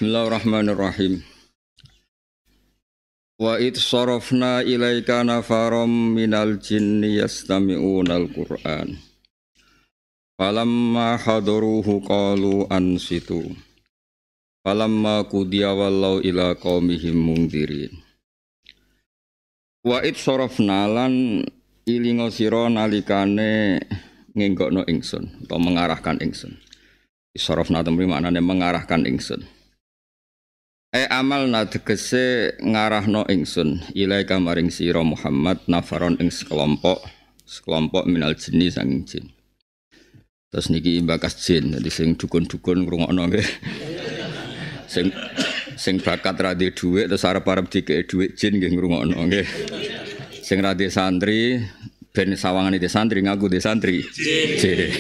Bismillahirrahmanirrahim. Wa id sarafna ilaika nafaram minal jinni yastami'unal Qur'an. Falamma hadaruhu qalu ansitu. Falamma qudiya wallau ila qaumihim mungdirin. Wa id sarafna lan ilinga sira nalikane ngenggokno ingsun atau mengarahkan ingsun. Sarafna temri maknane mengarahkan ingsun. Amal na tegese ngarahno ingsun ilaika maring sira Muhammad nafaron ing sekelompok minal jinni sanging jin. Terus niki bakas jin dadi sing dukun-dukun ngrungokno nggih. sing bakat ra duwe dhuwit terus arep-arep dikeki dhuwit jin nggih ngrungokno nggih. Sing ra duwe santri ben sawangane di santri ngaku di santri. Jin.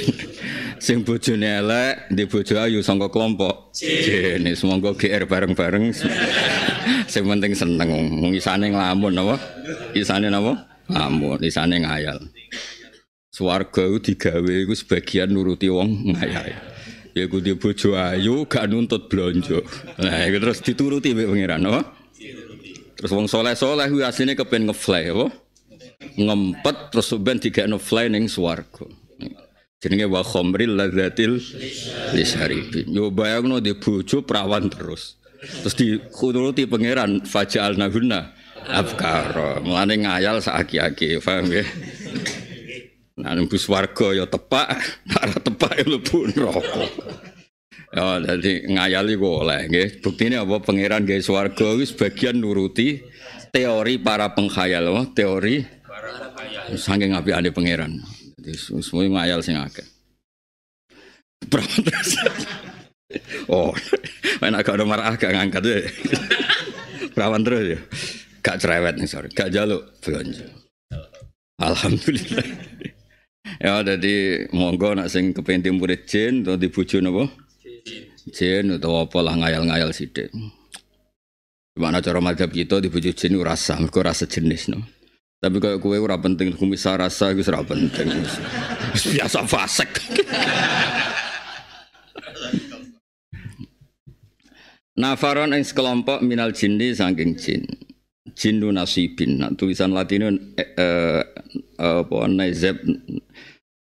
Sing bojone elek, di bojo ayu sangka kelompok. Jene semoga GR bareng-bareng. Sing penting seneng. Isane nglamun apa? Isane napa? Lamun, isane ngayal. Swarga iku digawe iku sebagian nuruti wong ngayal. Ya ku di bojo ayu gak nuntut blonjo. Nah, iku terus dituruti mbek pangeran apa? Terus wong saleh-saleh kuwi asline kepen ngefly apa? Ngempet terus ben digekno fly ning swarga. Jenenge wa khamril ladzatil lisharibin. Yo bayangno di bojo prawan terus. Terus dikuruti pangeran faja'alna hunna abkara. Mulane ngayal saaki-aki, paham nggih? Nah, ning swarga ya tepak, ora tepak ya mlebu neraka. Ya dadi ngayal iku oleh nggih. Buktine apa pangeran gawe swarga wis bagian nuruti teori para penghayal, teori para penghayal. Saking apikane pangeran. Semua ngayal sing akeh. Oh, enak gak ada marah gak ngangkat ya. Perawan terus ya. Gak cerewet nih sorry, gak jaluk belanja. Alhamdulillah. Ya jadi monggo nak sing kepengin murid jin atau dibujo napa? Jin atau apa lah ngayal-ngayal sithik. Gimana cara madzhab kita dibujo jin ora sah, mergo rasa jenis no. Tapi kalau kowe ora penting kumisah rasa iku ora penting. Biasa fasik. Nafaron ing sekelompok minal jinni saking jin. Jinnu nasibin. Nah, tulisan Latin apa nazab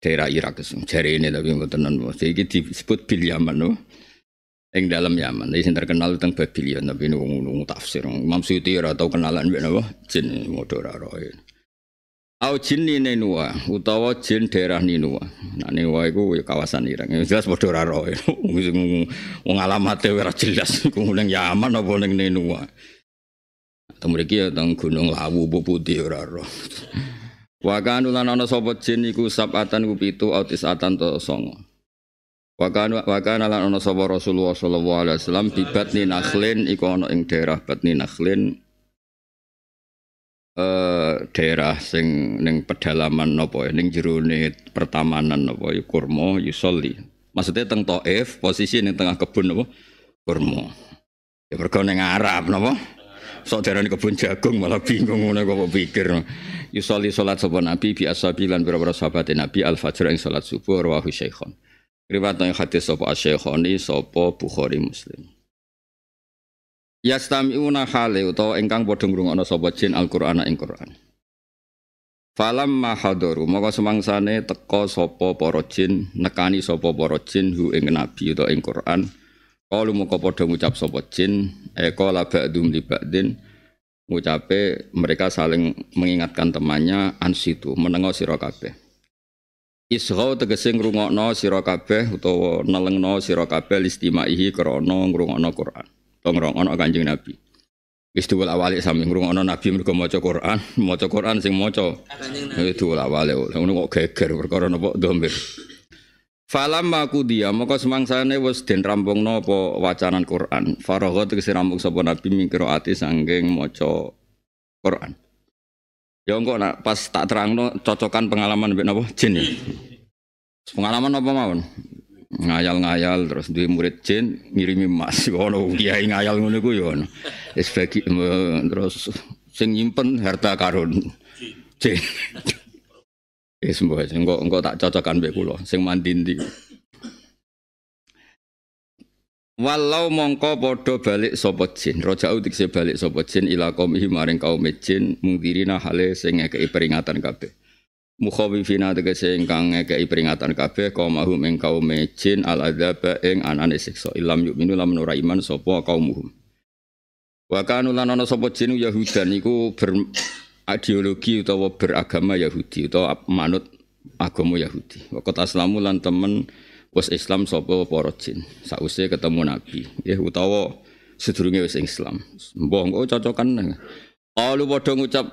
daerah Irak jare ini tapi mboten non. Iki disebut bil Yaman no. Ing dalam Yaman. Iki sing terkenal teng Babylon tapi nunggu tafsir. Imam Suyuti ora tau kenalan mbek napa? Jin modho ora roe. Au jinni Ninua utawa jin daerah Ninua. Nah Ninua iku kawasan Irak. Jelas modho ora roe. Wong alamate ora jelas iku ning Yaman apa ning Ninua. Teng mriki ya teng Gunung Lawu Putih ora roh. Wa kanu lan ana sapa jin iku sabatan ku 7 autisatan to 9. Wa kana lan ana sapa Rasulullah sallallahu alaihi wasallam bi batni nakhlin iku ana ing daerah batni nakhlin daerah sing ning pedalaman napa ning jerone pertamanan napa kurma yusolli. Maksudnya teng Thaif posisi ning tengah kebun napa kurma. Ya mergo ning Arab napa? Sok darani kebun jagung malah bingung ngono kok pikir. Yusolli salat sapa Nabi bi ashabilan pira-pira sahabat Nabi al-fajr ing salat subuh rawahu Syaikhon. Riwayat yang hadis sapa Asy-Syaikhoni sapa Bukhari Muslim. Yastami'una hale utawa ingkang padha ngrungokno sapa jin Al-Qur'an ing Qur'an. Falamma hadaru maka semangsane teka sapa para jin nekani sapa para jin hu ing nabi utawa ing Qur'an. Kalu maka padha ngucap sapa jin qala ba'dum li ba'din ngucape mereka saling mengingatkan temannya ansitu menengo sira kabeh. Isghaw tegese ngrungokno sira kabeh utawa nelengno sira kabeh listimaihi krana ngrungokno Quran. Utawa ngrungokno Kanjeng Nabi. Wis diwul-awalik sami ngrungokno Nabi mergo maca Quran sing maca diwul-awalik. Ngono kok geger perkara napa dhamir. Falamma qudiya maka semangsane wis den rampungno apa wacanan Quran. Faragha tegese rampung sapa Nabi mingkira ati sanggeng maca Quran. Ya engko nak pas tak terangno cocokan pengalaman mbek napa jin ya. Pengalaman apa mawon? Ngayal-ngayal terus duwe murid jin ngirimi emas. Ono kiai ngayal ngono iku ya ono. Wis bagi terus sing nyimpen harta karun jin. Wis engko tak cocokan mbek kula sing mandi ndi. Walau mongko padha balik sapa jin, roja'u dikse balik sapa jin ila qaumihi maring kaum jin mungdirina hale sing ngekeki peringatan kabeh. Mukhawifina tegese ingkang ngekeki peringatan kabeh kaumahum ing kaum jin al adzaba ing anane siksa ilam yu'minu lam ora iman sapa kaumuhum. Wa kanu lan ana sapa jin Yahudan iku berideologi utawa beragama Yahudi utawa manut agama Yahudi. Wa qad aslamu lan temen wis Islam sapa para jin sause ketemu nabi nggih utawa sedurunge wis Islam mbok kok cocokan kalau padha ngucap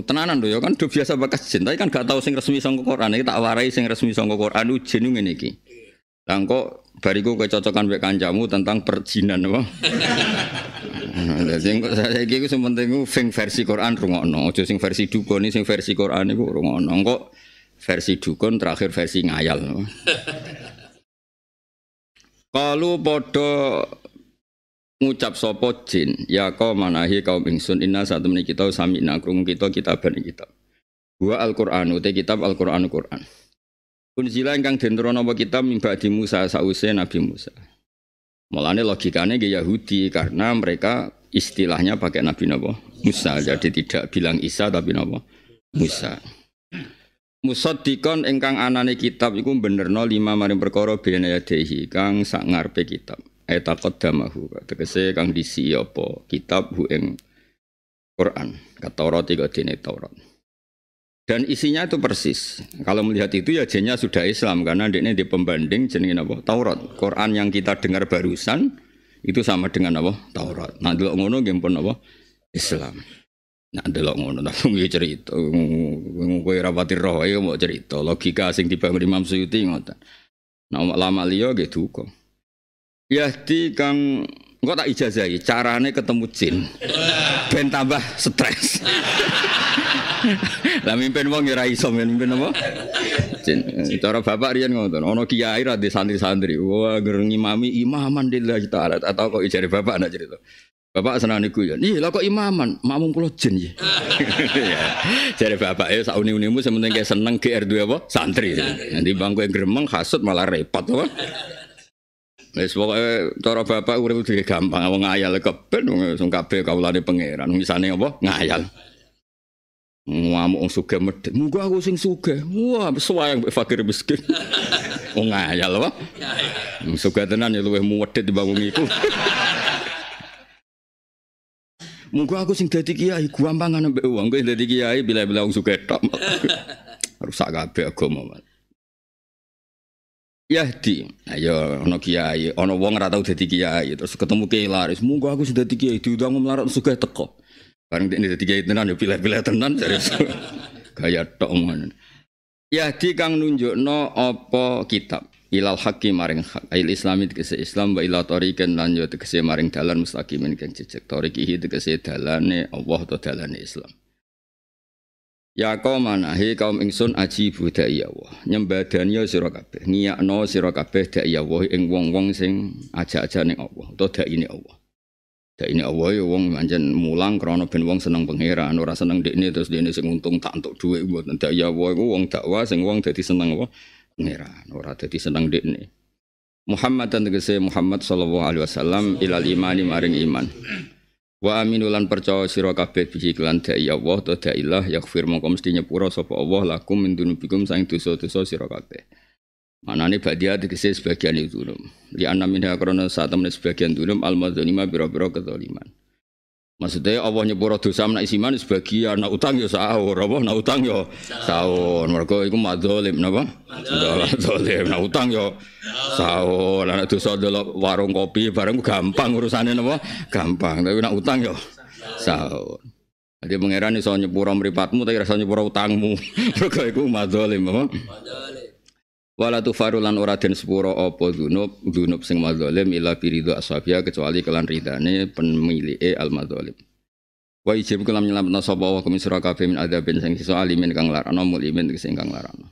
tenanan lho ya kan do biasa bakas jin tapi kan gak tau sing resmi saka Quran iki tak warai sing resmi saka Quran jin ngene iki lah kok bariku kecocokan mek kancamu tentang perjinan apa sing saiki iku sing penting sing versi Quran rungokno aja sing versi dukun sing versi Quran iku rungokno kok versi dukun terakhir versi ngayal Kalau podo ngucap sapa jin ya kaum manahi kaum ingsun inna satemene kita sami krungu kita kitaban kitab. Wa Al-Qur'an uta kitab Al-Qur'an Qur'an. Unzila ingkang den turuna apa kitab mimba di Musa sause Nabi Musa. Mulane logikane ge Yahudi karena mereka istilahnya pakai Nabi napa Musa jadi tidak bilang Isa tapi napa Musa. Musaddiqon ingkang anane kitab iku benerno lima maring perkara bene yadehi kang sak ngarepe kitab etaqaddamahu tegese kang disi apa kitab hu ing Quran Taurat iku dene Taurat dan isinya itu persis kalau melihat itu ya jennya sudah Islam karena ndekne di pembanding jenenge apa Taurat Quran yang kita dengar barusan itu sama dengan apa Taurat nah delok ngono nggih pun apa Islam. Nah delok ngono ta nggih cerita kowe ora pati roh ya mau cerita logika sing dibangun Imam Suyuti ngoten. Nah lama liya nggih duka. Yahdi kang engko tak ijazahi carane ketemu jin. Ben tambah stres. Lah mimpin wong ya ora iso mimpin apa? Jin. Cara bapak riyen ngoten, ana kiai ra di santri-santri. Wah ngimami imaman lillahi ta'ala atau kok ijare bapak nak cerita. Bapak senang niku ya. Nih lah kok imaman, makmum kula jin ya. Jare bapak ya sak uni-unimu sementing kayak seneng GR2 apa? Santri. Nanti bangku yang gremeng hasud malah repot apa? Wis pokoke cara bapak urip dhewe gampang wong ngayal keben wong kabeh kawulane pangeran. Misane apa? Ngayal. Ngamuk wong sugih medhit. Muga aku sing sugih. Wah, suwayang mbek fakir miskin. Wong ngayal apa? Sugih tenan ya luwih muwedhit timbang wong iku. Muga aku sing dadi kiai gampangan ambek wong kowe dadi kiai bila-bila wong sugih tok. Rusak kabeh agama. Yahdi, ayo ana kiai, ana wong ora tau dadi kiai terus ketemu kiai laris. Muga aku sing dadi kiai diundang melarat sugih teko. Bareng dene dadi kiai tenan ya pilih-pilih tenan jare. Gaya tok ngono. Yahdi kang nunjukno apa kitab ilal haqqi maring hak ail islami tegese Islam wa ila tariqan lan yo tegese maring dalan mustaqimin kang jejeg tariqihi tegese dalane Allah atau dalane Islam ya kaum manahi kaum ingsun aji budaya Allah nyembadani sira kabeh ngiyakno sira kabeh dai Allah ing wong-wong sing aja-ajane Allah utawa daine Allah daine Allah ya wong pancen mulang krana ben wong seneng pangeran ora seneng dekne terus dekne sing untung tak entuk dhuwit mboten dai Allah iku wong dakwah sing wong dadi seneng apa pangeran ora dadi seneng dekne Muhammad tegese Muhammad sallallahu alaihi wasallam ilal imani maring iman wa aminulan percaya sira kabeh bihi kelan dai Allah ta dailah yaghfir mongko mesti nyepura sapa Allah lakum min dunubikum saing dosa-dosa sira kabeh manane badia tegese sebagian itu li anna minha karena saat temen sebagian dunum al madzalima biro-biro kezaliman maksudnya Allah nyepura dosa menak isiman sebagian nak utang ya sahur apa nak utang ya sahur mergo iku madzalim napa madzalim nak utang ya sahur nak dosa delok warung kopi bareng gampang urusane napa gampang tapi nak utang ya sahur dadi pangeran iso nyepura mripatmu tapi rasa nyepura utangmu mergo iku madzalim apa madzalim wala tufarulan ora den sepuro apa dzunub sing madzalim ila biridho ashabia kecuali kelan ridane pemilike al madzalim wa ijib kelam nyelametna sapa wa kumisra kabeh min adzabin sing iso alimin kang larana mulimin sing kang larana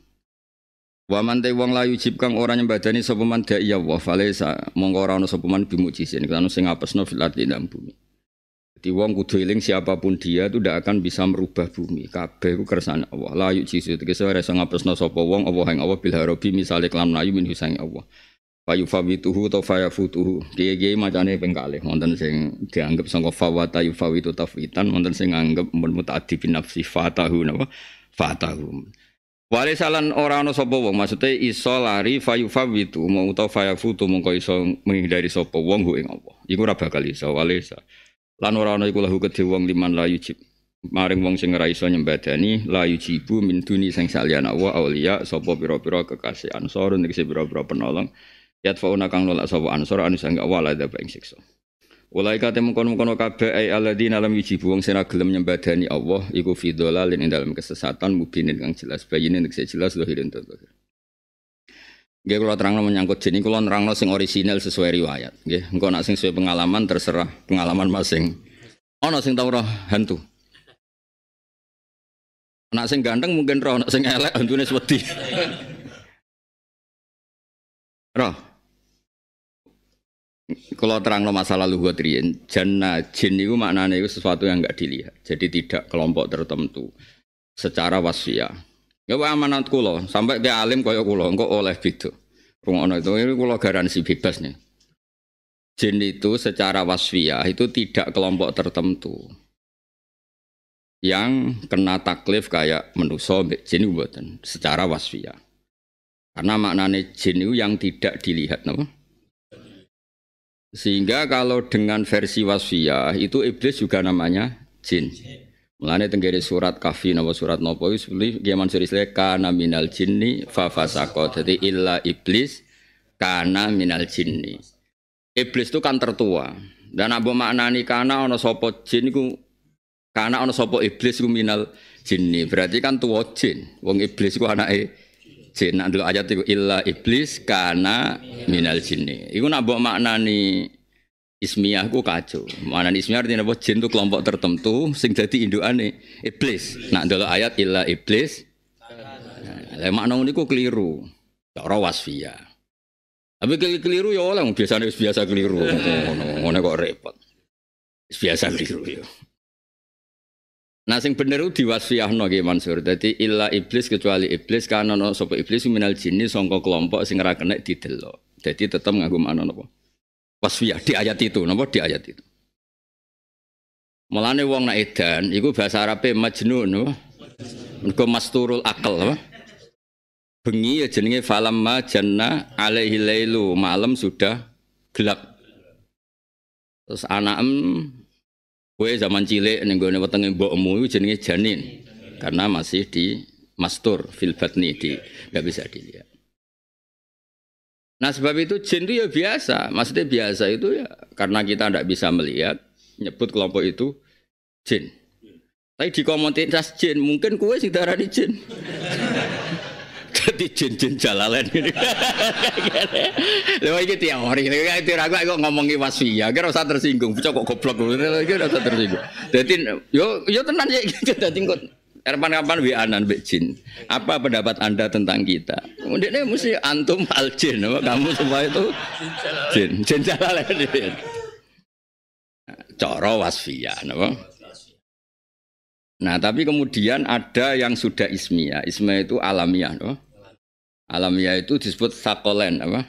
wa man te wong layu jib kang ora nyembadani sapa man da ya wa falesa mongko ora ana sapa man bimujisin kan sing ngapesno fil ardi ing bumi. Jadi wong kudu eling siapapun dia itu tidak akan bisa merubah bumi. Kabeh ku kersane Allah. La yujisu tegese ora iso ngapesno sapa wong apa ing Allah bil harabi misale kelam layu min husang Allah. fayufawituhu atau fayafutuhu. Kiai-kiai macane ping kalih wonten sing dianggap sangka fawata yufawitu tafwitan, wonten sing nganggep mutaaddi bin nafsi fatahu napa fatahu. Wale salan ora ana sapa wong maksude iso lari fayufawitu mau utawa fayafutu mongko iso menghindari sapa wong ing apa. Iku ora bakal iso wale sa. Lan ora ana iku lahu kedhe wong liman la yujib. Maring wong sing ora iso nyembadani la yujibu min duni sing saliyane wa auliya sapa pira-pira kekasih ansor ning pira-pira penolong. Yat fauna kang nolak sapa ansor anu sang wala daba ing siksa. Ulaika temungkon-mungkon kabeh ai alladzina lam yujibu wong sing gelem nyembadani Allah iku fi dhalalin ing dalem kesesatan mubinin kang jelas bayine nek jelas zahirin to. Nggih kula terangno menyangkut jin kula nerangno sing orisinal sesuai riwayat nggih. Engko nek sing sesuai pengalaman terserah pengalaman masing. Ana sing tau roh hantu. Nek sing ganteng mungkin roh, nek sing elek hantune wedi. Roh kalau terang masalah luhut riyen, jannah jin itu maknanya itu sesuatu yang enggak dilihat. Jadi tidak kelompok tertentu secara wasfiyah. Ya amanat kula, sampai ke alim kaya kula engko oleh beda. Rungono itu kula garansi bebas nih. Jin itu secara wasfiyah itu tidak kelompok tertentu. Yang kena taklif kayak manusa mbek jin mboten secara wasfiyah. Karena maknanya jin itu yang tidak dilihat napa? Sehingga kalau dengan versi wasfiyah itu iblis juga namanya jin. Mulane tenggere surat Kahfi napa surat napa wis Kiai Mansur Islah kana minal jinni fa fasaqa. Jadi illa iblis kana minal jinni. Iblis itu kan tertua. Dan apa maknani kana ana sapa jin iku kana ana sapa iblis iku minal jinni. Berarti kan tuwa jin. Wong iblis iku anake jin. Nek ayat iku illa iblis kana minal jinni. Iku nak mbok maknani ismiyah ku kacau. Maknani ismiyah artinya apa? Jin itu kelompok tertentu sing dadi indukane iblis. Nak ndelok ayat illa iblis. Lah makna niku keliru. Cara wasfiyah. Tapi keliru ya oleh biasane wis biasa keliru. Ngono kok repot. Wis biasa keliru ya. Nah sing bener ku diwasfiyahno Ki Mansur. Dadi illa iblis kecuali iblis kana ana sapa iblis minal jinni sangka kelompok sing ora kena didelok. Jadi tetep nganggo makna napa? Wasfiyah di ayat itu, napa di ayat itu. Mulane wong nek edan iku bahasa Arabe majnun napa? Mergo masturul akal apa? Bengi ya jenenge falamma janna alaihi lailu, malam sudah gelap. Terus anakem kowe zaman cilik ning gone wetenge mbokmu iku jenenge janin. Karena masih di mastur fil batni di enggak bisa dilihat. Nah sebab itu jin itu ya biasa, maksudnya biasa itu ya karena kita tidak bisa melihat, nyebut kelompok itu jin. Tapi di komunitas jin mungkin kue sing darani jin. Jadi jin-jin jalalain ini. Lha iki teori, iki aku ngomongi wasfiyah, kira usah tersinggung, bocah kok goblok ngono iki ora usah tersinggung. Dadi yo tenan ya gitu dadi kok kapan-kapan WA-an mbek jin. Apa pendapat Anda tentang kita? Kemudian ini mesti antum al jin, kamu semua itu jin jalalain. Cara wasfiyah, napa? Nah, tapi kemudian ada yang sudah ismiyah. Ismiyah itu alamiah, napa? Alamiah itu disebut sakolen, apa?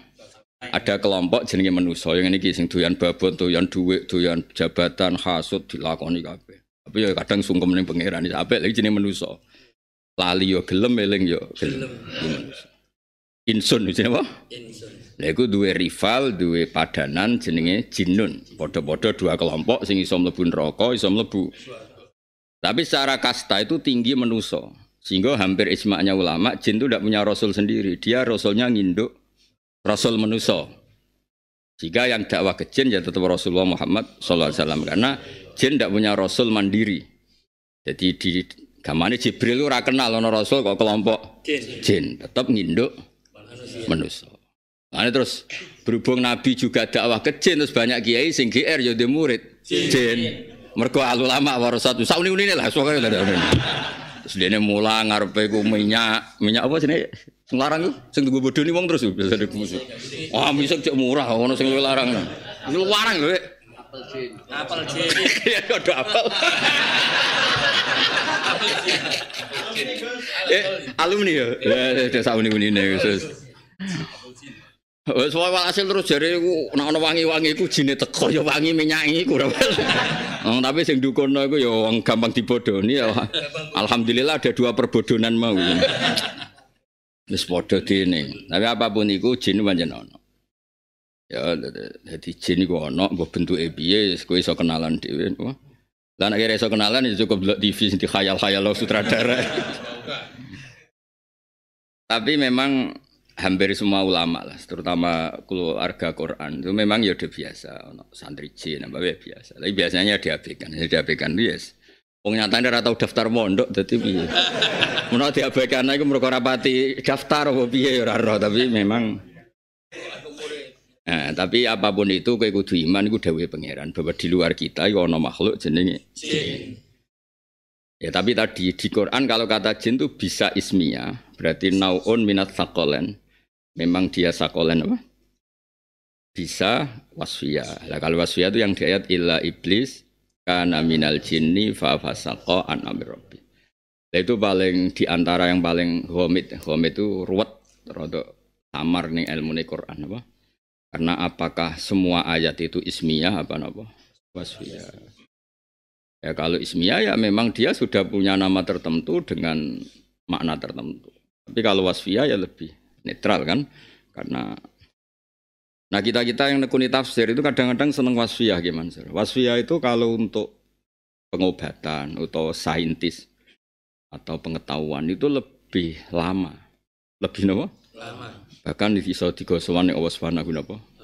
Ada kelompok jenenge manusa yang ini sing doyan babon, doyan dhuwit, doyan jabatan, hasud dilakoni kabeh. Tapi ya kadang sungkem ning pangeran iki apik lagi jenenge manusa. Lali yo gelem eling yo gelem. Insun jenenge apa? Insun. Lha iku duwe rival, duwe padanan jenenge jinnun. Padha-padha dua kelompok sing iso mlebu neraka, iso mlebu. Tapi secara kasta itu tinggi manusa. Sehingga hampir ijma'nya ulama jin itu tidak punya rasul sendiri. Dia rasulnya nginduk rasul manusa. Jika yang dakwah ke jin ya tetap Rasulullah Muhammad sallallahu alaihi wasallam karena jin tidak punya rasul mandiri. Jadi di gamane Jibril ora kenal ana rasul kok kelompok jin, tetap nginduk manusia. Nah, terus berhubung Nabi juga dakwah ke jin terus banyak kiai sing GR ya ndek murid jin. Mergo ulama warasatu sauni-unine lah soalnya terus dene mulang ngarepe ku minyak apa jenenge sing larang ku sing tunggu bodoni wong terus biasa dimusuh. Ah misek cek murah ono sing luwih larang. Lu larang lho. Apel jin. Ya kok apel. Alumni ya. Ya sauni-unine Gus. Wes hasil terus jare iku nek ana wangi-wangi iku jine teko ya wangi minyaki iku. Tapi sing dukono iku ya wong gampang dibodoni ya. Alhamdulillah ada 2 perbodonan mau. Wis padha dene. Tapi apapun iku jin pancen ana. Ya dadi jin iku ana mbok bentuke piye kowe iso kenalan dhewe. Lah nek iso kenalan ya cukup delok TV sing dikhayal-khayal sutradara. Tapi memang hampir semua ulama lah, terutama keluarga Quran itu memang ya udah biasa, santri jin apa biasa. Tapi biasanya diabaikan yes. Wong nyatane ora tau daftar mondok dadi piye. Menawa diabaikan iku mergo ora pati daftar apa piye ya ora roh, tapi memang tapi apapun itu kowe kudu iman iku dawuhe pangeran bahwa di luar kita iku ana makhluk jenenge jin. Ya tapi tadi di Quran kalau kata jin itu bisa ismiyah, berarti naun minat saqalan. Memang dia sakolen apa? Bisa wasfiyah. Lah kalau wasfiyah itu yang di ayat illa iblis kana minal jinni fa fasaqa an amri rabbi. Lah itu paling di antara yang paling ghamid. Ghamid itu ruwet rada samar ning ilmune Quran apa? Karena apakah semua ayat itu ismiyah apa napa? Wasfiyah. Ya kalau ismiyah ya memang dia sudah punya nama tertentu dengan makna tertentu. Tapi kalau wasfiyah ya lebih netral kan, karena kita yang nekuni tafsir itu kadang-kadang seneng wasfiyah gimana sih? Wasfiyah itu kalau untuk pengobatan atau saintis atau pengetahuan itu lebih lama, lebih apa? Lama. Bahkan bisa digosowan Allah Subhanahu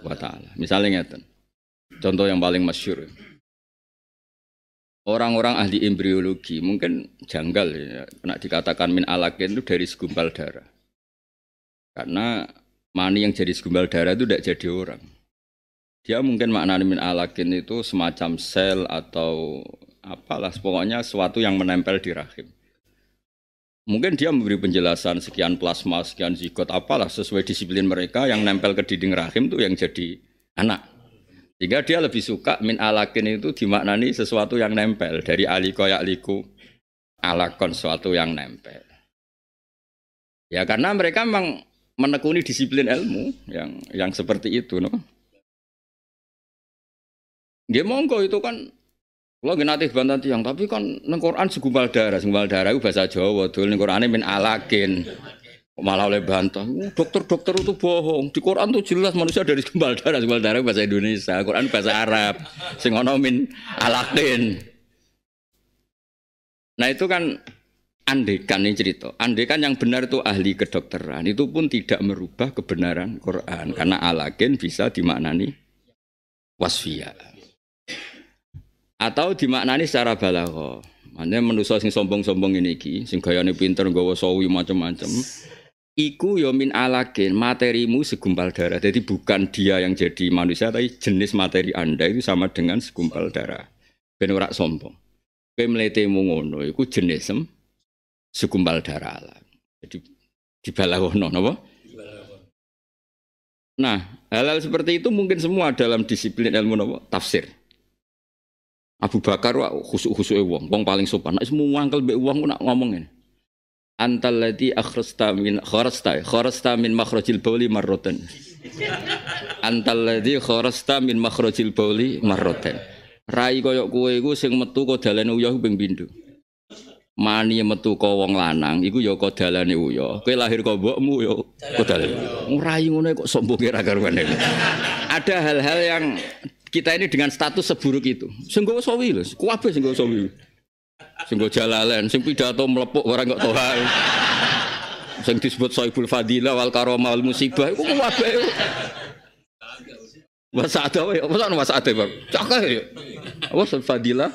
wa taala. Misalnya ngeten. Contoh yang paling masyhur. Orang-orang ahli embriologi mungkin janggal ya, kena dikatakan min alakin itu dari segumpal darah. Karena mani yang jadi segumpal darah itu tidak jadi orang. Dia mungkin maknanya min alakin itu semacam sel atau apalah, pokoknya sesuatu yang menempel di rahim. Mungkin dia memberi penjelasan sekian plasma, sekian zigot, apalah sesuai disiplin mereka yang nempel ke dinding rahim itu yang jadi anak. Sehingga dia lebih suka min alakin itu dimaknani sesuatu yang nempel. Dari aliko yakliku alakon, sesuatu yang nempel. Ya karena mereka memang menekuni disiplin ilmu yang seperti itu, no? Nggih monggo itu kan kula nggih nate bantah tiyang, tapi kan nang Quran segumpal darah itu bahasa Jawa, dul ning Qurane min alakin. Malah oleh bantah, dokter-dokter itu bohong. Di Quran tuh jelas manusia dari segumpal darah bahasa Indonesia, Quran bahasa Arab. Sing ana min alakin. Nah itu kan andekan ini cerita, andekan yang benar itu ahli kedokteran, itu pun tidak merubah kebenaran Quran. Karena alakin bisa dimaknani wasfiyah. Atau dimaknani secara balaghah. Maknanya manusia sing sombong-sombong ini iki, sing gayane pinter nggawa sawi macam-macam. Iku ya min alakin, materimu segumpal darah. Jadi bukan dia yang jadi manusia, tapi jenis materi Anda itu sama dengan segumpal darah. Ben ora sombong. Kowe mletemu ngono iku jenis segumpal darah alam. Jadi dibalaghana napa? Nah, hal-hal seperti itu mungkin semua dalam disiplin ilmu napa? Tafsir. Abu Bakar wa khusuk-khusuke wong paling sopan. Nek semua angkel mbek wong nak ngomong ngene. Antal ladzi akhrasta min makhrajil bauli marratan. Antal ladzi kharasta min makhrajil bauli marratan. Rai koyok kowe iku sing metu kok dalane uyah ping pindho. Mani metu ka wong lanang iku ya kok dalane uyah. Kowe lahir kok mbokmu ya kok dalane. Rai ngono kok sombonge ra karuan. Ada hal-hal yang kita ini dengan status seburuk itu. Sing nggawa sawi lho, kuwabe sing nggawa sawi. Sing nggawa jalalan, sing pidato mlepuk ora kok toha. Sing disebut Saibul Fadilah wal Karamah wal Musibah iku kuwabe. Wasa'ada wae, apa ana wasa'ada, Bang? Cakah ya. Apa Fadilah?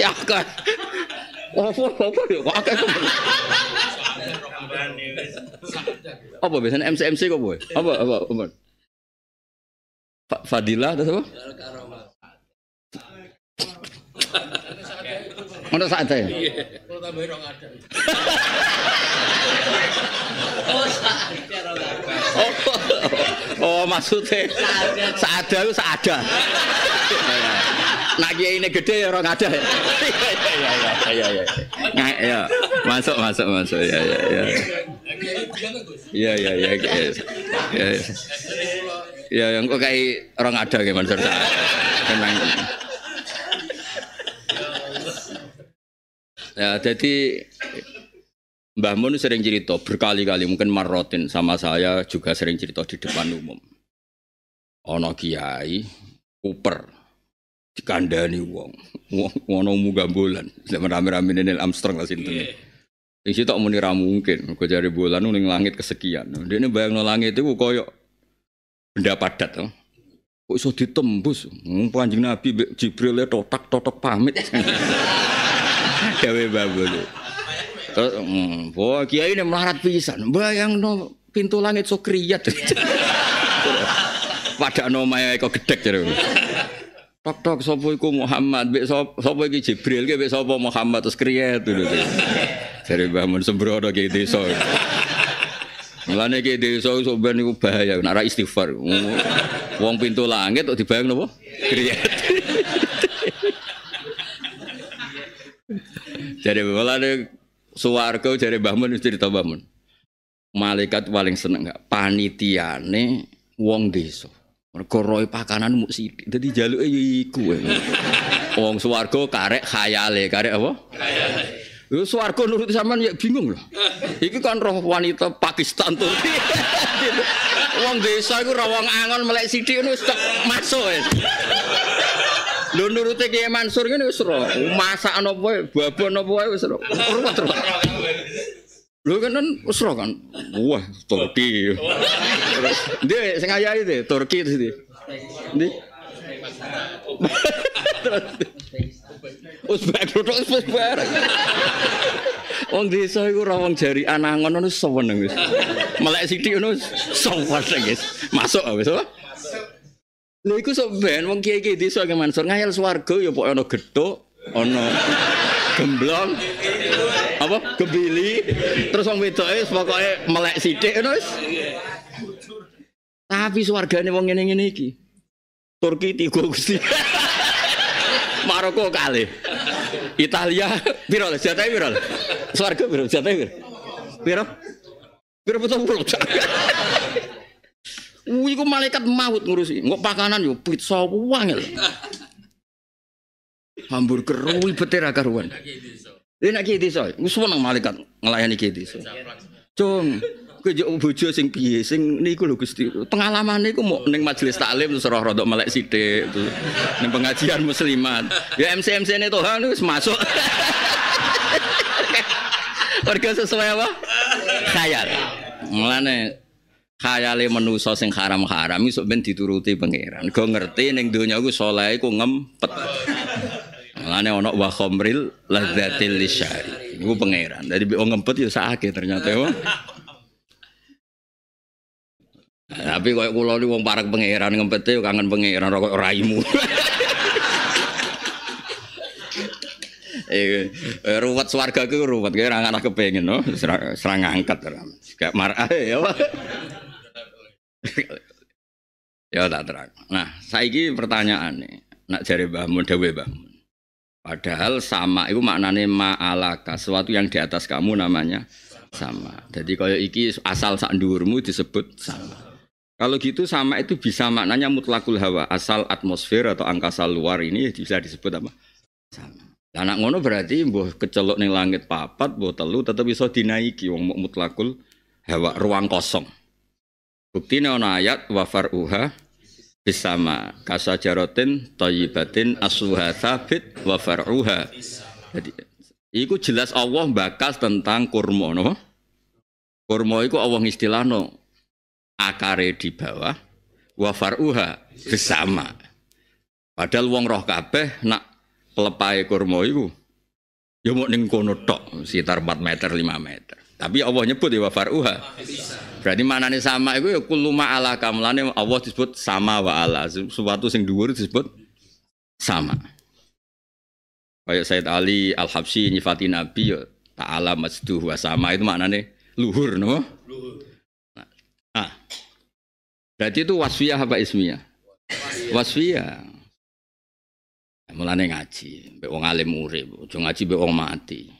Cakah. Apa ya? Kok akeh kok. Apa biasanya MC kok boy? Apa? Fadilah atau apa? Untuk saat saya. Kalau tambahin orang ada. Oh maksudnya saada itu saada. Nak kiai ini gede ya orang ada. Iya. Nah, ya. Masuk ya. Iya. Ya yang kok kayak orang ada kayak Mansur. Tenang. Ya, jadi Mbah Mun sering cerita berkali-kali, mungkin marrotin sama saya juga sering cerita di depan umum. Ono kiai kuper dikandani wong ono mugambolan zaman rame-rame Neil Armstrong lah sinten. Iki tok muni ra mungkin, kok jare bolan ning langit kesekian. Dene bayangno langit itu koyo benda padat. Kok iso ditembus? Kanjeng Nabi Jibril totak pamit. Gawe babul. Terus wah kiai ini melarat pisan. Bayangno pintu langit so kriyat. Padakno omahe kok gedhek jare. Tok sapa iku Muhammad, mbek sapa iki Jibril ki mbek sapa Muhammad terus kriyat lho. Jare Mbah Mun sembrono ki desa. Mulane ki desa iso ben iku bahaya nek ora istighfar. Wong pintu langit kok dibayang napa? Kriyat. Jare mulane suwarga jare Mbah Mun cerita Mbah Mun. Malaikat paling seneng gak panitiane wong desa. Mergo roe pakanan muk sithik. Dadi jaluke ya iku. Wong swarga karek khayale, karek apa? Khayale. Yo swarga nurut sampean ya bingung lho. Iki kan roh wanita Pakistan tuh. Wong desa iku rawang angon melek sithik ngono wis masuk wis. Lho nurute Kiai Mansur ngene wis ro. Masak ana apa wae, babon apa wae wis ro. Ruwet. Lho kan wis ro kan. Wah, Turki. Dia sing ayahe itu Turki itu sih. Ndi? Uzbek Uzbek. Wong desa iku ora wong jari anangon ngono seneng wis. Melek sithik ngono seneng guys. Masuk wis apa? Lha iku sok ben wong kiai-kiai desa Ki Mansur ngayal swarga ya pokoke ana gethuk, ana gemblong. Apa? Gebili. Terus wong wedoke pokoke melek sithik ngono wis. Tapi swargane wong ngene-ngene iki. Turki 3 Gusti. Maroko kalih. Italia piro lho jatahe piro lho? Swarga piro jatahe piro? Piro betul. Iku malaikat maut ngurusi. Engko pakanan yo pizza wangel. Hamburger ribete ra karuan. Nek iki desa, wis seneng malaikat nglayani iki desa. Cung kowe yo bojo sing piye sing niku lho Gusti. Pengalamane iku mok ning majelis taklim terus roh rodok melek sithik ning pengajian muslimat. Ya MC-MC-ne Tuhan wis masuk. Warga sesuai apa? Khayal. Mulane khayale manusa sing haram-haram iso ben dituruti pangeran. Go ngerti ning donya iku saleh iku ngempet. Mulane ana wa khamril ladzatil lisyari. Iku pangeran. Dadi wong ngempet ya sakake ternyata ya. Tapi koyo kula ni wong parek pangeran ngempete yo kangen pangeran kok raimu. Ruwet swarga ku ruwet kaya ora ana kepengin no, serang angkat gak marah ya. Ya tak terang. Nah, saiki pertanyaane, nak jare Mbah Mun dawuh Mbah Mun. Padahal sama itu maknane ma'alaka, sesuatu yang di atas kamu namanya sama. Jadi kaya iki asal sak dhuwurmu disebut sama. Kalau gitu sama itu bisa maknanya mutlakul hawa, asal atmosfer atau angkasa luar ini bisa disebut apa? Sama. Anak ngono berarti mbuh kecelok ning langit papat, mbuh telu tetep iso dinaiki wong mutlakul hawa, ruang kosong. Buktine ana ayat wa faruha bisama kasajaratin thayyibatin asluha tsabit wa faruha. Jadi iku jelas Allah bakas tentang kurma napa? Kurma iku Allah istilahno akare di bawah wa faruha bersama. Padahal wong roh kabeh nak pelepahe kurma iku ya mok ning kono tok sekitar 4 meter 5 meter. Tapi Allah nyebut ya wa faruha. Berarti maknane sama iku ya kullu ma ala kamlane Allah disebut sama wa ala. Sesuatu sing dhuwur disebut sama. Kayak Sayyid Ali Al-Habsyi nyifati Nabi ya ta'ala masduh wa sama itu maknane luhur no? Luhur. Ah, berarti itu wasfiyah apa ismiyah? Wasfiyah. Mulane ngaji, mbek wong alim urip, aja ngaji mbek wong mati.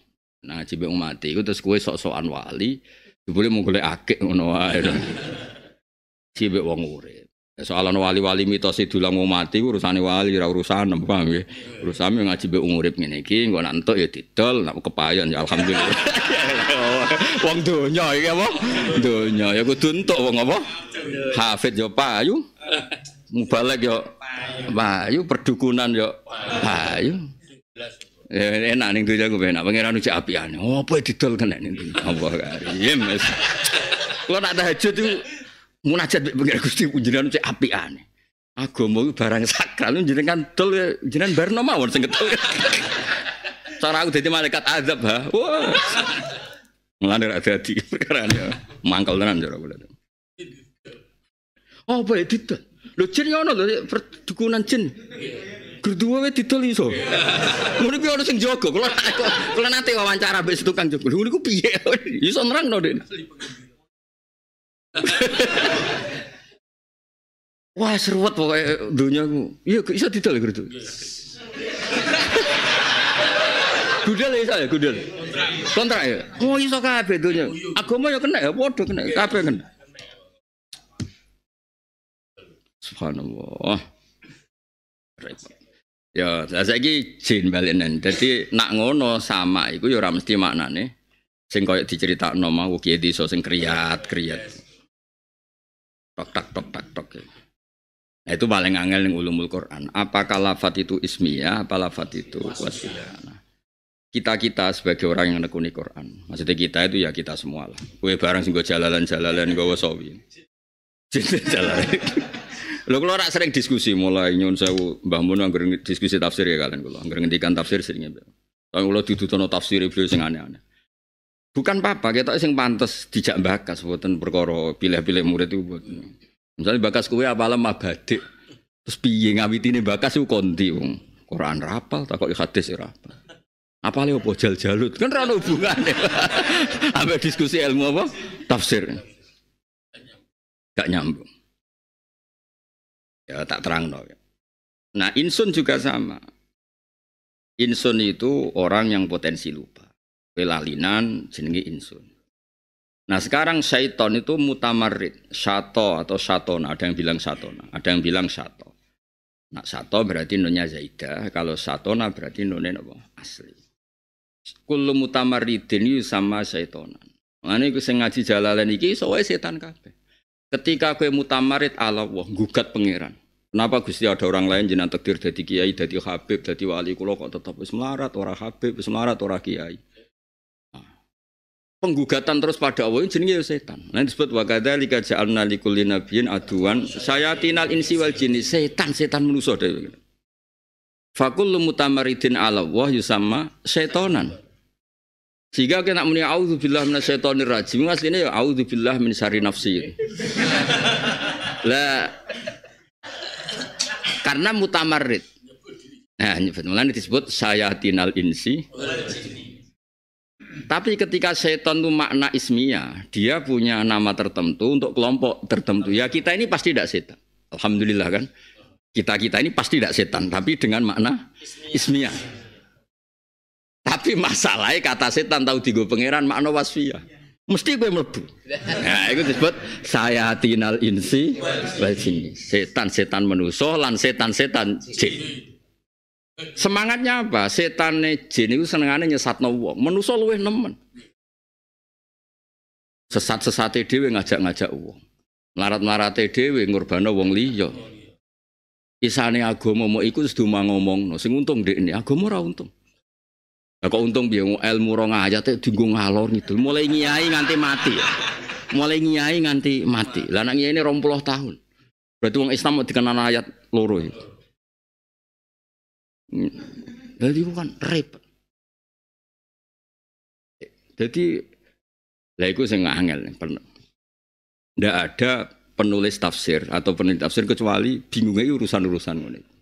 Nah, ngaji mbek wong mati iku terus kowe sok-sokan wali, jebule mung golek akik ngono wae. Ci mbek wong urip. Soalan wali-wali mitos dulang wong mati urusane wali ora urusan paham nggih. Urusane ngaji mbek wong urip ngene iki, engko nek entuk ya didol, nek kepayon ya alhamdulillah. Wong donya iki apa? Donya ya kudu entuk wong apa? Hafid yo payu. Mubalek yo payu, perdukunan yo payu. Enak ning donya ku enak, pangeran ucap apiane. Apa didol kena ning Allah karim. Kulo nak tahajud iku munajat mek pangeran Gusti jenengan ucap apiane. Agama iku barang sakral jenengan dol jenengan barno mawon sing ketul. Cara aku dadi malaikat azab ha. Wah. Mulane ra dadi perkarane mangkel tenan cara kula. Oh, apa didol? Lho jin ya ono lho perdukunan jin. Gerduwe wis didol iso. Ngono ki ono sing jaga. Kula nate wawancara mbek tukang jaga. Lho niku piye? Iso nerangno, Dik. Wah, seruat pokoke donyaku. Iya iso didol gerduwe. Gudel iso ya, gudel. Kontrak ya. Oh, iso kabeh donya. Agama ya kena ya, padha kena kabeh kena. Subhanallah. Repot. Ya, saiki jin balenen. Dadi nak ngono sama iku ya ora mesti maknane sing koyo diceritakno mau kiye desa sing kriyat-kriyat. Tok tak tok tak tok. Nah, itu paling angel ning ulumul Quran. Apakah lafat itu ismiyah, apa lafat itu wasfiyah? Kita sebagai orang yang nekuni Quran. Maksudnya kita itu ya kita semua lah. Kowe barang sing go jalalan-jalalan nggawa sawi. Jalalan. Lho kula ora sering diskusi mulai nyun sewu Mbah Mun anggere diskusi tafsir ya kalian kula. Anggere ngendikan tafsir sering ya. Tapi kula didudono tafsir beliau sing aneh-aneh. Bukan apa-apa, ketok sing pantes dijak bakas mboten perkara pilih-pilih murid itu mboten. Misalnya bakas kowe apalah mabadik. Terus piye ngawitine bakas iku konti wong. Quran rapal tak kok hadis ora apal. Apale opo jal-jalut kan ora ono hubungane. Ambek diskusi ilmu apa? Tafsir. Gak nyambung. Ya tak terangno. Nah, insun juga sama. Insun itu orang yang potensi lupa. Pelalinan jenenge insun. Nah, sekarang syaiton itu mutamarrid, syato atau syatona, ada yang bilang syatona, ada yang bilang syato. Nah, syato berarti nunnya zaidah, kalau syatona berarti nunnya apa? Asli. Kullu mutamarridin sama syaitonan. Mane iku sing ngaji Jalalain iki iso wae setan kabeh. Ketika kowe mutamarid ala Allah, gugat pangeran. Kenapa Gusti ada orang lain jenengan takdir dadi kiai, dadi habib, dadi wali kula kok tetep wis melarat ora habib, wis melarat ora kiai. Nah, penggugatan terus pada Allah jenenge ya setan. Nah disebut wa kadzalika ja'alna likulli nabiyyin aduwan sayatinal insi wal jinni, setan manusa dhewe. Fakullu mutamaridin ala Allah yusamma syaitonan. Sehingga kena muni auzubillahi minasyaitonir rajim, asline ya auzubillahi min syarri nafsi. Lah karena mutamarrid. Nah, mulane disebut sayatinal insi. Tapi ketika syaitan itu makna ismiyah, dia punya nama tertentu untuk kelompok tertentu. Ya kita ini pasti tidak setan. Alhamdulillah kan. Kita ini pasti tidak setan, tapi dengan makna ismiyah. Tapi masalahnya kata setan tahu digo pangeran makna wasfiyah. Mesti gue mlebu. Nah, itu disebut sayatinal insi wal jinni. Setan manusa lan setan jin. Semangatnya apa? Setane jin itu senengane nyesatno wong. Manusa luwih nemen. Sesat-sesate dhewe ngajak-ngajak wong. Melarat-melarate dhewe ngurbano wong liya. Isane agama mau iku wis ngomongno sing untung ndekne agama ora untung. Lah kok untung piye ilmu rong ayat dienggo ngalor ngidul mulai ngiyai nganti mati. Mulai ngiyai nganti mati. Lah nek ngiyai 20 tahun. Berarti wong Islam mau dikenan ayat loro iki. Jadi bukan repot. Jadi lah iku sing angel. Ndak ada penulis tafsir atau penulis tafsir kecuali bingungnya urusan-urusan ngono.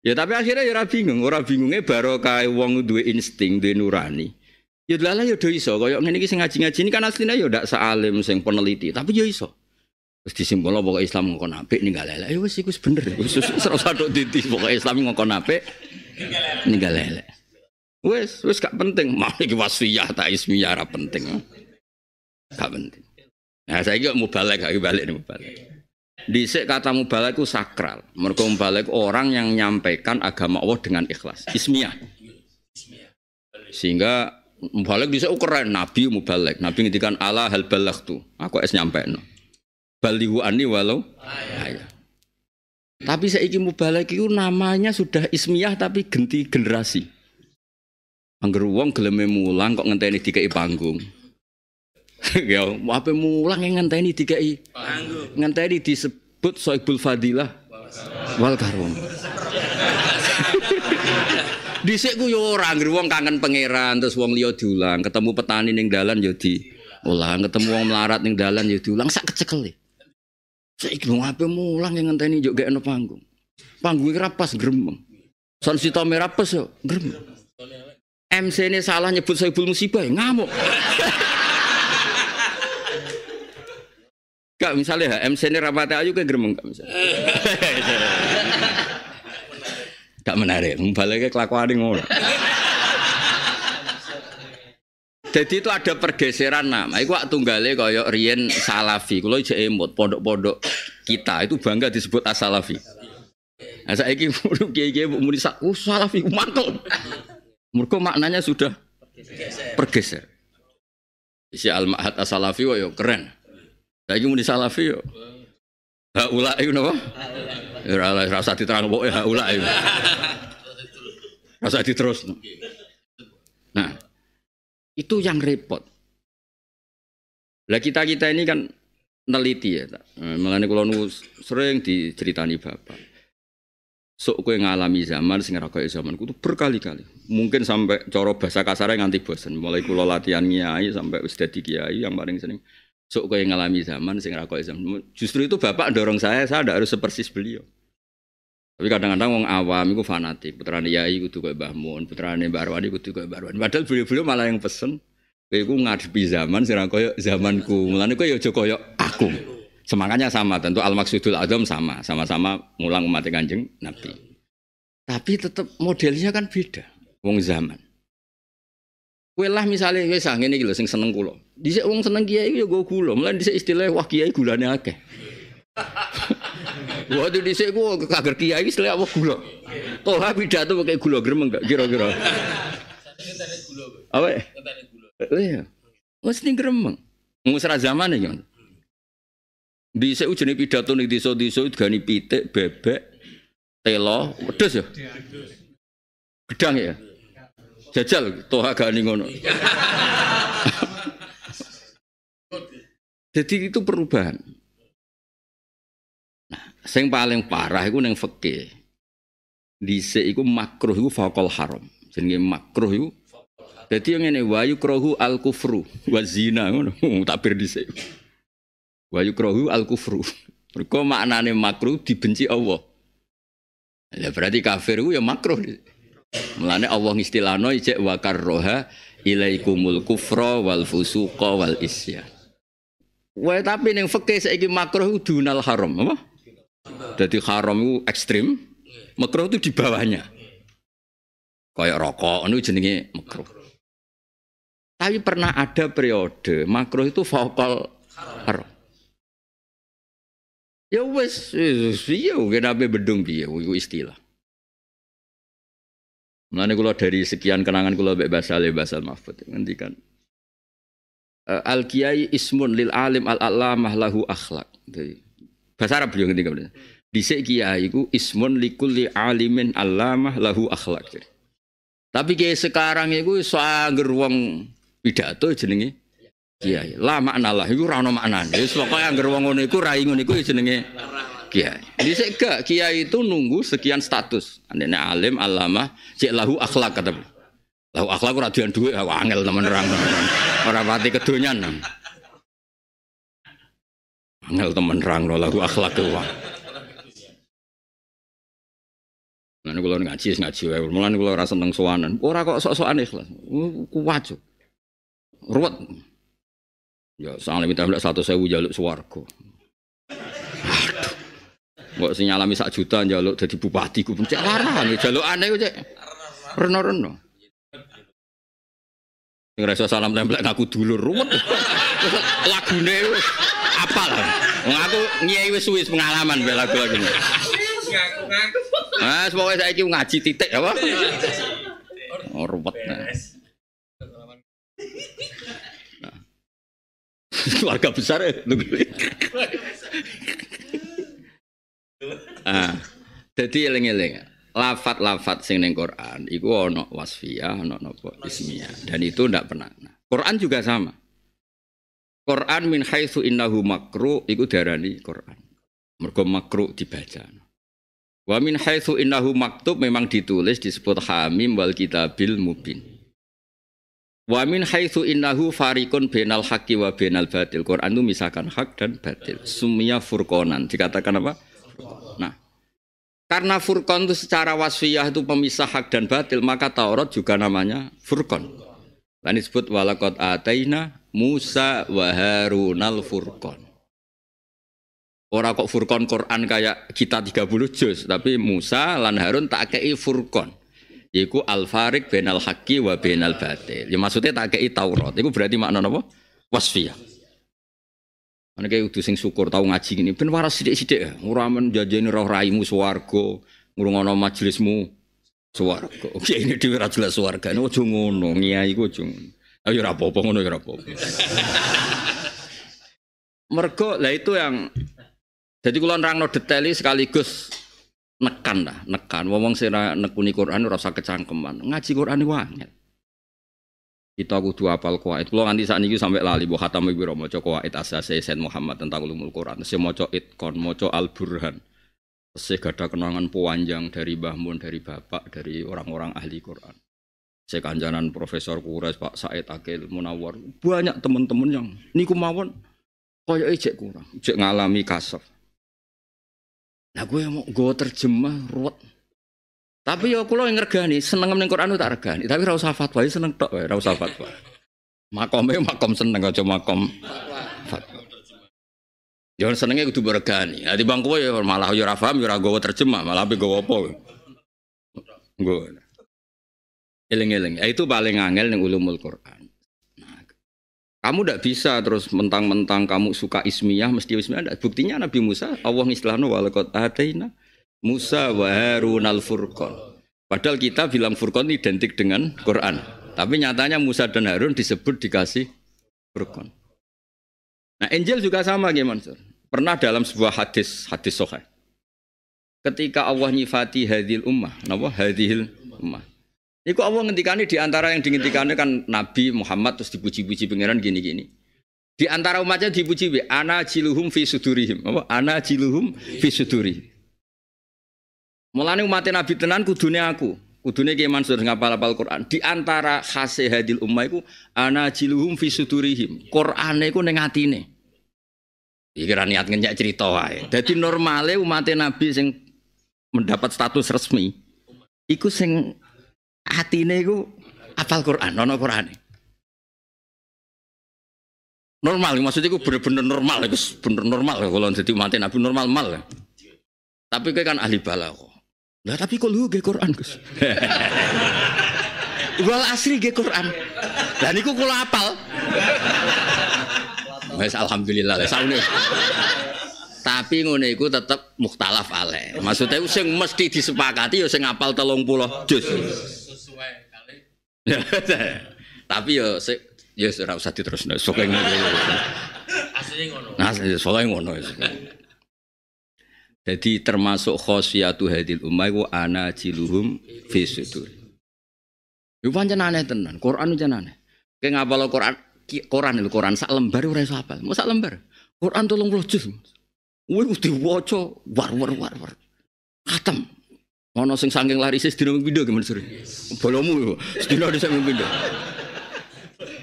Ya tapi akhirnya ya ora bingungnya barokah wong duwe insting, duwe nurani. Ya lha ya do iso kaya ngene iki sing ngaji-ngaji ini kan asline ya ndak sealim sing peneliti, tapi ya iso. Wis disimpulno pokoke Islam ngkon apik ninggal lha. Ya wis iku wis bener. Wis ora usah tok diti pokoke Islam ngkon apik Ninggal elek. Wes gak penting. Mau iki wasfiyah ta ismiyah ora penting. Gak penting. Nah, saiki kok mubalek gak balik nih mubalek. Dhisik kata mubalek itu sakral. Mergo mubalek orang yang menyampaikan agama Allah dengan ikhlas. Ismiyah. Sehingga mubalek dhisik keren nabi mubalek. Nabi ngendikan ala hal balaghtu. Aku es nyampaikno. Balighu anni walau ayah. Tapi saiki mubalek itu namanya sudah ismiyah tapi ganti generasi. Angger wong geleme mulang kok ngenteni dikei panggung. Ya, ape mulang yang ngenteni dikei panggung. Ngenteni disebut Soibul Fadilah wal Karom. Dhisik ku yo ora angger wong kangen pangeran terus wong liya diulang, ketemu petani ning dalan yo diulang, ketemu wong melarat ning dalan yo diulang sak kecekele. Saiki wong ape mulang yang ngenteni yo gekno panggung. Panggung iki ra pas gremeng. Son sita merah pas yo gremeng. MC ini salah nyebut Soibul Musibah ngamuk. Gak misalnya MC ini rapatnya ayu kayak gremeng gak misalnya. Gak menarik, baliknya kelakuan ngono. Jadi itu ada pergeseran nama. Iku wak tunggale kaya riyen Salafi. Kulo jek emot pondok-pondok kita itu bangga disebut as-Salafi. Nah saiki kiai-kiai muni Salafi mantul. Mergo maknanya sudah pergeser. Isi al-ma'had as-Salafi yo keren. Saiki muni Salafi yo. Haula iku napa? Ora rasa diterang pokoke haula iku. Rasa diterusno. Nah, itu yang repot. Lah kita-kita ini kan neliti ya, melane kula nu sering diceritani bapak. Sok kowe ngalami zaman sing ora kaya zamanku itu berkali-kali. Mungkin sampai cara bahasa kasare nganti bosen. Mulai kula latihan kiai sampai wis dadi kiai yang paling sering sok kowe ngalami zaman sing ora kaya zaman. Justru itu bapak dorong saya tidak harus sepersis beliau. Tapi kadang-kadang wong awam iku fanatik. Putrane yai kudu koyo Mbah Mun, putrane Mbah Arwani kudu koyo Mbah Arwani. Padahal beliau-beliau malah yang pesen kowe iku ngadepi zaman sing ora kaya zamanku. Mulane kowe ya aja kaya aku. Semangatnya sama, tentu al-maksudul adzam sama-sama mulang umat Kanjeng Nabi. Tapi tetap modelnya kan beda, wong zaman. Kowe lah misale wis ngene iki lho sing seneng kula. Dhisik wong seneng kiai ya go gula, mulane dhisik istilah wah kiai gulane akeh. Waktu dhisik ku kager kiai istilah apa gula. Toh pidato pakai gula gremeng gak kira-kira. Apa? Iya. Mesti gremeng. Ngusra zaman iki. Dhisik ujene pidato ning desa-desa gani pitik, bebek, telo, wedhus ya. Gedang ya. Jajal toha gani ngono. Jadi itu perubahan. Nah, sing paling parah iku ning fikih. Dhisik iku makruh iku faqal haram. Jenenge makruh iku. Dadi ngene wa yukrahu al-kufru wa zina ngono. Takbir dhisik. Wa yukrahu al-kufru. Mergo maknane makruh dibenci Allah. Ya berarti kafir ku ya makruh. Mulane Allah ngistilahno ijek wa karroha ilaikumul kufra wal fusuqa wal isyan. Wae tapi ning fikih saiki makruh ku dunal haram, apa? Dadi haram itu ekstrim, makruh itu di bawahnya. Kayak rokok itu jenenge makruh. Tapi pernah ada periode makruh itu faqal haram. Ya wis, iya kenapa bedung piye iku istilah. Mulane kula dari sekian kenangan kula mbek Basal Mahfud ngendikan al-kiai ismun lil alim al-allamah lahu akhlak. Bahasa Arab beliau ngendikan. Dhisik kiai iku ismun likulli alimin allamah lahu akhlak. Tapi kiai sekarang iku iso angger wong pidato jenenge kiai. La maknalah iku ora ono maknane. Wis pokoke angger wong ngono iku rai ngono iku jenenge kiai. Dhisik gak kiai itu nunggu sekian status. Andene alim, allamah, cek lahu akhlak kata. Lahu akhlak ora dian dhuwit angel temen nerang. Ora pati kedonyan. Angel temen nerang lahu akhlak wae. Lan kula ngaji wae. Mulane kula ora seneng sowanan. Ora kok sok-sokan ikhlas. Kuwat. Ruwet. Ya soalnya minta 100.000 jaluk swarga. Aduh. Mbok sing nyalami 1 juta njaluk dadi bupati ku pencet larang jaluk aneh ku cek. Reno-reno. Sing reso salam tempel ngaku dulur ruwet. Lagune apal. Wong aku nyai wis suwi pengalaman mbek lagu-lagu. Ngaku-ngaku. Ah, pokoke saiki ngaji titik apa? Oh, ruwet. Nah. Keluarga besar ya. Jadi eling-eling. Lafat-lafat sing ning Quran iku ana wasfiyah, ana napa ismiyah. Dan itu ndak pernah. Nah, Quran juga sama. Quran min haitsu innahu makru iku diarani Quran. Mergo makru dibaca. Wa min haitsu innahu maktub memang ditulis disebut hamim wal kitabil mubin. Wa min haitsu innahu fariqun bainal haqqi wa bainal batil. Quran itu misalkan hak dan batil. Sumia furqanan. Dikatakan apa? Nah, karena furqan itu secara wasfiyah itu pemisah hak dan batil, maka Taurat juga namanya furqan. Dan disebut walaqad ataina Musa wa Harunal furqan. Ora kok furqan Quran kayak kita 30 juz, tapi Musa lan Harun tak kei furqan. Iku al-fariq bainal haqqi wa bainal batil. Ya maksudnya tak kei Taurat. Iku berarti makna apa? Wasfiyah. Ana kaya kudu sing syukur tau ngaji ngene ben waras sithik-sithik ya. Ora men janjeni roh raimu swarga, ngrungokno majelismu swarga. Oke ini dhewe ora jelas swargane aja ngono, ngiyai ku aja ngono. Ayo ora apa-apa ngono ya ora apa-apa. Mergo lah itu yang jadi kula nerangno detail sekaligus nekan. Wong sing nekuni Quran ora usah kecangkeman. Ngaji Quran iku angel. Kita kudu hafal qawaid. Kula nganti sakniki sampai lali mbok khatam pira maca qawaid asase Sayyid Muhammad tentang ulumul Quran. Saya maca Itqan, maca Al-Burhan. Saya gadah kenangan panjang dari Mbah Mun, dari bapak, dari orang-orang ahli Quran. Saya kanjanan Profesor Kures, Pak Said Akil Munawar. Banyak teman-teman yang niku mawon kaya ejek kurang, ejek ngalami kasaf. Nah gue mau gue terjemah ruwet. Tapi ya kula ngergani, seneng ning Quran tak regani, tapi ora usah fatwa, seneng tok wae, ora usah fatwa. Makome makom seneng aja makom fatwa. Ya senenge kudu regani. Lah timbang kowe ya malah ya ora paham ya ora gowo terjemah, malah ape gowo apa. Nggo. Eling-eling, itu paling angel ning ulumul Quran. Nah, kamu ndak bisa terus mentang-mentang kamu suka ismiyah mesti ismiyah. Buktinya Nabi Musa Allah ngistilahno walaqad ataina Musa wa Harunal furqan. Padahal kita bilang furqan identik dengan Quran. Tapi nyatanya Musa dan Harun disebut dikasih furqan. Nah Injil juga sama gimana? Pernah dalam sebuah hadis sahih. Ketika Allah nyifati hadhil ummah, napa hadhil ummah. Iku Allah ngendikane di antara yang dingendikane kan Nabi Muhammad terus dipuji-puji pangeran gini-gini. Di antara umatnya dipuji ana jiluhum fi sudurihim. Apa? Ana jiluhum fi sudurihim. Mulane umat Nabi tenan kudune aku, kudune Ki Mansur ngapal-apal Quran. Di antara khase hadil ummah iku ana jiluhum fi sudurihim. Qur'ane iku ning atine. Iki ra niat ngenyek cerita wae. Dadi normale umat Nabi sing mendapat status resmi iku sing atine iku apal Quran, ana Qur'ane. Normal, maksudnya iku bener-bener normal, iku bener normal kalau dadi umat Nabi normal mal. Tapi kowe kan ahli balaghah. Lah tapi kok lu ge Quran, Gus. Wal asri ge Quran. Lah niku kula apal. Wes alhamdulillah lah saune. Tapi ngono iku tetep mukhtalaf alaih. Maksudnya sing mesti disepakati ya sing apal 30 juz. Sesuai kali. Tapi ya ya ora usah diterusno. Sok ngono. Asline ngono. Nah, soalnya ngono. Jadi termasuk khosiyatu hadil ummah wa ana jiluhum fi sudur. Yo pancen aneh tenan, Quran jan aneh. Ki ngapal Quran sak lembar ora iso hafal. Mau sak lembar. Quran 30 juz. Kuwi mesti waca war. Khatam. Ono sing saking laris sedina ping pindho gimana sore. Bolomu sedina dhisik ping pindho.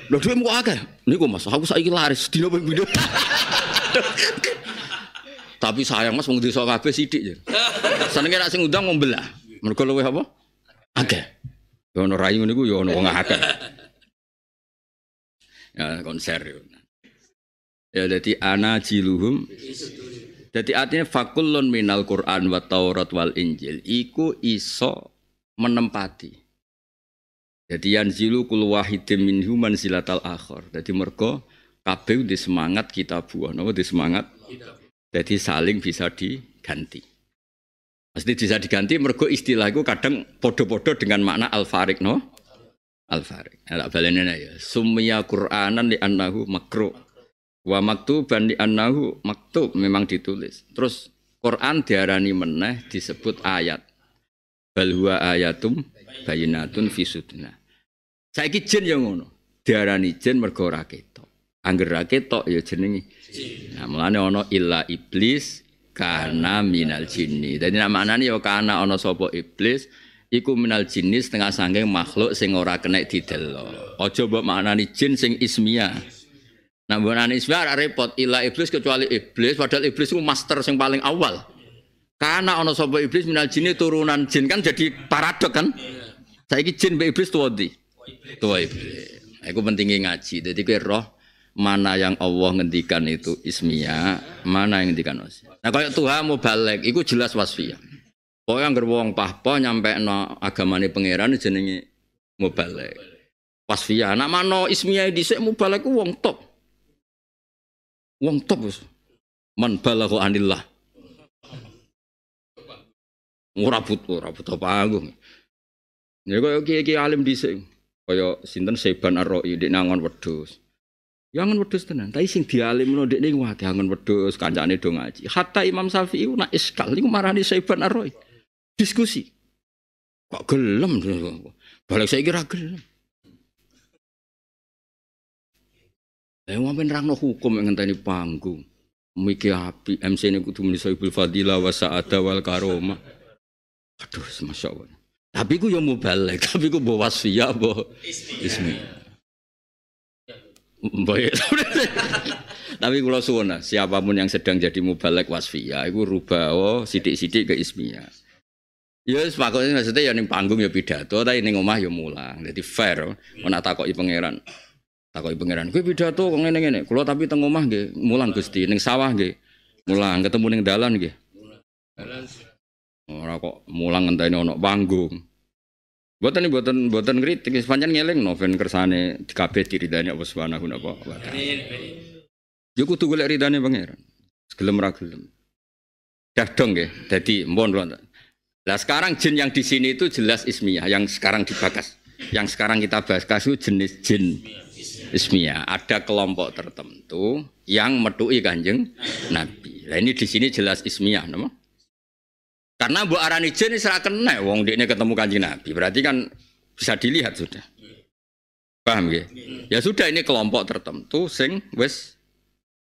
Lho dhuwitmu kok akeh. Niku Mas, aku saiki laris sedina ping pindho. Tapi sayang Mas wong desa kabeh sithik ya. Senenge nek sing undang wong belah. Mergo luwih apa? Akeh. Ya ono rai ngene iku ya ono wong akeh. Ya konser yo. Ya dadi ana jiluhum. Dadi artinya fakullun minal Qur'an wa Taurat wal Injil iku iso menempati Jadi yanzilu kul wahidin minhum manzilatal akhar. Jadi mergo kabeh di semangat kita buah, napa di semangat. Jadi saling bisa diganti. Mesti bisa diganti mergo istilah itu kadang podo-podo dengan makna al-farik, no? Al-farik. Ada balenya ya. Summiya Qur'anan li annahu makru. Wa maktuban li annahu maktub, memang ditulis. Terus Quran diarani meneh disebut ayat. Bal huwa ayatum bayinatun fi sudna. Saiki jin ya ngono. Diarani jin mergo ora ketok. Angger ra ketok ya jenenge jin. Nah, mulane ana illa iblis kana minal jinni. Dadi maknane ya kana ana sapa iblis iku minal jinni setengah saking makhluk sing ora kena didelok. Aja mbok maknani jin sing ismiyah. Nah, mbok maknani ismiyah ora repot illa iblis kecuali iblis padahal iblis iku master sing paling awal. Kana ana sapa iblis minal jinni turunan jin kan jadi paradok kan. Saiki jin mbek iblis tuwa ndi? Tuwa iblis. Iku pentingnya ngaji. Dadi kowe roh mana yang Allah ngendikan itu ismiyah, mana yang ngendikan wasfiyah. Nah kayak Tuhan mau balik, itu jelas wasfiyah. Pokoknya yang wong pahpo nyampe no agamane pangeran jenenge mau balik. Wasfiyah. Nak mano ismiyah dhisik mau balik ku wong top. Wong top wis. Man balagha anillah. Ora butuh apa anggung. Ya kaya iki alim dhisik. Kaya sinten Seban Ar-Ra'i ndek nangon wedhus. Ya angen wedhus tenan, tapi sing dialimno ndekne wae angen wedhus kancane do ngaji. Hatta Imam Syafi'i nak iskal niku marani Saiban Ar-Ra'i. Diskusi. Kok gelem balik saiki ra gelem. Wong nerangno hukum ngenteni panggung. Miki api MC ne kudu muni Saibul Fadilah wa Sa'ada wal Karomah. Aduh, masyaallah. Tapi ku yo mubalek, tapi ku mbok wasfiyah mbok ismi. Baik. Tapi kalau suwun siapapun yang sedang jadi mubalek wasfiyah itu rubah sidik-sidik ke ismiyah. Ya sepakatnya maksudnya ya ning panggung ya pidato tapi ning omah ya mulang. Jadi fair. Ana takoki pangeran. Takoki pangeran, "Kowe pidato kok ngene-ngene." Kula tapi teng omah nggih mulang Gusti, ning sawah nggih mulang, ketemu ning dalan nggih. Ora kok mulang ngenteni ana panggung. Boten kritik, pancen ngelingno ben kersane kabeh diridani Allah Subhanahu wa taala. Yo kudu golek ridane pangeran. Gelem ra gelem. Dah dong nggih. Dadi mpun kula. Lah sekarang jin yang di sini itu jelas ismiyah yang sekarang dibahas. Yang sekarang kita bahas itu jenis jin ismiyah. Ada kelompok tertentu yang metuki Kanjeng Nabi. Lah ini di sini jelas ismiyah, napa? Karena mbok arani jin wis ra kena wong ndekne ketemu Kanjeng Nabi. Berarti kan bisa dilihat sudah. Paham nggih? Ya sudah ini kelompok tertentu sing wis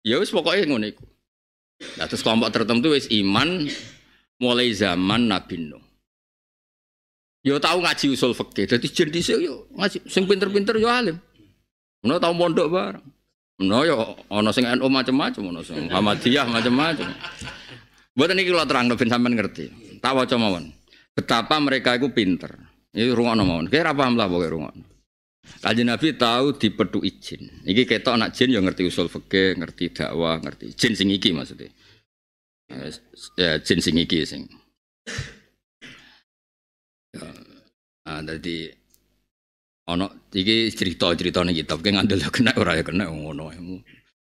ya wis pokoke ngono iku. Lah terus kelompok tertentu wis iman mulai zaman Nabi Nuh. Yo tahu ngaji usul fikih. Dadi jin dhisik yo ngaji sing pinter-pinter yo alim. Ono tau mondok bareng. Ono yo ana sing NU macam-macam, ono sing Muhammadiyah macam-macam. Buat ini kalau terang, ben sampean ngerti. Tak waca mawon. Betapa mereka itu pinter. Ini rungokno mawon. Kira paham lah pokoke rungokno. Kanjeng Nabi tahu dipethuki jin. Iki ketok anak jin yang ngerti usul fikih, ngerti dakwah, ngerti jin sing iki maksudnya. Ya jin sing iki sing. Ya, dadi ana iki cerita-ceritane kitab ki ngandel kena ora ya kena ngono.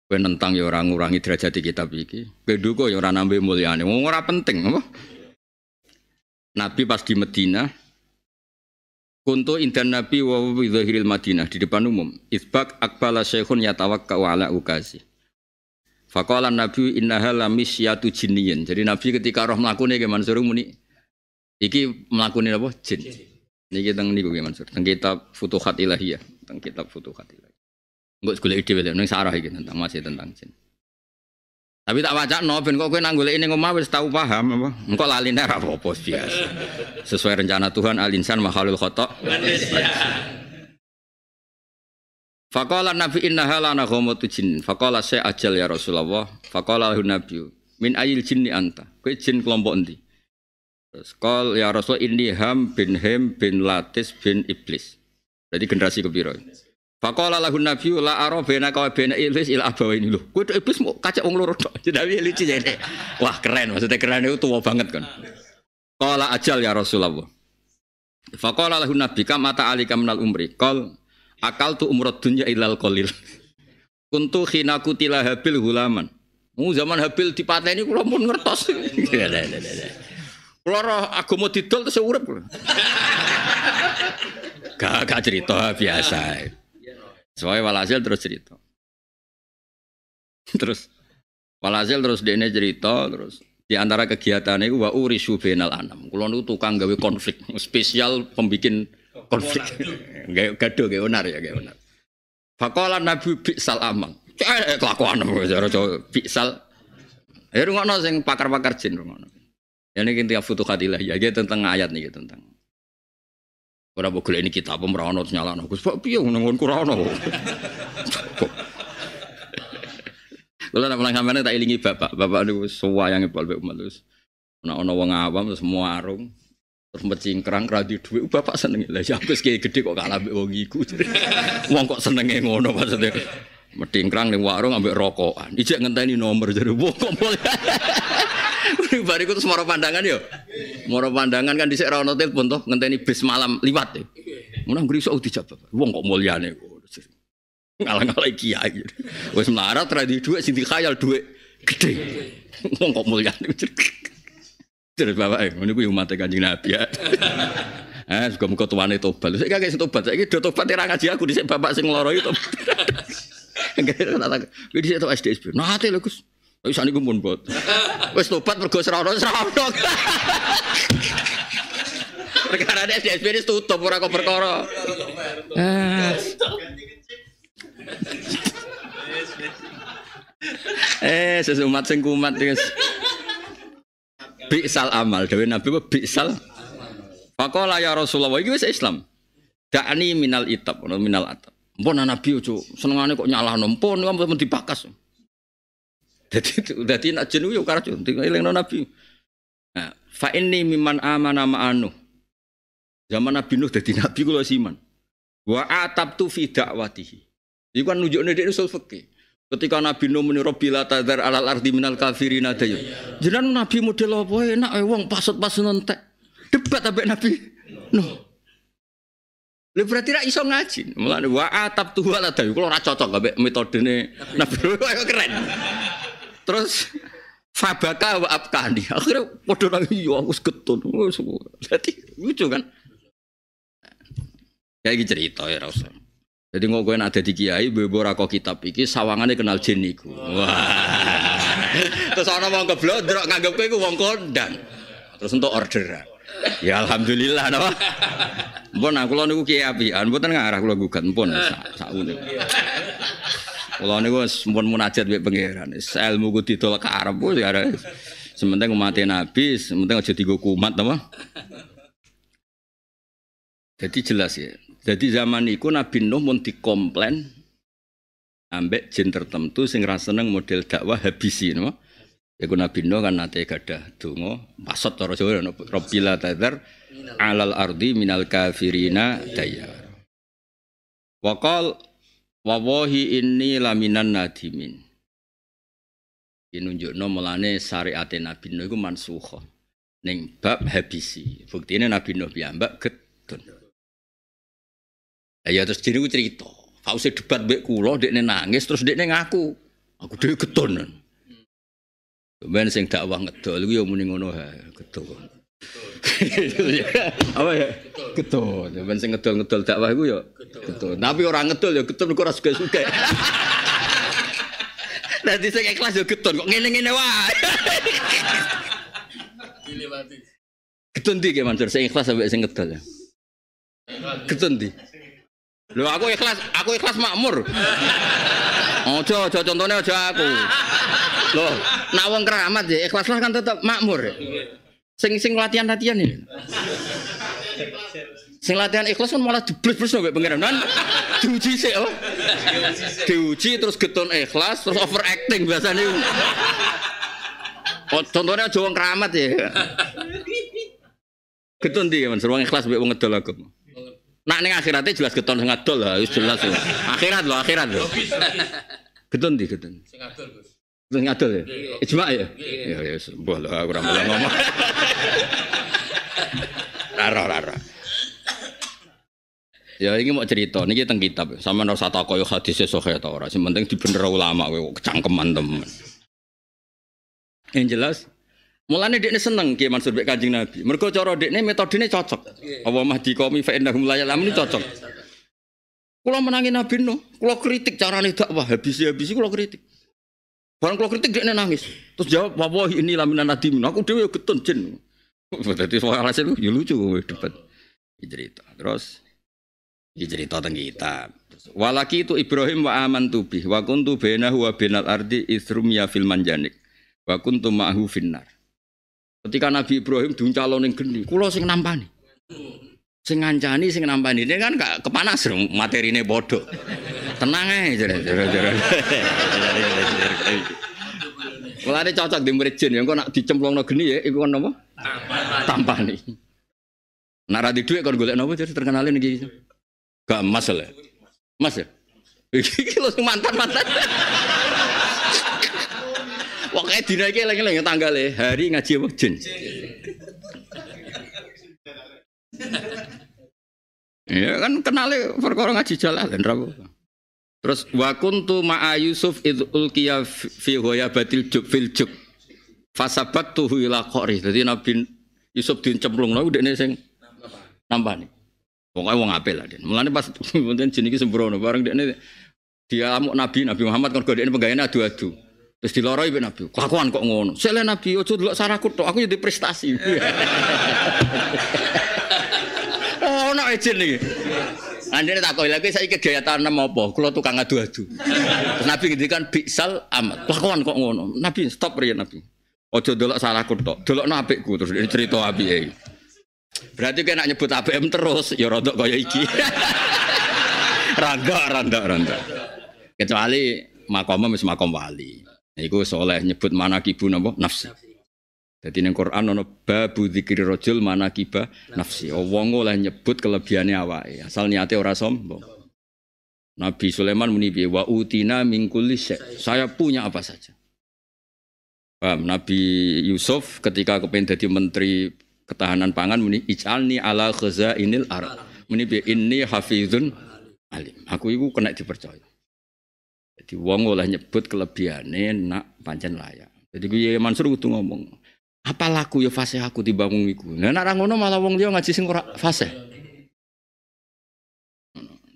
Kowe nentang ya ora ngurangi derajat kitab iki. Kowe duka ya ora nambah mulyane. Wong ora penting apa? Nabi pas di Madinah kuntu indan Nabi wa bi zahiril Madinah di depan umum. Isbaq aqbala syekhun yatawakkau ala ukazi. Faqala Nabi innaha lamisyatu jinniyin. Jadi Nabi ketika roh mlakune ke Mansur muni iki mlakune apa? Jin. Niki teng niku nggih Mansur. Teng kitab Futuhat Ilahiyah, teng kitab Futuhat Ilahiyah. Enggak golek ide wae ning sarah iki tentang masih tentang jin. Tapi tak wacana ben kok kowe nang golek ning omah wis tau paham apa. Engko laline ora apa-apa biasa. Sesuai rencana Tuhan al-insan makhlul khata'. Faqala Nabi innaha lana ghamatu jin. Faqala saya ajal ya Rasulullah. Faqala lahu Nabi min ayil jinni anta. Kowe jin kelompok endi? Terus qol ya Rasul inni Ham bin Latis bin Iblis. Jadi generasi kepiro? Faqala lahu Nabi la ara bainaka wa baina iblis ila abawaini lho. Kowe iblis mau kacak wong loro tok. Jenenge lucu jane. Wah keren, maksudnya keren itu tua banget kan. Qala ajal ya Rasulullah. Faqala lahu nabi kam ata alika minal umri qal akaltu umrad dunya ilal qalil. Kuntu khina kutila habil hulaman. Zaman Habil dipateni kula pun ngertos. Kula roh agama didol terus urip. Gak cerita biasa. Soale walhasil terus cerita. Terus walhasil terus dene cerita terus di antara kegiatannya itu wa urisu bainal anam. Kula niku tukang gawe konflik, spesial pembikin konflik. Gaduh gawe onar ya, gawe onar. Faqala nabi bi'sal amal. Kelakuan cara bi'sal. Ya rungokno sing pakar-pakar jin rungokno. Ya niki intinya futuhatillah ya tentang ayat niki tentang. Ora mbok golek ini kitab ora ono nyalano. Gus piye ngonku ora ono. Kula nek mulang sampeyan tak ilingi bapak niku suwayange balbe umat terus. Ana wong awam terus muarung terus mecingkrang ra di dhuwit bapak seneng. Lah ya wis gede kok kalah mbek wong iku. Wong kok senenge ngono maksudnya. Metingkrang ning warung ambek rokokan. Ijek ngenteni nomor jare wong kok mulai. Bariku terus moro pandangan yo. Moro pandangan kan dhisik ra ono telepon toh ngenteni bis malam liwat ya. Mun ngrisok dijabab. Wong kok mulyane kok. Ngalang-alang kiai. Wis melarat ra di dhuwit sing dikhayal dhuwit gede. Wong kok mulyane. Terus bapak ngono kuwi umat Kanjeng Nabi ya. Muga-muga tuane tobat. Sik kakek tobat. Saiki do tobat ora ngaji aku dhisik bapak sing lara itu. Kuwi dhisik tok SDSB. Nate lho Gus. Wis saniku pun bot. Wis tobat mergo serono. Perkara SDSB wis tutup ora kok perkara. Sesumat sing kumat guys. Bi'sal amal dewe Nabi bi'sal. Faqala ya Rasulullah iki wis Islam. Da'ni minal itab, minal atab. Mpun Nabi ojo senengane kok nyalahno. Mpun ampun dibakas. Dadi nek jeneng yo karo elingno Nabi. Nah, fa inni mimman amana ma'anu. Zaman Nabi Nuh dadi nabi kula siman. Wa atabtu fi da'watihi. Iku kan nunjukne dhek usul fikih. Ketika Nabi Nuh muni Rabbila tadzar alal ardi minal kafirina dayu. Jenengan Nabi model apa enak wong pasut-pasut entek. Debat ambek Nabi Nuh. Lha berarti ra iso ngaji. Mulane wa atabtu wala dayu. Kula ora cocok ambek metodene Nabi Nuh keren. Terus fabaka wa abkani. Akhirnya padha nang yo aku getun. Dadi lucu kan. Kayak iki cerita ya Rasul. Jadi ngok kowe nek dadi kiai mbok ora kok kitab iki sawangane kenal jin niku. Wah. Terus ana wong keblodrok nganggep kowe iku wong kondang. Terus entuk orderan. Ya alhamdulillah napa. Mpun kula niku kiai apian, mboten ngarah kula gugat mpun sakune. Kula niku mpun munajat mbek pangeran. Ilmu ku didol ke arep ya. Sementing umat Nabi, sementing aja digo kumat napa. Jadi jelas ya. Jadi zaman itu Nabi Nuh mun dikomplain ambek jin tertentu sing ra seneng model dakwah habisi napa. Iku Nabi Nuh kan nate gadah donga pasot cara Jawa Rabbila tadzar alal ardi minal kafirina dayar. Wa qal wallahi inni laminan nadimin. Inunjukno mulane syariate Nabi Nuh iku mansukha ning bab habisi. Buktine Nabi Nuh piyambak gedun. Ya terus jenenge cerita. Fause debat mbek kula dekne nangis terus dekne ngaku. Aku dhewe getun. Ben sing dakwah ngedol iku ya muni ngono ha, getun. Apa ya? Getun. Ben sing ngedol-ngedol dakwah iku ya getun. Tapi ora ngedol ya getun kok ora suge-suge. Dadi sing ikhlas ya getun kok ngene-ngene wae. Dilewati. Getun ndi ki Mansur sing ikhlas sampe sing ngedol ya. Getun ndi? Lho aku ikhlas makmur. Ojo contone aja aku. Lho, nek wong keramat ya ikhlas kan tetep makmur. Sing latihan-latihan ini. Sing latihan ikhlas kan malah jebles-jebles mbek pangeran. Kan diuji sik oh. Diuji terus getun ikhlas terus overacting biasane. Oh, contohnya aja wong keramat ya. Getun ndi men wong ikhlas mbek wong ngedol agama. Nak ning akhirate jelas geton sing ngadol lah, wis jelas. Akhirat lho. Geton ndi geton? Sing ngadol, Gus. Sing ngadol ya? Ijma ya? Ya wis, mbah lho aku ora ngomong. Ora. Ya ini mau cerita, ini tentang kitab. Sama ora usah takoyo hadis sahih ta ora. Sing penting dibener ulama kowe kecangkeman temen. Yang jelas mulane dekne seneng Ki Mansur mek Kanjeng Nabi. Mergo cara dekne metodene cocok. Apa mahdi qaumi fa innahum la ya'lamun cocok. Kula menangi Nabi no, kula kritik carane dakwah habis-habis kula kritik. Barang kula kritik dekne nangis. Terus jawab, "Wallahi ini laminan nadimin." Aku dhewe getun jin. Dadi soal hasil ya lucu kowe debat. Cerita. Terus cerita tentang kitab. Walaki itu Ibrahim wa amantu bih wa kuntu bainahu wa bainal ardi isrum ya fil manjanik wa kuntu ma'hu finnar. Ketika Nabi Ibrahim diuncalon ning geni, kula sing nampani. Sing ngancani sing nampani. Ini kan gak kepanas materine bodoh. Tenang ae jare-jare. Mulane cocok di murid jin yang kok nak dicemplungno geni ya iku kon apa? Tampani. Nak ra di dhuwit kon golek napa jadi terkenalin iki. Gak masalah. Mas ya? Iki lho mantan-mantan. Pokoke dina iki eling-eling tanggale hari ngaji apa jin. Ya kan kenale perkara ngaji jalalan ra apa. Terus wa kuntu ma'a Yusuf id ulqiya fi ghayabatil jub fil jub. Fasabaqtuhu ila qari. Dadi Nabi Yusuf dicemplungno dekne sing nampani. Pokoknya wong apel lah. Mulane pas wonten jeneng iki sembrono bareng dekne dia amuk Nabi Muhammad kon godekne penggayane adu-adu. Terus diloroi mbek Nabi. Kelakuan kok ngono. Sele Nabi ojo delok saraku tok, aku yo prestasi. Oh, ono ejen iki. Andene takoki lagi saiki gaya tanam apa? Kula tukang adu-adu. Terus Nabi ngendikan biksal amat. Kelakuan kok ngono. Nabi stop riyen Nabi. Ojo delok saraku tok, delokno apikku terus cerita apike. Berarti kena nyebut ABM terus, ya rodok kaya iki. Randa. Kecuali makomnya wis makom wali. Iku soleh nyebut manakibu napa nafsi. Dadi ning Quran ana babu dzikri rajul manakiba nafsi. Wong oleh nyebut kelebihane awake, asal niate ora sombong. Nabi Sulaiman muni piye wa utina min kulli syai. Saya punya apa saja. Paham? Nabi Yusuf ketika kepen dadi menteri ketahanan pangan muni ij'alni ala khazainil ard. Muni bi inni hafizun alim. Aku iku kena dipercaya. Jadi wong oleh nyebut kelebihane nak pancen layak. Jadi Kiai Mansur kudu ngomong, apa laku ya fasih aku dibangun iku. Lah nek ora ngono malah wong liya ngaji sing ora fasih.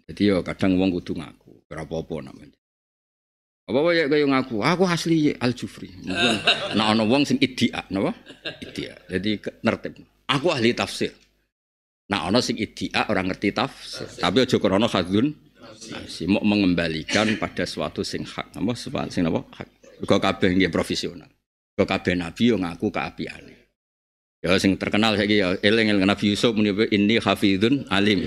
Jadi yo kadang wong kudu ngaku, ora apa-apa namanya. Apa ya kaya ngaku, aku asli Al-Jufri. Nek ana wong sing iddia, napa? Iddia. Jadi nertib. Aku ahli tafsir. Nek ana sing iddia ora ngerti tafsir, tapi aja krana khadzun. Si mau mengembalikan pada suatu sing hak, apa sing apa? Hak. Kok kabeh nggih profesional. Kok kabeh nabi yo ngaku keapiane. Ya sing terkenal saiki ya eling-eling Nabi Yusuf muni inni hafizun alim.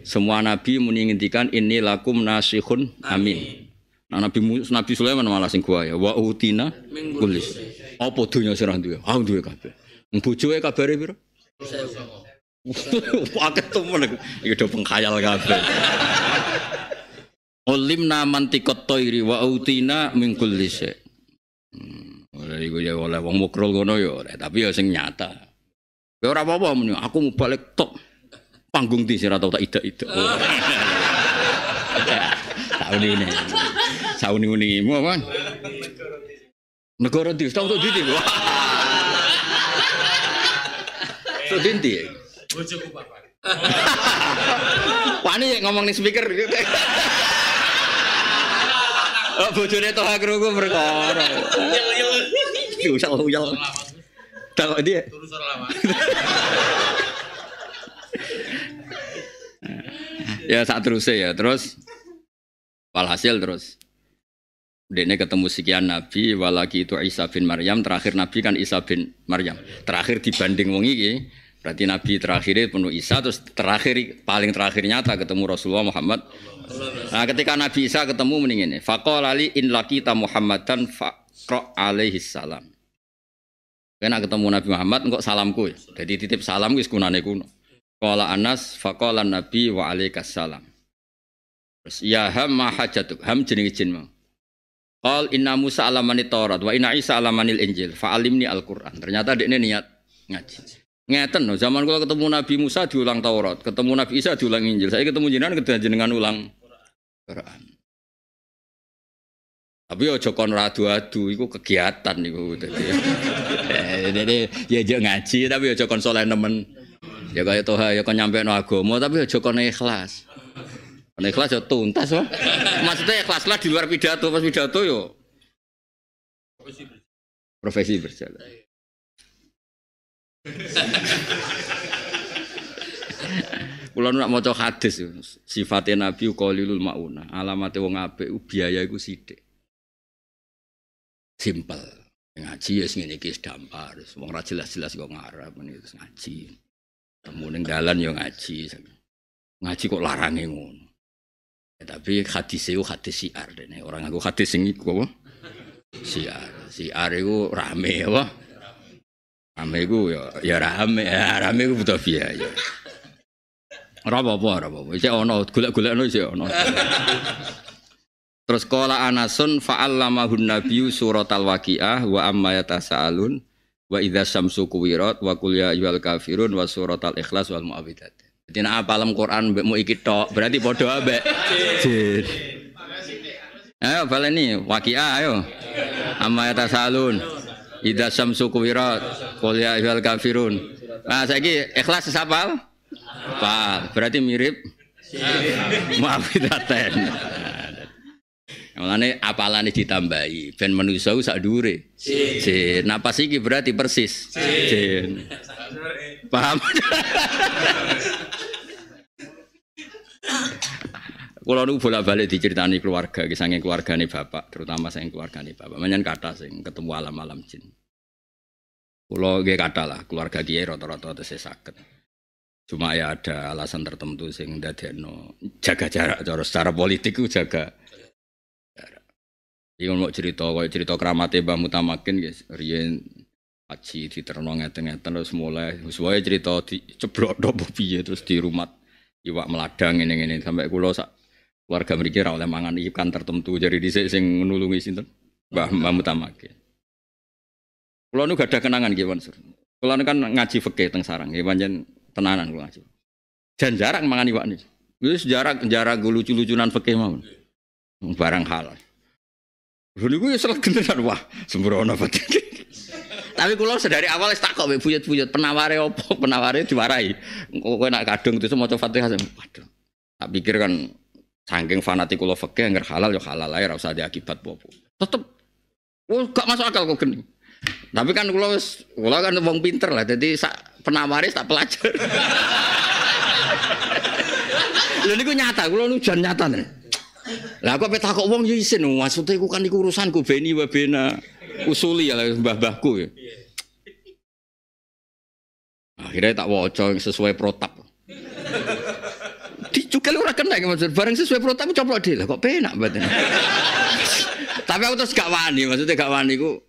Semua nabi muni ngendikan inni lakum nasihun amin. Nah, Nabi Sulaiman malah sing gua ya wa utina kulis. Apa donya sira duwe? Aku duwe kabeh. Bojoe kabare piro? 1000. Paket temen iki do pengkhayal kabeh. Ulimna mantiqat thairi wa utina min kulli syai. Ora iku ya oleh wong mukrul ngono ya, tapi ya sing nyata. Ya ora apa-apa muni aku mau balik tok. Panggung di sira tau tak idak-idak. Tahun ini. Sauni-unimu apa? Negara ndi? Tau ndi? So dinti. Bojoku bapak. Wani ngomong ning speaker. Oh bojone toh krungu perkara. Uyal. Tak dia. Turu suara lama. Ya sak teruse ya, terus walhasil terus dene ketemu sekian nabi, walaki itu Isa bin Maryam, terakhir nabi kan Isa bin Maryam. Terakhir dibanding wong iki, berarti nabi terakhir penuh Isa, terus terakhir paling terakhir nyata ketemu Rasulullah Muhammad. Nah, ketika Nabi Isa ketemu mending ini, faqala li in laqita Muhammadan faqra alaihi salam. Kena ketemu Nabi Muhammad engko salamku. Jadi titip salam wis kunane kuno. Qala Anas faqala Nabi wa alaikas salam. Terus ya ham ma hajatuk, ham jenenge jin mau. Qal inna Musa alamani Taurat wa inna Isa alamanil Injil fa alimni Al-Qur'an. Ternyata dekne niat ngaji. Ngeten no, zaman kula ketemu Nabi Musa diulang Taurat, ketemu Nabi Isa diulang Injil. Saya ketemu jenengan ulang Quran. Tapi aja kon adu-adu iku kegiatan niku dadi. Ya aja ngaji tapi aja kon saleh nemen. Ya kaya toha ya kon nyampekno agama tapi aja kon ikhlas. Kon ikhlas ya tuntas wae. Maksudnya ikhlaslah di luar pidato, pas pidato yo profesi berjalan. Kula nak maca hadis sifatnya Nabi qalilul mauna, alamate wong apik biaya iku sithik. Simpel. Ngaji ya ngene iki dampar, wong ora jelas-jelas kok ngarep meneh ngaji. Temu ning dalan ya ngaji. Ngaji kok larange ngono. Ya, tapi hadis itu hadis siar dene. Orang aku hadis sing iku apa? Siar. Siar iku rame apa? Rame iku ya rame. Ya rame iku butuh biaya. Ora apa-apa. Iki ana golek-golekno iki ana. Terus qala Anasun fa'allamahun nabiyyu suratal waqiah wa amma yatasaalun wa idza syamsu kuwirat wa qul ya ayyuhal kafirun wa suratal ikhlas wal mu'awwidzat. Dadi nek apalam Quran mbekmu iki tok berarti padha ambek jin. Ayo baleni waqiah ayo. Amma yatasaalun idza syamsu kuwirat qul ya ayyuhal kafirun. Nah saiki ikhlas hafal? Hafal. Berarti mirip mu'awwidzaten. Mulane apalane ditambahi ben manusa sak dhuwure. Jin. Napas iki berarti persis. Jin. Paham? Kula niku bolak-balik diceritani keluarga, saking keluargane bapak, terutama saking keluargane bapak. Menyen kathah sing ketemu alam-alam jin. Kula nggih kathah lah, keluarga kiai rata-rata tesih saged. Cuma ya ada alasan tertentu sing ndadekno jaga jarak secara politik ku jaga. Iki mau cerita keramate Mbah Mutamakin guys, riyen haji diterno ngeten-ngeten terus mulai suwe cerita diceblok opo piye terus di rumah iwak meladang ngene-ngene sampai kula sak keluarga mriki ra oleh mangan ikan tertentu jadi dhisik sing nulungi sinten Mbah Mutamakin. Kula nu gadah kenangan nggih Mansur. Kula kan ngaji fikih teng sarang nggih pancen tenanan kula ngaji. Jan jarang mangan iwak niki. Wis jarak lucu-lucunan fikih mawon. Barang halal. Lha niku ya salah gentenan wah sembrono banget. Tapi kula sedari awal wis takok mbek buyut-buyut penaware opo? Penaware diwarai. Kowe nak kadung itu maca Fatihah. Waduh. Tak pikir kan saking fanatik kula fikih angger halal ya halal ae ora usah diakibat apa-apa. Tetep gak masuk akal kok geni. Tapi kan kula kan wong pinter lah dadi sak penaware tak pelajar. Lha niku nyata kula nu jan nyata nih. Lah kok petakok wong ya isin maksudnya iku kan iku urusanku beni wa bena usuli ya mbah-mbahku ya. Akhirnya tak waca sesuai protap. Dicukel ora kena maksud bareng sesuai protap coplok dhewe kok penak mboten. Tapi aku terus gak wani maksudnya gak wani ku.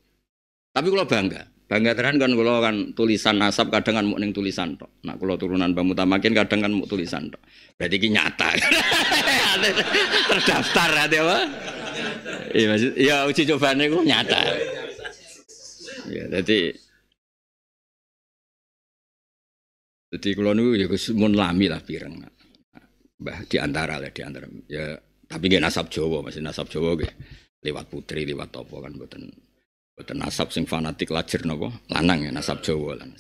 Tapi kula bangga. Bangga tenan kan kula kan tulisan nasab kadang kan muk ning tulisan tok. Nak kula turunan Mbah Mutamakin kadang kan muk tulisan tok. Berarti iki nyata. Terdaftar ade apa? Iya maksud ya uji cobane ku nyata. Ya dadi kula niku ya mun lami lah pireng. Mbah di antara ya tapi nggih nasab Jawa masih nasab Jawa nggih. Lewat putri lewat apa kan mboten nasab sing fanatik lajir napa lanang ya nasab Jawa lan.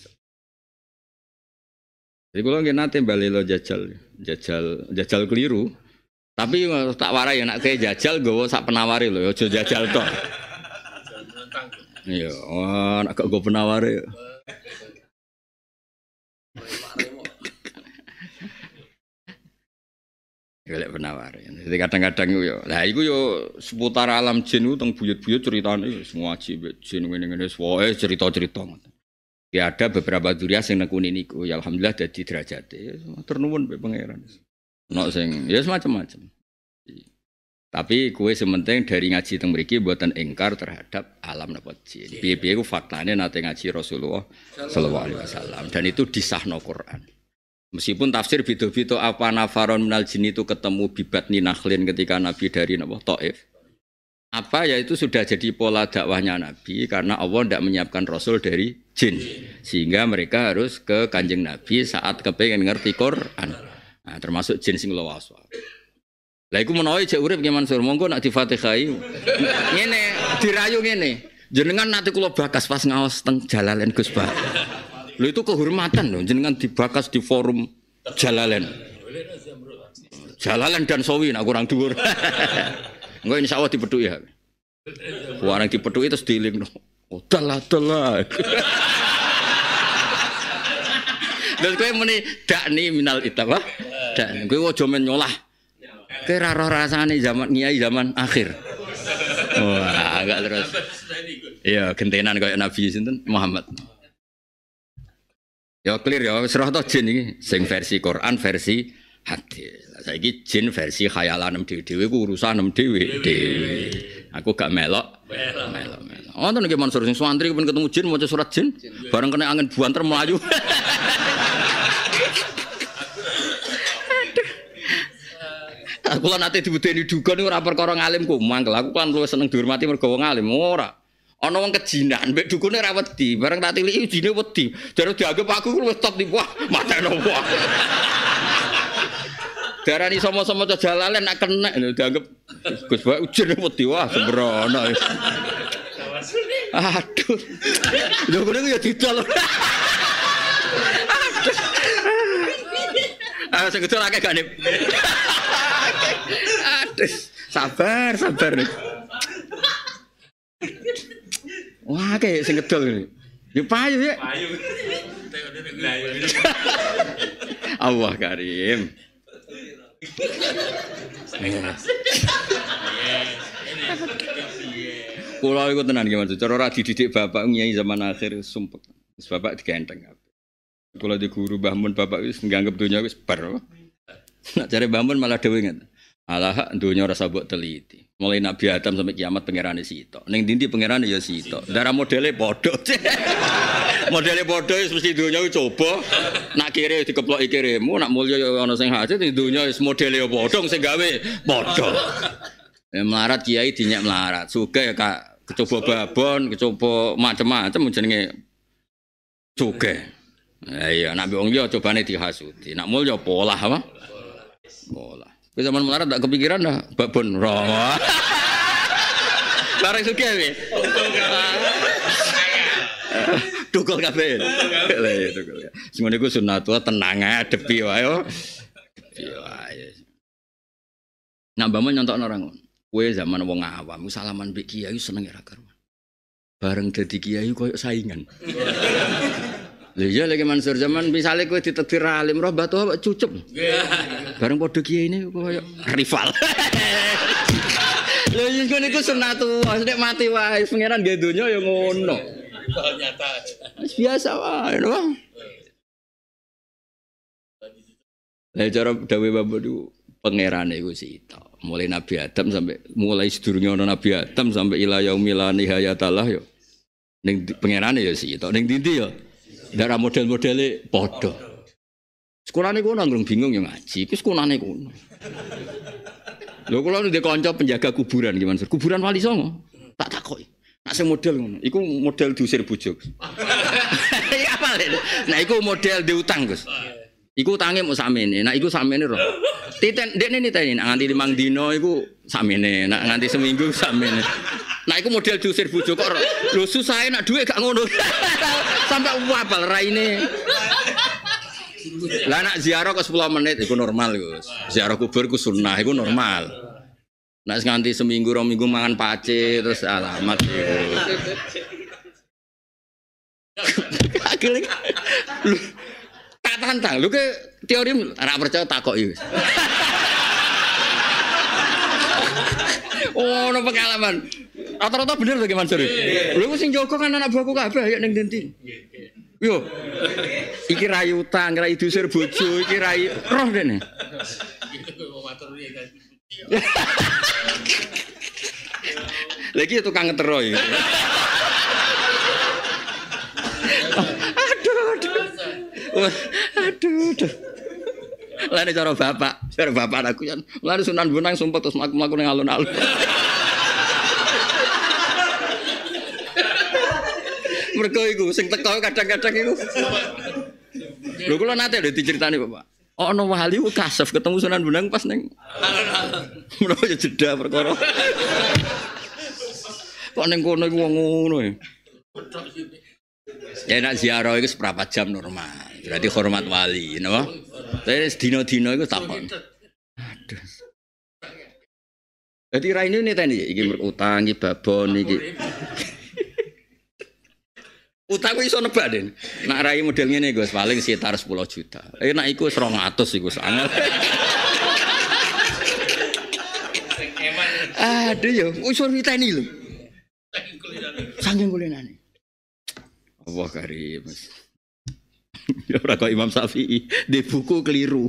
Jadi kula nggih nate balelo jajal keliru. Tapi tak warai nek kae jajal nggawa sak penaware lho aja jajal tok. Iya, nek gak nggo penaware. Golek penawar. Jadi kadang-kadang yo. Lah iku yo seputar alam jin ku teng buyut-buyut ceritane semua ngaji jin ngene-ngene wae cerita-cerita ngoten. Ya ada beberapa duriah sing nekuni niku. Ya alhamdulillah dadi derajate. Matur nuwun mbek pangeran. Ono sing ya semacam-macam. Tapi kowe sementing dari ngaji teng mriki mboten ingkar terhadap alam napa jin. Piye-piye ku faktane nate ngaji Rasulullah sallallahu alaihi wasallam dan itu disahno Quran. Meskipun tafsir beda-beda apa nafaron minal jin itu ketemu bibatni nakhlin ketika Nabi dari Taif. Apa ya itu sudah jadi pola dakwahnya Nabi karena Allah tidak menyiapkan Rasul dari jin. jin. Sehingga mereka harus ke Kanjeng Nabi saat kepengen ngerti Quran. Nah, termasuk jin sing lawas. Lah iku menawa jek urip nggih Mansur, monggo nak di-Fatihai. Ngene, dirayu ngene. Jenengan nanti kula bakas pas ngaos teng Jalalain Gus Bah. Lho itu kehormatan lho jenengan dibakas di forum Jalalain. Jalalain dan Sawi nak kurang dhuwur. Engko insyaallah dipethuki ya. Warang dipethuki terus dilingno. Dalah. Terus kowe muni dakni minal itaba. Dak kowe aja men nyolah. Kowe ora roh rasane zaman kiai zaman akhir. Wah, agak terus. Iya, gentenan kayak Nabi sinten Muhammad. Ya clear ya, wis roh to jin iki sing versi Quran, versi hadis. Saiki jin versi khayalan dhewe-dhewe ku urusan dhewe. Aku gak melok. Wonten iki Mansur sing santri pun ketemu jin maca surat jin, bareng kena angin buanter melayu. Aku lan ate dibudeni duga niku ora perkara ngalimku, mangkel aku kan luwih seneng dihormati mergo wong alim ora. Ana wong kejinan, mbek dukune ora wedi, bareng tak tiliki jine wedi. Jare dianggep aku luwih top di wah, mateno wah. Darani sama-sama Jalalain nak kena dianggap Gus Bah ujine wedi wah sembrono. Aduh. Lho kene ya didol. Ah sing gedor akeh gak nih. Aduh, sabar. Wah, kayak sing gedol ini. Ya payu ya. Allah Karim. Kula iku tenan gimana cara ora dididik bapak nyai zaman akhir sumpek. Wis bapak digenteng. Kula di guru Mbah Mun bapak wis nganggep donya wis bar. Nak cari Mbah Mun malah dhewe ngene. Alah donya ora sabuk teliti. Mulai Nabi Adam sampai kiamat pangerane sitok. Ning ndi pangerane ya sitok. Darah modele padha. Modele padha wis mesti donya coba. Nak kire dikeploki kiremu, nak mulya ya ana sing hasil ning donya wis modele ya padha sing gawe padha. Melarat kiai dinyak melarat. Sugih Kak kecoba babon, kecoba macam-macam jenenge sugih. Iya, nak wong yo cobane dihasuti. Nak mulya polah apa? Polah. Kowe zaman melarat tak kepikiran dah babon roh. Bareng sugih kowe. Tukul kabeh. Lah ya tukul. Sing ngene iku sunnatul tenang adepi wae. Nak mbamon nyontokno ora ngono. Kowe zaman wong awam salaman mbek kiai seneng ra karuan. Bareng dadi kiai koyo saingan. Lha iya lagi Mansur zaman misale kowe ditetir alim roh batu cucup. Bareng padha kiai ini koyo rival. Lha iya ngene iku sunnatul, nek mati wae pangeran nggih donya ya ngono. Nyata. Biasa wae, Bang. Lah cara dawuh Bapak niku pangerane iku sitok. Mulai Nabi Adam sampai mulai sedurunge ana Nabi Adam sampai ila yaumil nihayatallah ya. Ning pangerane ya sitok, ning ndi ya darah model-modele padha. Sekolahane kono nang bingung ya ngaji, wis sekolahane kono. Lho kula ndek kanca penjaga kuburan gimana Mansur? Kuburan Wali Songo. Tak takoki. Nak sing model ngono, iku model diusir bojo. Iya apa lho? Nah iku model diutang, Gus. Iku utange mau sakmene. Nak iku sakmene roh. Titen ndekne niteni nak nganti 5 dina iku sakmene, nak nganti seminggu sakmene. Nah iku model diusir bojo kok lho susahe nak dhuwit gak ngono. Sampai apal raine. Lah nak ziarah kok 10 menit iku normal, Gus. Ziarah kubur iku sunah, iku normal. Nak nganti seminggu 2 minggu mangan pace terus alamat iku. Akhirnya lu tak tantang, lu ke teori ora percaya takoki wis. Oh, no pengalaman. Rata-rata bener to Mansur. Lha sing jaga kan anak buahku kabeh ya ning ndi. Yo. Iki rayu utang, rayu diusir bojo, iki rayu roh dene. Lagi tukang ngetero iki. Aduh. Lane cara bapak aku kan. Lane Sunan Bonang sumpah terus mlaku ning alun-alun. Mergo iku sing teko kadang-kadang iku. Lho kula nate lho diceritani Bapak. Ono wali ku kasef ketemu Sunan Bonang pas ning menawa ya jeda perkara. Kok ning kono iku wong ngono ya. Ya nek ziarah iku seprapat jam normal. Berarti hormat wali, napa? Tapi dina-dina iku takon. Aduh. Jadi raine niteni iki utang iki babon iki. Utang iso nebak Den. Nak rai model ngene Gus paling sekitar 10 juta. Nek iku 200 iku sangat. Aduh yo, wis niteni lho. Saking kulinane. Allah karim. Ya ora kok Imam Syafi'i di buku keliru.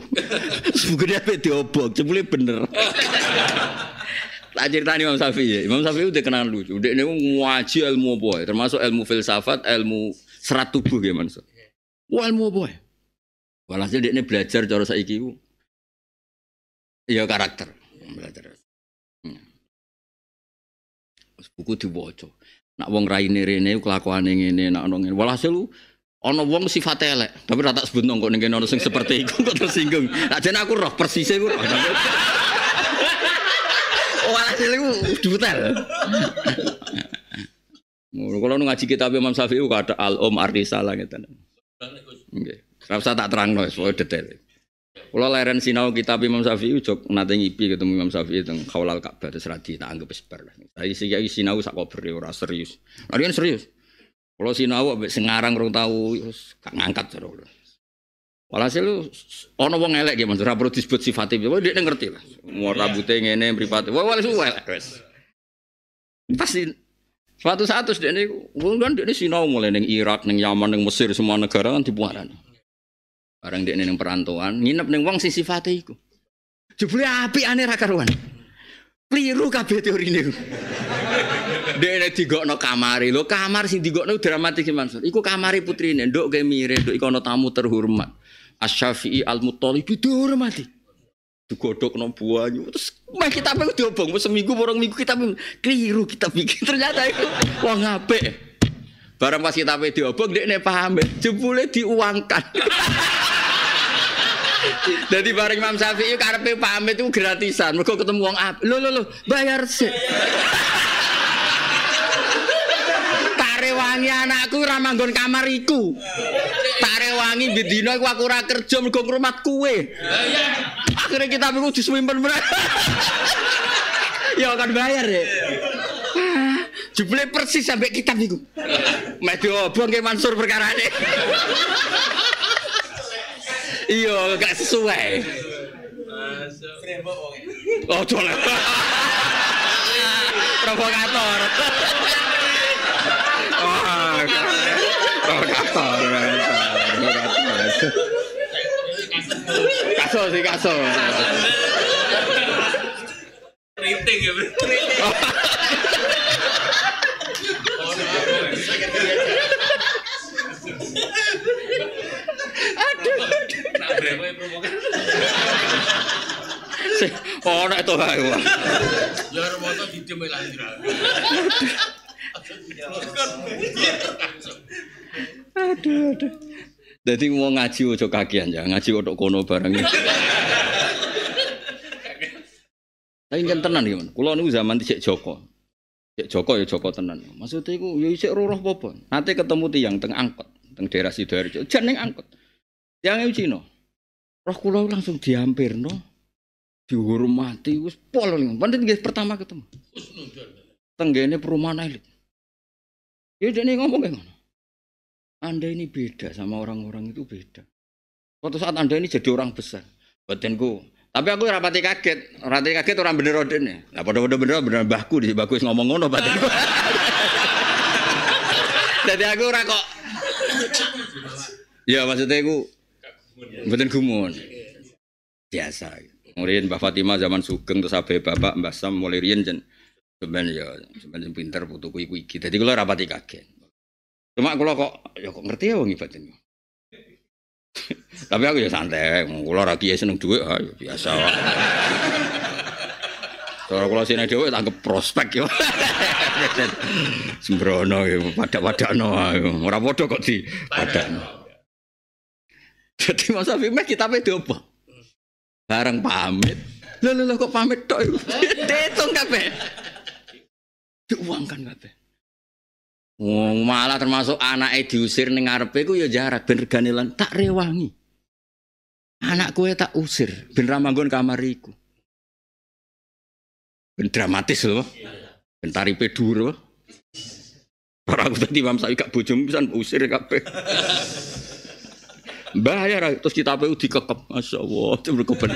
Bukunya apa diobok, jebule bener. Tak ceritani Imam Syafi'i. Imam Syafi'i udah kenal lucu. Dia ini ngaji ilmu apa? Termasuk ilmu filsafat, ilmu serat tubuh ya Mas. Wah ilmu apa? Walhasil dia ini belajar cara saiki ku. Ya karakter. Belajar. Buku dibaca. Nak wong raine rene kelakuane ngene, nak ono ngene. Walhasil lu ana wong sifate elek, tapi ora tak sebut nang kok ning kene ono sing seperti iku kok tersinggung. Lah jen aku roh persise ku. Walhasil iku detail. Kalau ngaji kitab Imam Syafi'i ku ada Al-Om Ar-Risalah ngeten. Nggih. Ora usah tak terangno wis detail. Kula leren sinau kitab Imam Syafi'i jog nate ngipi ketemu Imam Syafi'i teng Khaulal Ka'bah terus radi tak anggap wis bar. Saya iki sinau sak kober ora serius. Larian serius. Kula sinau ambek sing ngarang rong tau wis gak ngangkat cara kula. Walhasil ana wong elek nggih Mas ora perlu disebut sifate. Wah dhek ngerti lah. Mau rambute ngene mripate. Wah wis wis. Pasti suatu saat terus dhek niku kan dhek sinau mulai ning Irak, ning Yaman, ning Mesir semua negara kan dipuarani. Barang dia neng perantauan, nginep neng wong sisi sifate iku. Jebule apikane ra karuan. Kliru kabeh teorine. Dene digokno kamare. Lho kamar sing digokno dramatis Mansur. Iku kamare putrine, nduk ge mire, nduk iku ana tamu terhormat. Asy-Syafi'i Al-Mutthalib dihormati. Digodhokno buahnya. Terus meh kitabe diobong seminggu porong minggu kitab kliru kitab iki. Ternyata iku wong apik. Barang pas kitabe diobong dekne paham. Jebule diuangkan. Jadi bareng Imam Syafi'i karepe pamit itu gratisan. Mergo ketemu wong apik. Lho, bayar sik. Tarewangi anakku ora manggon kamar iku. Tarewangi bendina iku aku ora kerja mergo ngrumat kowe. Akhire kita iku disimpen meneh. Ya kan bayar ya. Jebule persis sampai kitab iku. Mek diobong ke Mansur perkarane. Iya, gak sesuai. Oh, coba. Provokator. Provokator. Kaso. Rating ya, Oh, nek to wae. Ya remoto didem Landra. Aduh. Dadi wong ngaji aja kakean ya, ngaji kok kono bareng. Tapi jan tenan iki, kula niku zaman dhisik Joko. Cek Joko ya Joko tenan. Maksudnya iku ya isih roh apa. Nate ketemu tiyang teng angkot, teng daerah Sidoarjo. Jan ning angkot. Tiyange Cina. Roh kula langsung diampirno. Dihormati wis pol niku. Pancen nggih pertama ketemu. Tenggene perumahan elit. Ya dekne ngomong kayak ngono. Anda ini beda sama orang-orang itu beda. Suatu saat Anda ini jadi orang besar. Batinku. Tapi aku rapati kaget orang bener odene. Lah padha-padha bener mbahku di mbahku wis ngomong ngono batinku. Dadi aku ora kok. Ya maksudnya aku mboten gumun. Biasa. Ngurian Mbah Fatimah zaman Sugeng terus abe bapak Mbah Sam mulai riyen jen sampeyan pinter putuku iku iki. Dadi kula rapati kaget. Cuma kula kok ngerti ya wong ibadah niku. Tapi aku ya santai, kula ra kiye seneng dhuwit ya biasa wae. Cara kula sine dhewe tak anggap prospek yo. Sembrono pada-padano ora padha kok di padano. Dadi Mas Syafi'i meh kitabe diopo? Bareng pamit. Lho kok pamit tok iku. Diitung kabeh. Diuangkan kabeh. Wong malah termasuk anake diusir ning ngarepe ku ya jarak ben regane lan tak rewangi. Anak kowe tak usir ben ra manggon kamar iku. Ben dramatis lho. Ben taripe dhuwur. Ora aku tadi Imam Syafi'i gak bojomu pisan usir kabeh. Bayar terus kitabe dikekep. Masyaallah, berkoben.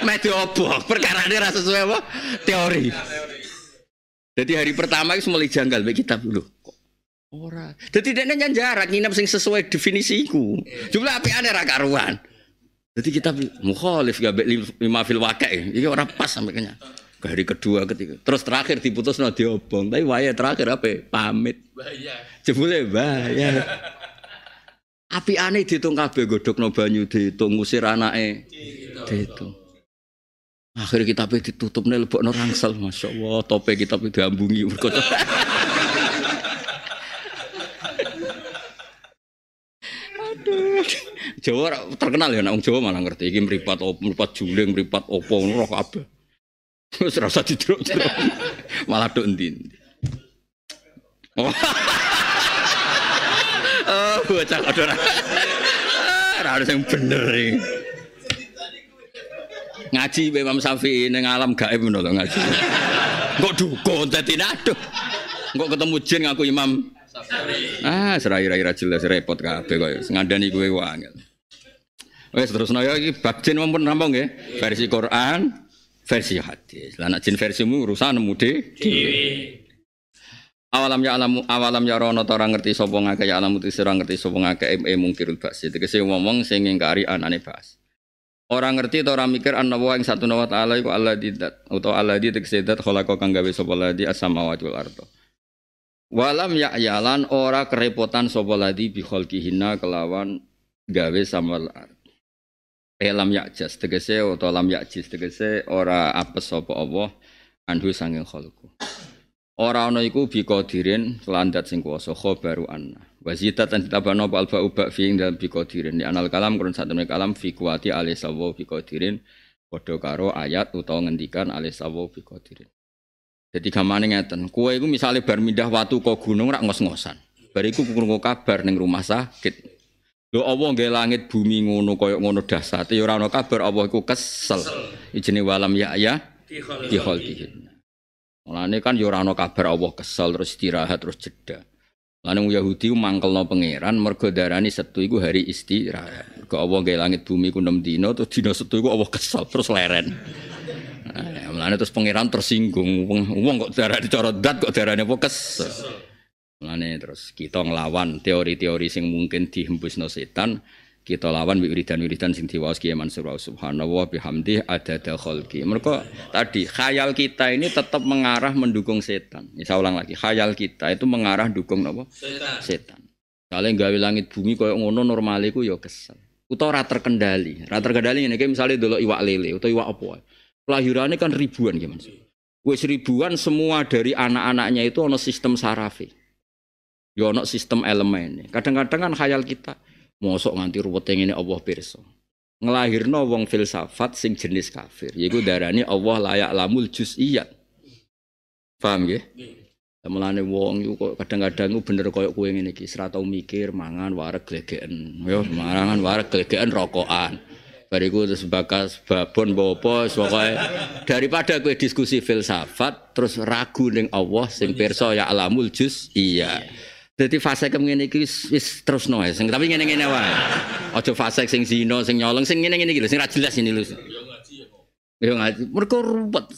Medio obok perkara ini rasa sesuai apa? Teori. Jadi hari pertama itu mulai janggal bagi kitab dulu. Kok ora. Jadi dia nanya jarak nginep sing sesuai definisiku. Jumlah api ada ra karuan. Jadi kitab mukhalif gak lima fil waqi'. Iki ora pas sampai kenya. Hari kedua ketiga. Terus terakhir diputusno diobong. Tapi wae terakhir apa? Pamit. Bahaya. Jebule bahaya. Api aneh diitung kabeh godhokno banyu diitung ngusir anake. Diitung. Akhirnya kitabnya ditutup nih lebokno rangsel, masya Allah, tope kitabnya diambungi berkocok. Aduh, Jawa terkenal ya, nak Jawa malah ngerti. Ini meripat juling, meripat opo, roh kabeh. Terus rasa didruk, malah dok endi. Oh, bocah kodora. Harus yang bener nih. Ngaji Imam Syafi'i ning alam gaib ngono lho ngaji. Kok dukun dadi aduh. Kok ketemu jin ngaku Imam Syafi'i. Serai-rai jelas repot kabeh koyo ngandani kowe wae. Wes terusno ya iki bab jin mumpun rampung nggih. Versi Quran, versi hadis. Lah nek jin versimu urusan mude dhewe. Awalam ya rono ora ngerti sapa ngake ya alamu ora ngerti sapa ngake mungkirul ba'si. Tegese ngomong sing ngingkari anane ba'as. Orang ngerti atau orang mikir an-nawa yang satu nawa ta'ala iku Allah didat atau Allah di teksedat khalaqa kang gawe sapa ladi as-samawati wal ardh. Walam ya'yalan ora kerepotan sapa ladi bi khalqihinna kelawan gawe samal ardh. Lam ya'jas tegese atau lam ya'jis tegese ora apes sapa Allah anhu sanging khalqu. Ora ana iku bi qadirin landat sing kuwasa khabaru anna. Wazidatan ditabano apa alba ubak fi ing dalam biqadirin di anal kalam kurun satune kalam fi kuwati alisawu biqadirin padha karo ayat utawa ngendikan alisawu biqadirin. Jadi gamane ngeten, kowe iku misale bar mindah watu ka gunung rak ngos-ngosan. Bar iku krungu kabar ning rumah sakit. Lho Allah nggawe langit bumi ngono kaya ngono dahsate ya ora ana kabar Allah iku kesel. Ijine walam ya di khalqihin. Mulane kan ya ora ana kabar Allah kesel terus istirahat terus jeda. Lanang Yahudi mangkelno pangeran mergo darani Setu iku hari istirahat. Mergo Allah gawe langit bumi ku 6 dina terus dina Setu iku Allah kesel terus leren. Mulane terus pangeran tersinggung. Wong kok darani cara dat kok darane apa kesel. Mulane terus kita nglawan teori-teori sing mungkin dihembusno setan, kita lawan wiridan-wiridan sing diwaos Kiai Mansur subhanallah bihamdih adada khalqi. Mergo tadi khayal kita ini tetap mengarah mendukung setan. Saya ulang lagi, khayal kita itu mengarah dukung apa? Setan. Kalau gawe langit bumi koyo ngono normal iku ya kesel. Utawa ora terkendali. Ora terkendali ngene iki misale delok iwak lele utawa iwak apa. Kelahirannya kan ribuan ya Mas. Wis ribuan semua dari anak-anaknya itu ono sistem sarafe. Ya ono sistem elemen. Kadang-kadang kan khayal kita mosok nganti ruwete ngene Allah pirsa. Nglahirno wong filsafat sing jenis kafir. Yaiku darani Allah layak lamul juz'iyat. Paham nggih? Mulane wong iku kok kadang-kadang bener koyo kowe ngene iki, ora tau mikir mangan wareg glegeken. Ya mangan wareg glegeken rokokan. Bariku terus bakas babon apa pokoke daripada kowe diskusi filsafat terus ragu ning Allah sing pirsa ya alamul juz'iyat. Dadi fase kemene iki wis terusno ae. Sing tapi ngene-ngene wae. Aja fase sing zina, sing nyolong, sing ngene-ngene iki lho, sing ra jelas ini lho. Ya ngaji. Mergo ruwet.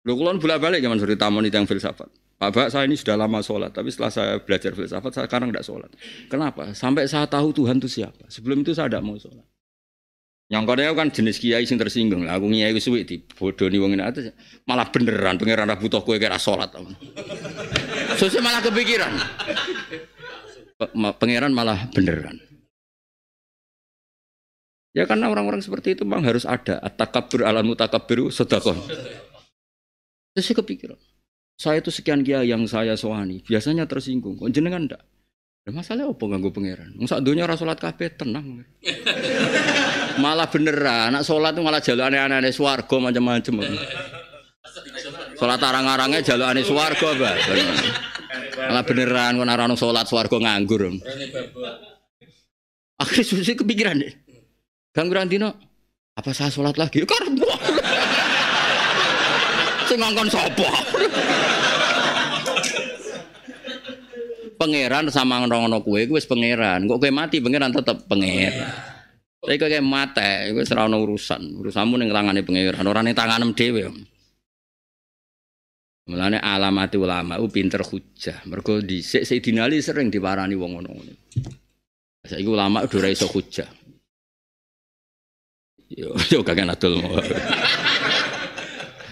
Lho kula bolak-balik zaman suri tamu yang filsafat. Pak, saya ini sudah lama sholat, tapi setelah saya belajar filsafat, saya sekarang tidak sholat. Kenapa? Sampai saya tahu Tuhan itu siapa. Sebelum itu saya tidak mau sholat. Yang kodenya kan jenis kiai sing tersinggung lah. Aku kiai suwi di bodoni wong ini atas malah beneran pangeran butuh kowe kira sholat. Sosok malah kepikiran. Pangeran malah beneran. Ya karena orang-orang seperti itu memang harus ada at-takabbur alal mutakabbiru sedekah. Terus kepikiran. Saya itu sekian kiai yang saya soani, biasanya tersinggung. Kok jenengan ndak? Masalah apa nganggo pangeran? Wong sak donya ora salat kabeh tenang. Malah beneran, anak salat itu malah jalukane anane swarga macam-macam. Salat arang-arangnya jalukane swarga, Mbak. Malah beneran kon ora ono salat swarga nganggur. Akhirnya susi kepikiran deh. Gangguran dino, apa saya salat lagi? Karep. Sing ngongkon sapa? Pangeran sama ngono kowe wis pangeran. Kok kowe mati pangeran tetep pangeran. Tapi kowe mate wis ora ono urusan. Urusanmu ning tangane pangeran, ora ning tanganem dhewe. Mulane alamati ulama pinter hujjah. Mergo dhisik Sayyidina Ali sering diparani wong ngono-ngono. Saiki ulama udah ora iso hujjah. Yo kagak adol.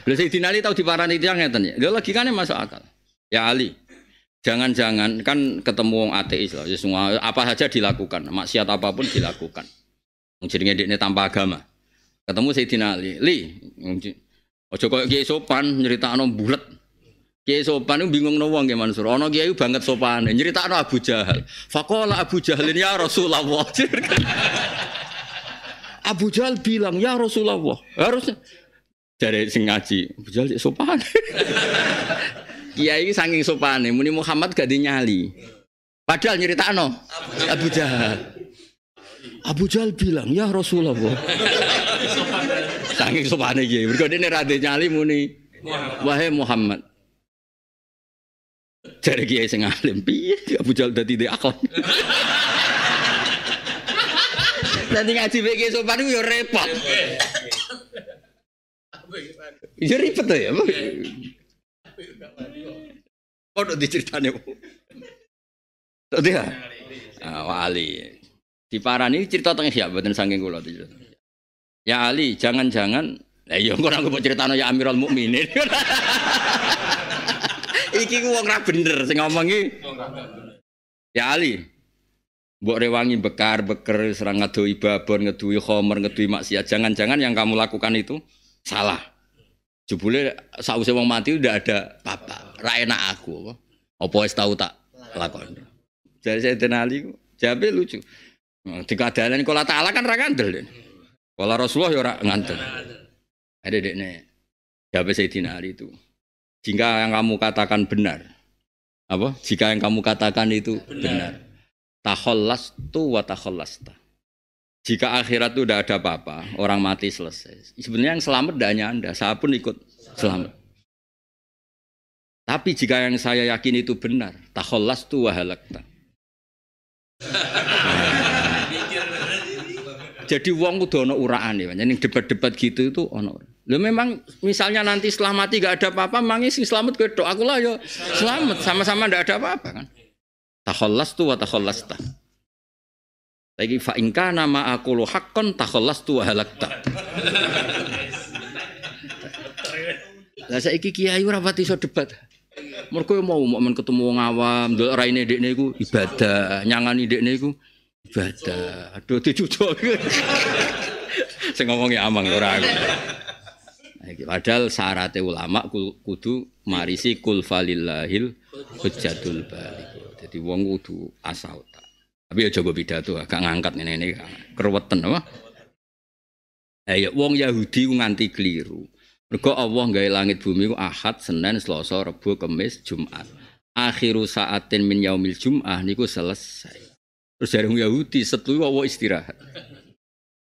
Lha Sayyidina Ali tau diparani tiyang ngeten ya. Lha logikane masuk akal. Ya Ali, jangan-jangan kan ketemu wong ateis lah, ya semua apa saja dilakukan, maksiat apapun dilakukan. Jenenge dekne tanpa agama. Ketemu Sayyidina Ali, aja koyo Kiai Sopan nyeritakno bulet. Kiai Sopan bingung no wong nggih Mansur. Ana kiai banget sopane nyeritakno Abu Jahal. Faqala Abu Jahalin ya Rasulullah. Abu Jahal bilang ya Rasulullah. Harusnya dari sing ngaji, Abu Jahal sopan. Kiai saking sopane muni Muhammad gak dinyali. Padahal nyeritakno Abu Jahal. Abu Jahal bilang, "Ya Rasulullah." Saking sopane kiai, mergo dene ra dinyali muni wahai Muhammad. Jare kiai sing alim, piye Abu Jahal dadi dhek akhlak. Nanti ngaji kiai sopan ku yo repot. Ya ribet ya. Ono diceritane. Tok dia. Wali. Diparani cerita teng siap mboten saking kula itu. Ya Ali, jangan-jangan lah ya kok aku critakno ya Amirul Mukminin. Iki ku wong ra bener sing ngomongi. Ya Ali. Mbok rewangi bekar-beker serang ngadoi babon, ngadoi khomer, ngadoi maksiat. Jangan-jangan yang kamu lakukan itu salah. Jebule sause wong mati udah ada apa? Ra enak aku. Apa wis tau tak lakoni. Jadi Sayyidina Ali jawabe lucu. Dikadaleni kula taala kan ra ngandel. Kula Rasulullah ya ora ngandel. Ada dekne. Jawabe Sayyidina Ali itu. Jika yang kamu katakan benar. Apa? Jika yang kamu katakan itu benar. Takhallastu wa takhallasta. Jika akhirat itu udah ada apa-apa, orang mati selesai. Sebenarnya yang selamat tidak hanya Anda, saya pun ikut selamat. Tapi jika yang saya yakin itu benar, takhallastu wa halakta. Jadi wong kudu ana uraane, ning debat-debat gitu itu ana. Lho memang misalnya nanti setelah mati gak ada apa-apa, mangis sing selamat kowe tok. Aku lah yo selamat, sama-sama ndak ada apa-apa kan. Takhallastu wa takhallasta. Lagi fa in kana ma aqulu haqqan takhallastu wa halakta. Lah saiki kiai ora pati iso debat. Mergo mau men ketemu wong awam, ndelok raine ndekne iku ibadah, nyangani ndekne iku ibadah. Aduh dicucuk. Sing ngomongi amang ora aku. Padahal syaratnya ulama kudu marisi kul falillahil hujjatul baligh. Jadi wong kudu asal tak. Tapi aja go pidato, gak ngangkat ngene-ngene keruwetan apa? Ya wong Yahudi ku nganti keliru. Mergo Allah gawe langit bumi ku Ahad, Senin, Selasa, Rebo, Kamis, Jumat. Akhiru saatin min yaumil Jum'ah niku selesai. Terus dari Yahudi setu Allah istirahat.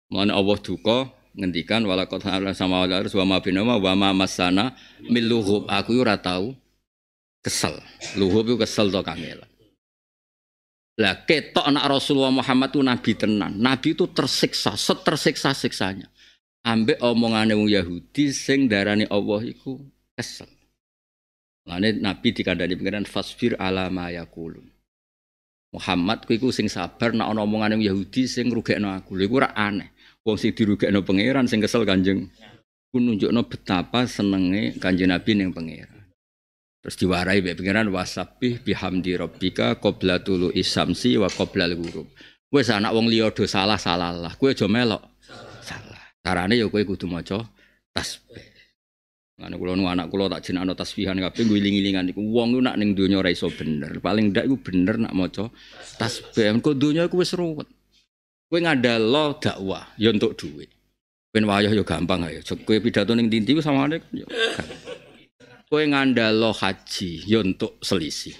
Mulane Allah duka ngendikan walaqad sama wal wa ma binama wa ma masana mil lughub. Aku ora tau kesel. Lughub itu kesel to kangelan. Lah ketok anak Rasulullah Muhammad itu nabi tenan. Nabi itu tersiksa, setersiksa-siksanya. Ambek omongane wong Yahudi sing darani Allah iku kesel. Lane nabi dikandani pengiran fasfir ala ma yaqulun. Muhammad kuwi iku sing sabar nek ana omongane wong Yahudi sing ngrugekno aku. Lha iku ora aneh. Wong sing dirugekno pangeran sing kesel Kanjeng. Ku nunjukno betapa senenge Kanjeng Nabi ning pangeran. Terus diwarai mbek pangeran wasabbih bihamdi rabbika qabla tulu'i syamsi wa qabla al-ghurub. Wis anak wong liya do salah-salah lah. Kowe aja melok salah. Carane ya kowe kudu maca tasbih. Lan kula nu anak kula tak jenakno tasbihan kabeh ngiling-ilingan iku wong ku nak ning donya ora iso bener. Paling ndak iku bener nak maca tasbih. Engko donya iku wis ruwet. Kowe ngandalo dakwah ya entuk dhuwit. Ben wayah ya gampang ae. Kowe pidato ning ndi ku samane ya. Kowe ngandalo haji ya entuk selisih.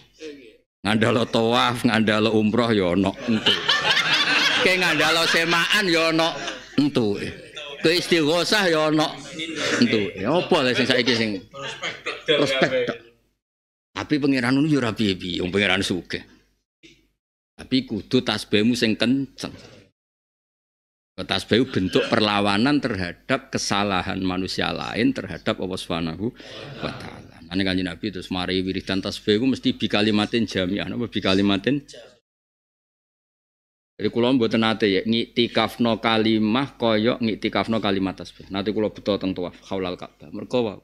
Ngandalo tawaf, ngandalo umroh ya ana entuk. Kowe ngandalo semaan ya ana entuk. Kowe istighosah ya ana entuk. Ya apa lha sing saiki sing prospek. Tapi pangeran ngono ya ora piye-piye, wong pangeran sugih. Tapi kudu tasbihmu sing kenceng. Tasbih bentuk perlawanan terhadap kesalahan manusia lain terhadap Allah Subhanahu wa taala. Ane Kanjeng Nabi terus mari wiridan tasbih iku mesti bi kalimatin jami'ah apa bi kalimatin. Jadi kula mboten nate ya ngiktikafno kalimah kaya ngiktikafno kalimat tasbih. Nate kula buta teng tawaf haulal Ka'bah. Mergo wae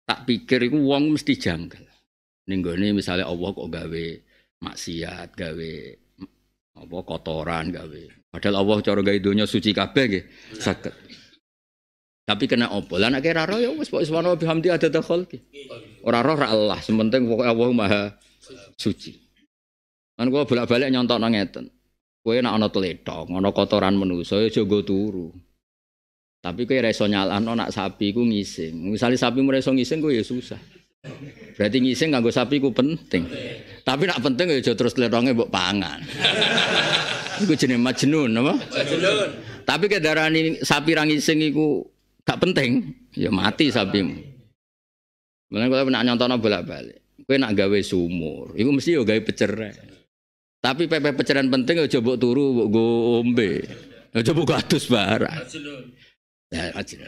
tak pikir iku wong mesti janggal. Ning gone misale Allah kok gawe maksiat, gawe apa kotoran gawe. Padahal Allah cara gawe donya suci kabeh nggih, saged. Tapi kena apa? Lah nek ora roh ya wis pokoke subhanahu wa bihamdi adada khalqi. Ora roh ra Allah, sementing pokoke Allah Maha suci. Kan kula bolak-balik nyontokno ngeten. Kowe nek ana tletong, ana kotoran manusa aja nggo turu. Tapi kowe ora iso nyalahno nek sapi ku ngising. Misale sapimu ora iso ngising kowe ya susah. Berarti ngising kanggo sapi ku penting. Tapi nak penting ya aja terus tletonge mbok pangan. Iku jenenge majnun apa? Majnun. Tapi kedarani sapi ra ngising iku gak penting, ya mati sapimu. Mulane kowe nek nyontokno bolak-balik. Kowe nak gawe sumur, iku mesti yo gawe pecerek. Tapi pepe peceran penting aja mbok turu mbok go ombe. Aja mbok adus barang. Majnun.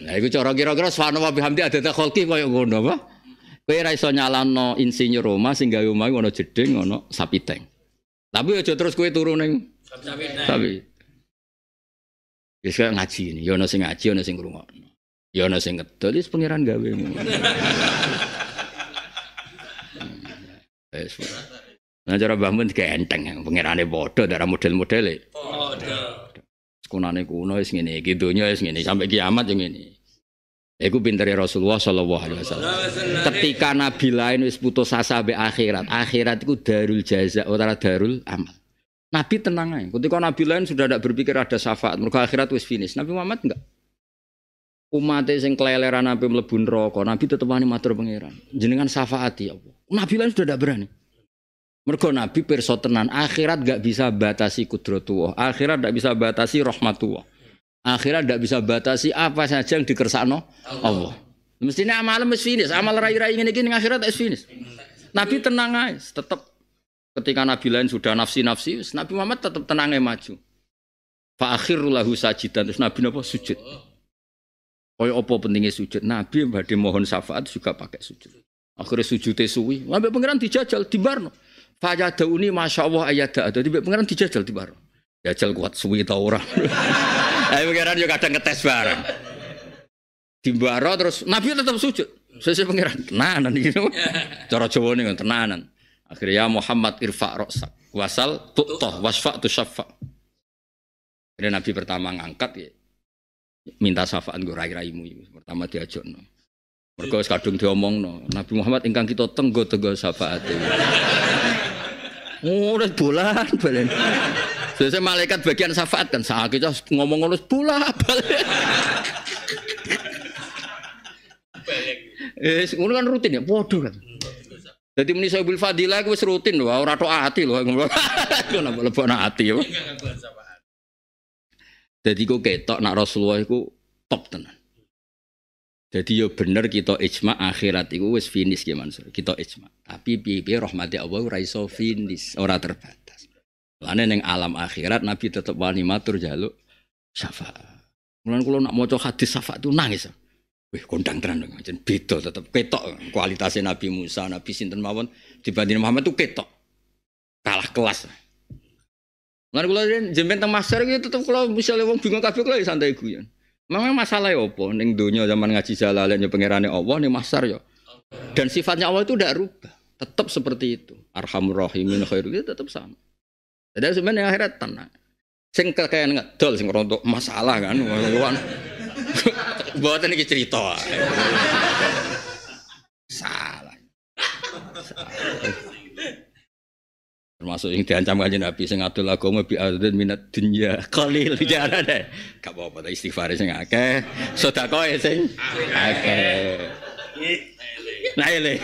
Nah, iku cara kira-kira subhanallah bihamdi adada khalqi koyo ngono apa? Kowe ora iso nyalano insinyur Roma sing gawe omah ono jeding ono sapi teng. Tapi aja terus kowe turu ning sapi. Wis ngaji ini, ya ono sing ngaji, ono sing ngrungokno. Ya ono sing ngedol wis pangeran gawe. Wis. Nah cara Mbah Mun digenteng pangerane padha darah model-modele. Padha. Sekunane kuno wis ngene iki donya wis ngene sampai kiamat yo ngene. Iku pintere Rasulullah sallallahu alaihi wasallam. Ketika nabi lain wis putus asa be akhirat. Akhirat iku darul jaza ora darul amal. Nabi tenang aja. Ketika nabi lain sudah tidak berpikir ada syafaat, mergo akhirat wis finish. Nabi Muhammad enggak. Umat sing keleleran nabi mlebu neraka, nabi tetep wani matur pangeran. Jenengan syafaati ya Allah. Nabi lain sudah tidak berani. Mergo nabi pirsa tenan, akhirat enggak bisa batasi kudratullah. Akhirat enggak bisa batasi rahmatullah. Akhirat tidak bisa batasi apa saja yang dikersakno Allah. Mestinya amal wis finish, amal rai-rai ngene iki ning akhirat wis finish. Nabi tenang aja, tetap ketika nabi lain sudah nafsi-nafsi, Nabi Muhammad tetap tenang aja maju. Fa akhirul lahu sajidan, terus Nabi napa sujud. Kaya apa pentingnya sujud? Nabi badhe mohon syafaat juga pakai sujud. Akhirnya sujudnya suwi, sampai pangeran dijajal dibarno. Fa yadauni masyaallah ayada, dadi pangeran dijajal dibarno. Jajal kuat suwi ta ora. Ayo pangeran yo kadang ngetes bareng. Dimbaro terus Nabi tetap sujud. Sesuk pangeran tenanan iki. Cara Jawane ngono tenanan. Akhirnya ya Muhammad irfa' ra'sak wasal tu'tah wasfa' tusyaffa. Akhirnya Nabi pertama ngangkat ya. Minta syafaat nggo rai-raimu iki. Pertama diajakno. Mergo wis kadung diomongno. Nabi Muhammad ingkang kita tenggo syafaat. Oh, udah bulan. Biasanya malaikat bagian syafaat kan saat kita ngomong ngono bola-balik. Ngono kan rutin ya, podo kan. Dadi muni sabil fadilah wis rutin lho, ora tok ati lho. Ngono lebokno ati ya. Dadi kok ketok nak Rasulullah iku top tenan. Jadi yo bener kita ijma akhirat iku wis finish ki Mansur. Kita ijma. Tapi piye-piye rahmati Allah ora iso finish, ora terbatas. Lane ning alam akhirat Nabi tetep wani matur njaluk syafaat. Mulane kula nak maca hadis syafaat itu nangis. Wih kondang tenan pancen beda tetep ketok kualitasnya Nabi Musa, Nabi sinten mawon dibanding Muhammad itu ketok. Kalah kelas. Mulane kula jenengan teng masyar iki tetep kula misale wong bingung kabeh kula santai guyon. Memang masalah apa ning donya zaman ngaji Jalalain ya pangerane Allah ning masyar ya. Dan sifatnya Allah itu tidak rubah. Tetap seperti itu. Arhamur Rahimin khairul itu tetap sama. Jadi sebenarnya akhirat tenang. Sing kakean ngedol sing rontok masalah kan. Mboten iki cerita. Termasuk yang diancam kanjeng Nabi sing adol agama bi adzin minat dunya qalil jarane. Gak apa-apa istighfar sing akeh, sedekah sing akeh. Nah ele.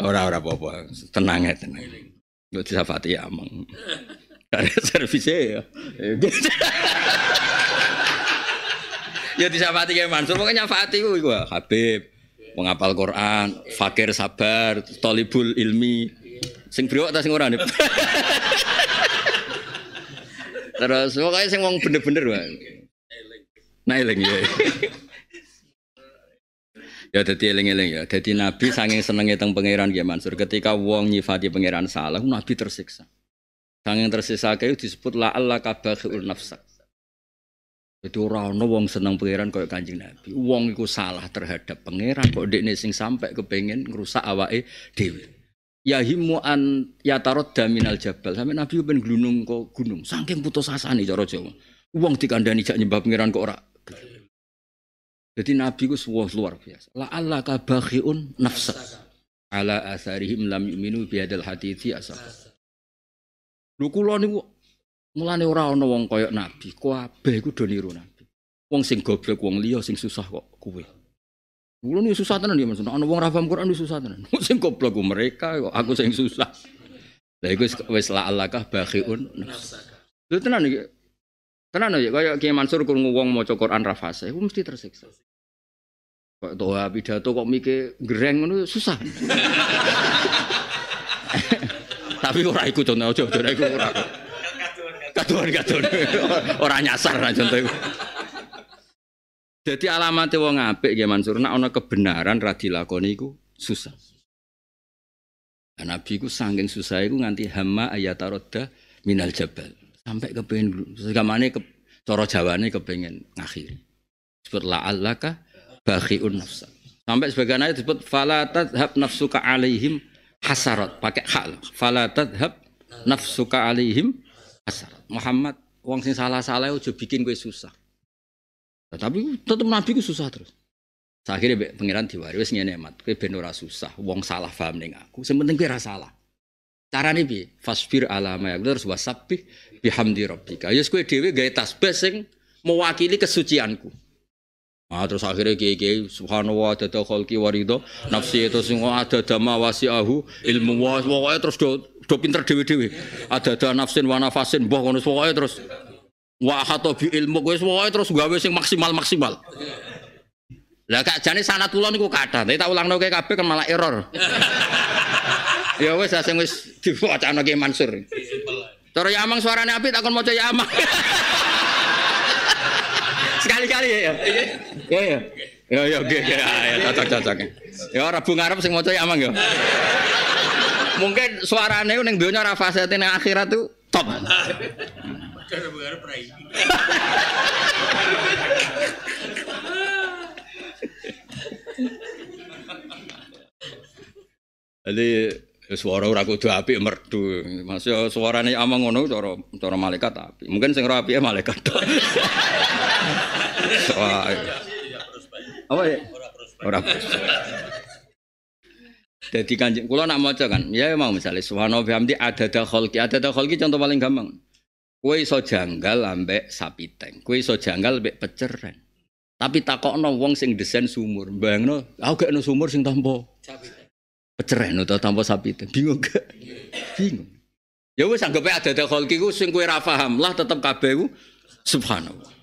Ora apa-apa, tenang ya tenang. Yo disafati amang. Karena servisnya ya. Ya disafati kayak Mansur, pokoknya nyafati ku Habib. Menghafal Quran, fakir sabar, tolibul ilmi, sing brewok ta sing ora nih. Terus pokoknya sing wong bener-bener wae. Nah eling ya. Ya dadi eling-eling ya. Dadi Nabi saking senenge teng pangeran nggih Mansur, ketika wong nyifati pangeran salah, Nabi tersiksa. Saking tersiksa kae disebut la'alla kabakhul nafsak. Itu ora ono wong seneng pangeran kaya Kanjeng Nabi. Wong iku salah terhadap pangeran kok dekne sing sampai kepengin ngrusak awake dhewe. Ya himmu an yataradda minal jabal. Sampe Nabi ben glunung kok gunung. Saking putus asane cara Jawa. Wong dikandani jak nyembah pangeran kok ora. Jadi Nabi ku luar biasa. La alla kabakhiun nafsa ala asarihim lam yu'minu bi hadzal hadithi asaf. Lho kula niku mulane ora ana wong kaya Nabi, kabeh iku do niru Nabi. Wong sing goblok wong liya sing susah kok kowe. Kulo niku susah tenan ya Mas. Ana wong ra paham Quran susah tenan. Wong sing goblok ku mereka kok aku sing susah. Lah iku wis la alakah bakhiun nafsa. Lho tenan iki. Tenan ya kaya Ki Mansur krungu wong maca Quran ra fasih, iku mesti tersiksa. Kok doa pidato kok mikir gereng ngono susah. Tapi ora iku contoh aja iku ora. Kaduan orang nyasar lah contoh itu. Jadi alamatnya wong apik nggih Mansur nek ana kebenaran ra dilakoni iku susah. Nabi iku saking susah iku nganti hamma ayatarodda minal jabal. Sampai kepengin segamane cara Jawane kepengin ngakhiri. Disebut la'allaka bakhiun nafsa. Sampai sebagian ayat disebut fala tadhhab nafsuka alaihim hasarat pakai hak. Fala tadhhab nafsuka alaihim hasarat. Muhammad, wong sing salah-salah aja bikin kowe susah. Nah, tapi tetep Nabi ku susah terus. Akhirnya pangeran diwari wis ngene mat, kowe ben ora susah. Wong salah paham ning aku, sing penting kowe ora salah. Carane piye? Fasbir ala ma terus wasabbih bihamdi rabbika. Ya kowe dhewe gawe tasbih sing mewakili kesucianku. Ah terus akhirnya kiai subhanallah ada khalqi warido nafsi itu semua ada dama wasiahu ilmu wa pokoknya terus do pinter dewe-dewe ada nafsin wa nafasin mbah ngono pokoknya terus wa hatta bi ilmu wis pokoknya terus gawe sing maksimal. Lah kak jane sanad kula niku kathah tapi tak ulangno kowe kabeh kan malah error. Ya wis sing wis diwacana Ki Mansur. Cara ya amang suarane apik takon maca ya amang. Sekali-kali ya. Ya, oke. Ya, cocok. Ya Rabu ngarep sing maca ya amang ya. Mungkin suarane ning donya ra fasate ning akhirat tuh top. Rabu ngarep rai. Jadi suara ora kudu apik merdu. Masih suarane amang ngono cara malaikat apik. Mungkin sing ora apike malaikat. Wah. Apa ya? Ora terus. Dadi kanjeng kula nak maca kan, ya mau misale subhanahu bihamdi adada khalqi contoh paling gampang. Kowe iso janggal ambek sapiteng, kowe iso janggal ambek peceren. Tapi takokno wong sing desain sumur, bayangno aku gak ono sumur sing tanpa peceren utawa tanpa sapiteng. Bingung gak? Bingung. Ya wis anggape adada khalqi ku sing kowe ra paham lah tetep kabeh ku subhanallah.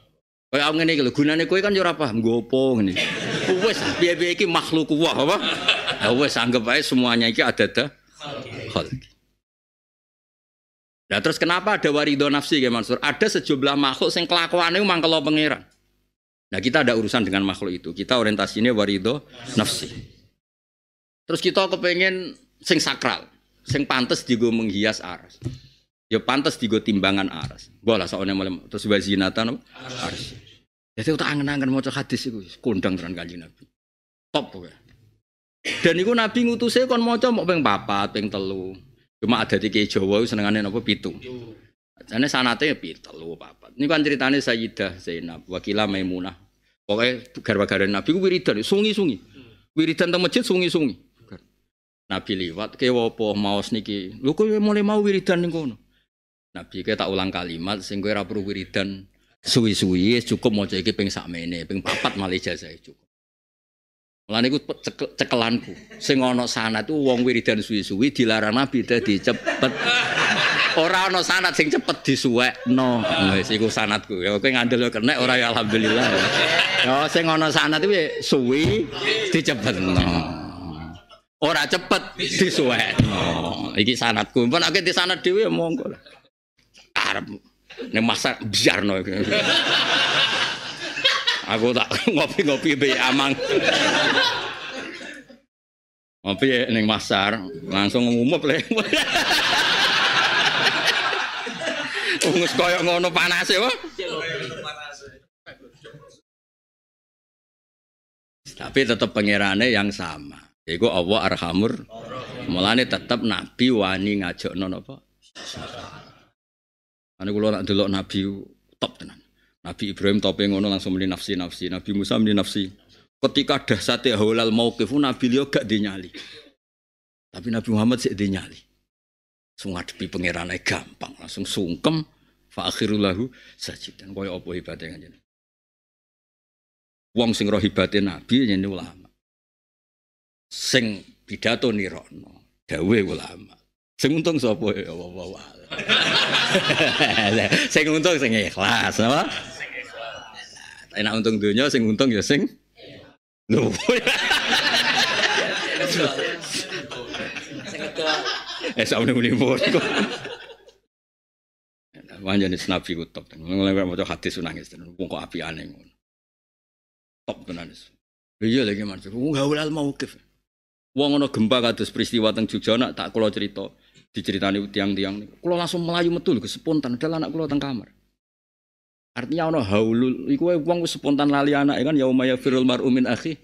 Kaya ngene iki lho gunane kowe kan yo ora paham nggo apa ngene. Wis piye-piye iki makhluk Allah apa? Ya wis anggap ae semuanya iki ada khalqi. Nah terus kenapa ada warido nafsi ya Mansur? Ada sejumlah makhluk yang kelakuannya mangkelo pangeran. Nah kita ada urusan dengan makhluk itu. Kita orientasinya warido nafsi. Terus kita kepengen sing sakral, sing pantes digo menghias aras. Ya pantes digo timbangan aras. Bola soalnya malam terus wazinatan aras. Jadi kita angen-angen maca hadis itu kondang tenan Kanjeng Nabi. Top pokoknya. Dan itu Nabi ngutusnya kon maca mau ping 4, ping 3. Cuma ada di Kiai Jawa senengane napa 7. Jane sanate ya 3, 4. Ini kan ceritane Sayyidah Zainab, Wakilah Maimunah. Pokoke garwa-garwane Nabi ku wiridan, sungi-sungi. Wiridan teng masjid sungi-sungi. Nabi liwat kewa apa maos niki. Lho kowe mulai mau wiridan ning kono. Nabi ke tak ulang kalimat sing kowe ora perlu wiridan suwi-suwi cukup maca iki ping sakmene, ping 4 malah ijazah cukup. Mulane iku cekelanku. Sing ana sanad ku wong wiridan suwi-suwi dilarang Nabi dadi cepet. Ora ana sanad sing cepet disuwekno. Wis iku sanadku. Ya kowe ngandel kena ora ya alhamdulillah. Ya sing ana sanad kuwi suwi dicepetno. Ora cepet disuwekno. Iki sanadku. Mun nek di sanad dhewe ya monggo lah. Arep ning masak biarno. Aku tak ngopi-ngopi be amang. Ngopi ning masar langsung ngumup le. Wis koyo ngono panase wae. Tapi tetap pangerane yang sama. Iku Allah Arhamur. Mulane tetap Nabi wani ngajakno napa? Ane kula nak delok Nabi top tenan. Nabi Ibrahim tope ngono langsung muni nafsi. Nabi Musa muni nafsi. Ketika dahsate haulal mauqif Nabi liya gak dinyali. Tapi Nabi Muhammad sik dinyali. Sing ngadepi pangerane gampang, langsung sungkem fa akhirul lahu sajidan. Kaya apa hebate kanjeng. Wong sing roh hebate Nabi yen ulama. Sing pidato nirono, dawuhe ulama. Sing untung sapa ya Allah. Sing untung sing ikhlas, apa? Enak untung dunia, sing untung ya sing. Lho. Sampe muni pun. Wanjane Nabi ku top. Mulai maca hadis nangis tenan. Wong kok apiane ngono. Top tenan. Iya lagi Mas. Wong gaul mauqif. Wong ana gempa kados peristiwa teng Jogja nak tak kula cerita. Diceritani tiang-tiang niku. Kula langsung melayu metu lho spontan padahal anak kula teng kamar. Artinya ana haulul iku wong wis spontan lali anake kan yaumaya firul mar'u min akhi.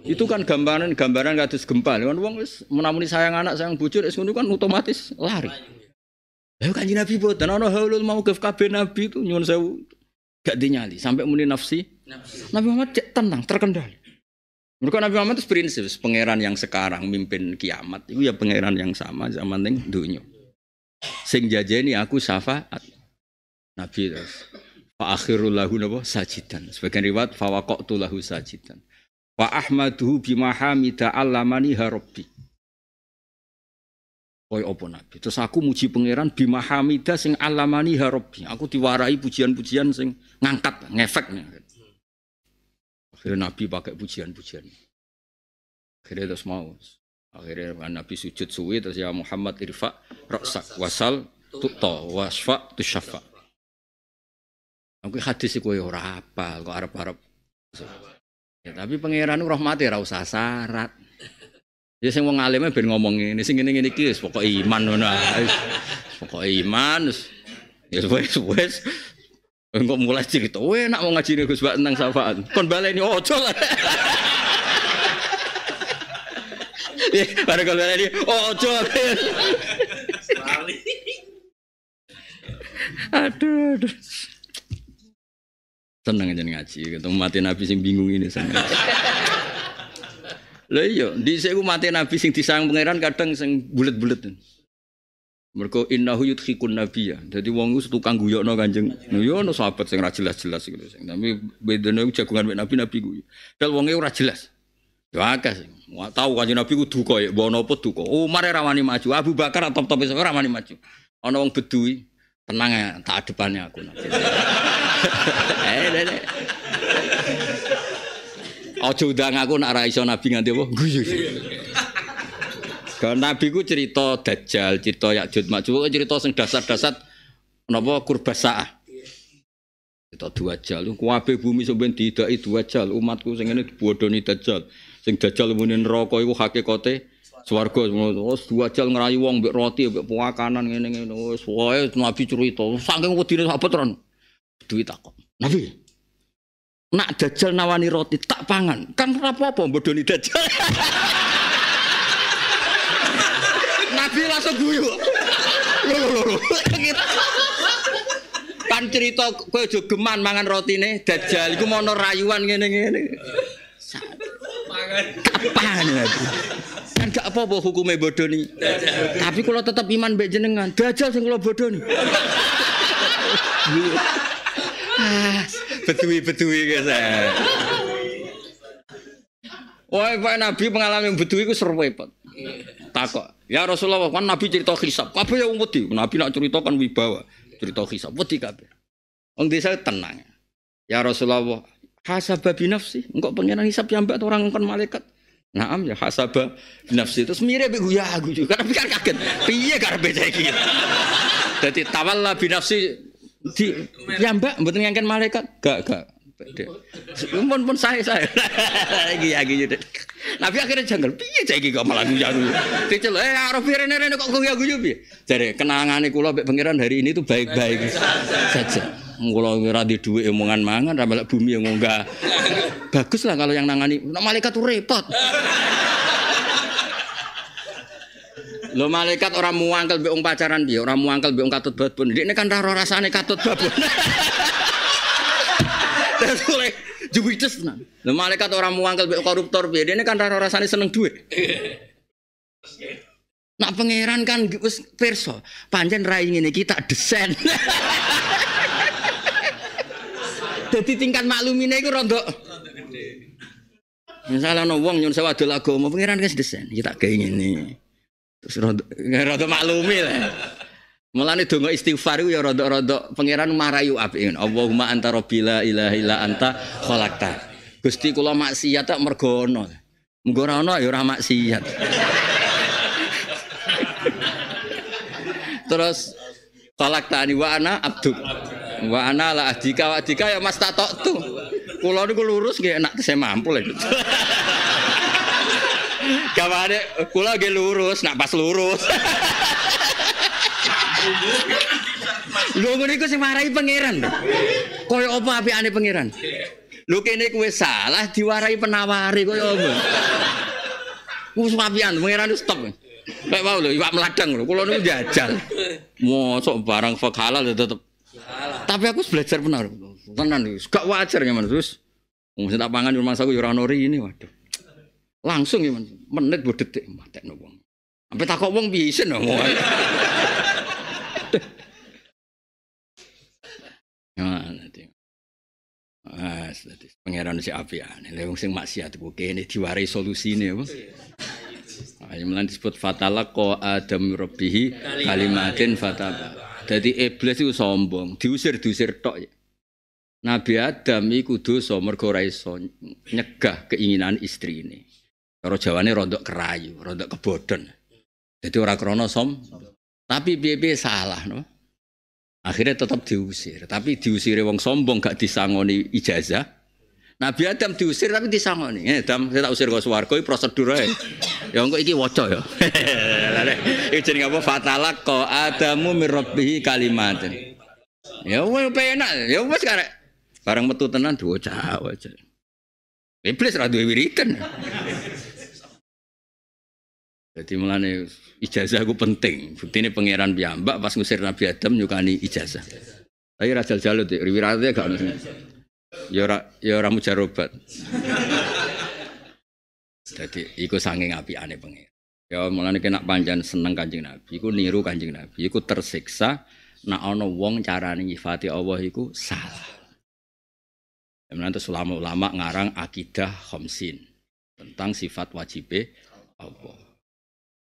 Itu kan gambaran kados gempa. Kan wong wis menamuni sayang anak, sayang bojo wis ngono kan otomatis lari. Lah Kanjeng Nabi boten ana haulul mauqif kabeh Nabi itu nyuwun sewu gak dinyali sampai muni nafsi. Nabi Muhammad tenang, terkendali. Mereka Nabi Muhammad itu prinsip pangeran yang sekarang mimpin kiamat itu ya pangeran yang sama zaman ning dunya. Sing jajeni aku syafaat. Nabi terus fa akhirul lahu napa sajidan. Sebagian riwayat fa waqtu lahu sajidan. Wa ahmaduhu bima hamida allamani rabbi. Koyo apa Nabi. Terus aku muji pangeran bima hamida sing allamani rabbi. Aku diwarai pujian-pujian sing ngangkat, ngefek. Akhirnya Nabi pakai pujian-pujian. Akhirnya terus mau. Akhirnya Nabi sujud suwi terus ya Muhammad irfa ra'sak wasal tu'ta wasfa tusyafa. Aku hadis iku ora apal kok arep-arep. Ya tapi pangeran rahmate ora usah syarat. Ya sing wong alime ben ngomong ngene sing ngene-ngene iki wis pokoke iman ngono. Pokoke iman ya wis. Engko mulai cerita, enak mau ngaji Gus Bak tentang syafaat. Kon baleni ojo lah. Bareng kon baleni ojo. Aduh. Tenang aja ngaji, ketemu mati Nabi sing bingung ini sana. Lah iya, dhisik ku mati Nabi sing disayang pangeran kadang sing bulet-bulet. Mergo innahu yudhikun nabiyya. Dadi wong iku tukang guyokno Kanjeng. Ya ono sahabat sing ora jelas-jelas iku sing. Tapi bedane jagungan mek Nabi guyu. Dal wonge ora jelas. Ya akeh sing. Tahu Kanjeng Nabi ku duka ya, mbok napa duka. Umar ora wani maju, Abu Bakar top-top wis ora wani maju. Ana wong bedui, tenang ya, tak adepane aku. Ojo ndang aku nek ora iso Nabi nganti apa guyu. Kan Nabi ku cerita Dajjal, cerita Ya'juj Ma'juj, cerita sing dasar-dasar napa kurbasaah. Cerita Dajjal, kabeh bumi sampeyan didaki Dajjal, umatku sing ngene dibodoni Dajjal. Sing Dajjal muni neraka iku hakikate swarga. Wes Dajjal ngrayu wong mbek roti, mbek puakanan ngene-ngene. Wes wae Nabi cerita, saking wedine sahabat tenan. Duwi takok. Nabi, nak Dajjal nawani roti tak pangan. Kan ora apa-apa bodoni Dajjal. Nabi langsung guyu. Kan cerita kowe aja geman mangan rotine Dajjal iku mono rayuan ngene-ngene. Kapan ya? Kan gak apa-apa hukume bodoni. Tapi kula tetep iman mbek jenengan. Dajjal sing kula bodoni. Betuwi guys. Wah, Pak Nabi pengalaman betuwi iku seru repot. Takok, ya Rasulullah kan Nabi cerita hisab. Kabeh yang wedi. Nabi nak cerita kan wibawa. Cerita hisab wedi kabeh. Wong desa tenang. Ya Rasulullah, hasaba bi nafsi. Engko pengenan hisab jambak orang kan malaikat. Naam ya hasaba bi nafsi. Terus mirip guya juga. Tapi kan kaget. Piye karepe iki? Dadi tawalla bi nafsi di jambak mboten ngangken malaikat. Gak. Pun saya. Iki. Nabi akhirnya janggal. Piye iki kok malah guyu. Diceluk, arep rene kok guyu piye? Jare kenangane kula mbek pangeran hari ini tuh baik-baik saja. Kula ora di dhuwit omongan mangan, ra melek bumi yang enggak. Bagus lah kalau yang nangani. Nek malaikat tuh repot. Lho malaikat orang muangkel mbek wong pacaran piye? Ora muangkel mbek wong katut babon. Ndekne kan ora rasane katut babon. Terus oleh jubites tenan. Lho malaikat orang muangkel mbek koruptor piye? Dene kan ora rasane seneng dhuwit. Nak pangeran kan wis pirsa, pancen rai ngene iki tak desain. Dadi tingkat maklumine iku rada gede. Misale ana wong nyun sewa adol agama, pangeran wis desain, iki tak gawe ngene. Terus rada maklumi lah. Mulane donga istighfar iku ya rada pangeran marayu apik. Allahumma anta rabbila ilaha illa anta khalaqta. Gusti kula maksiat tak mergo ana. Mengko ora ana ya ora maksiat. Terus khalaqtani wa ana abduk. Wa ana la adika ya mas tatok tu. Kula niku lurus nggih enak saya mampu lho. Kawane kula nggih lurus, nak pas lurus. Lho ngene iku sing marahi pangeran. Kaya apa apikane pangeran? Lho kene kowe salah diwarai penawari kaya apa? Wis apian pangeran wis stop. Kayak mau lho iwak meladang lho, kula niku njajal. Mosok barang fak halal tetep. Tapi aku belajar benar. Tenan wis gak wajar ya Mas. Terus wong sing tak pangan di rumah saku ya ora nori ini waduh. Langsung ya Mas, menit bo detik matekno wong. Sampai takok wong piye isin lho. Nanti pangeran si apian, lewung sing maksiat ku kene diwarai solusine apa? Ayo melan disebut fatalaqa Adam rabbihi kalimatin fataba. Dadi iblis iku sombong, diusir tok ya. Nabi Adam iku dosa mergo ora iso nyegah keinginan istrine. Cara Jawane rondok kerayu, rondok kebodhon. Dadi ora krana tapi piye-piye salah no. Akhirnya tetap diusir, tapi diusire wong sombong gak disangoni ijazah. Nabi Adam diusir tapi disangoni. Adam saya tak usir ke swarga iki prosedur ae. Ya engko iki waca ya. Iki jenenge apa fatalaqa Adamu mir rabbihi kalimatin. Ya wis penak, ya wis karek. Barang metu tenan diwaca waca. Iblis ra duwe wiridan. Jadi mulane ijazah ku penting. Buktine pangeran piyambak pas ngusir Nabi Adam nyukani ijazah. Tapi ra jal-jalut riwirate gak ono. Ya ora mujarobat. Dadi iku saking apikane pangeran. Ya mulane kena panjan seneng Kanjeng Nabi, iku niru Kanjeng Nabi, iku tersiksa nek ana wong carane nyifati Allah iku salah. Mulane ulama ngarang akidah khamsin tentang sifat wajibe Allah.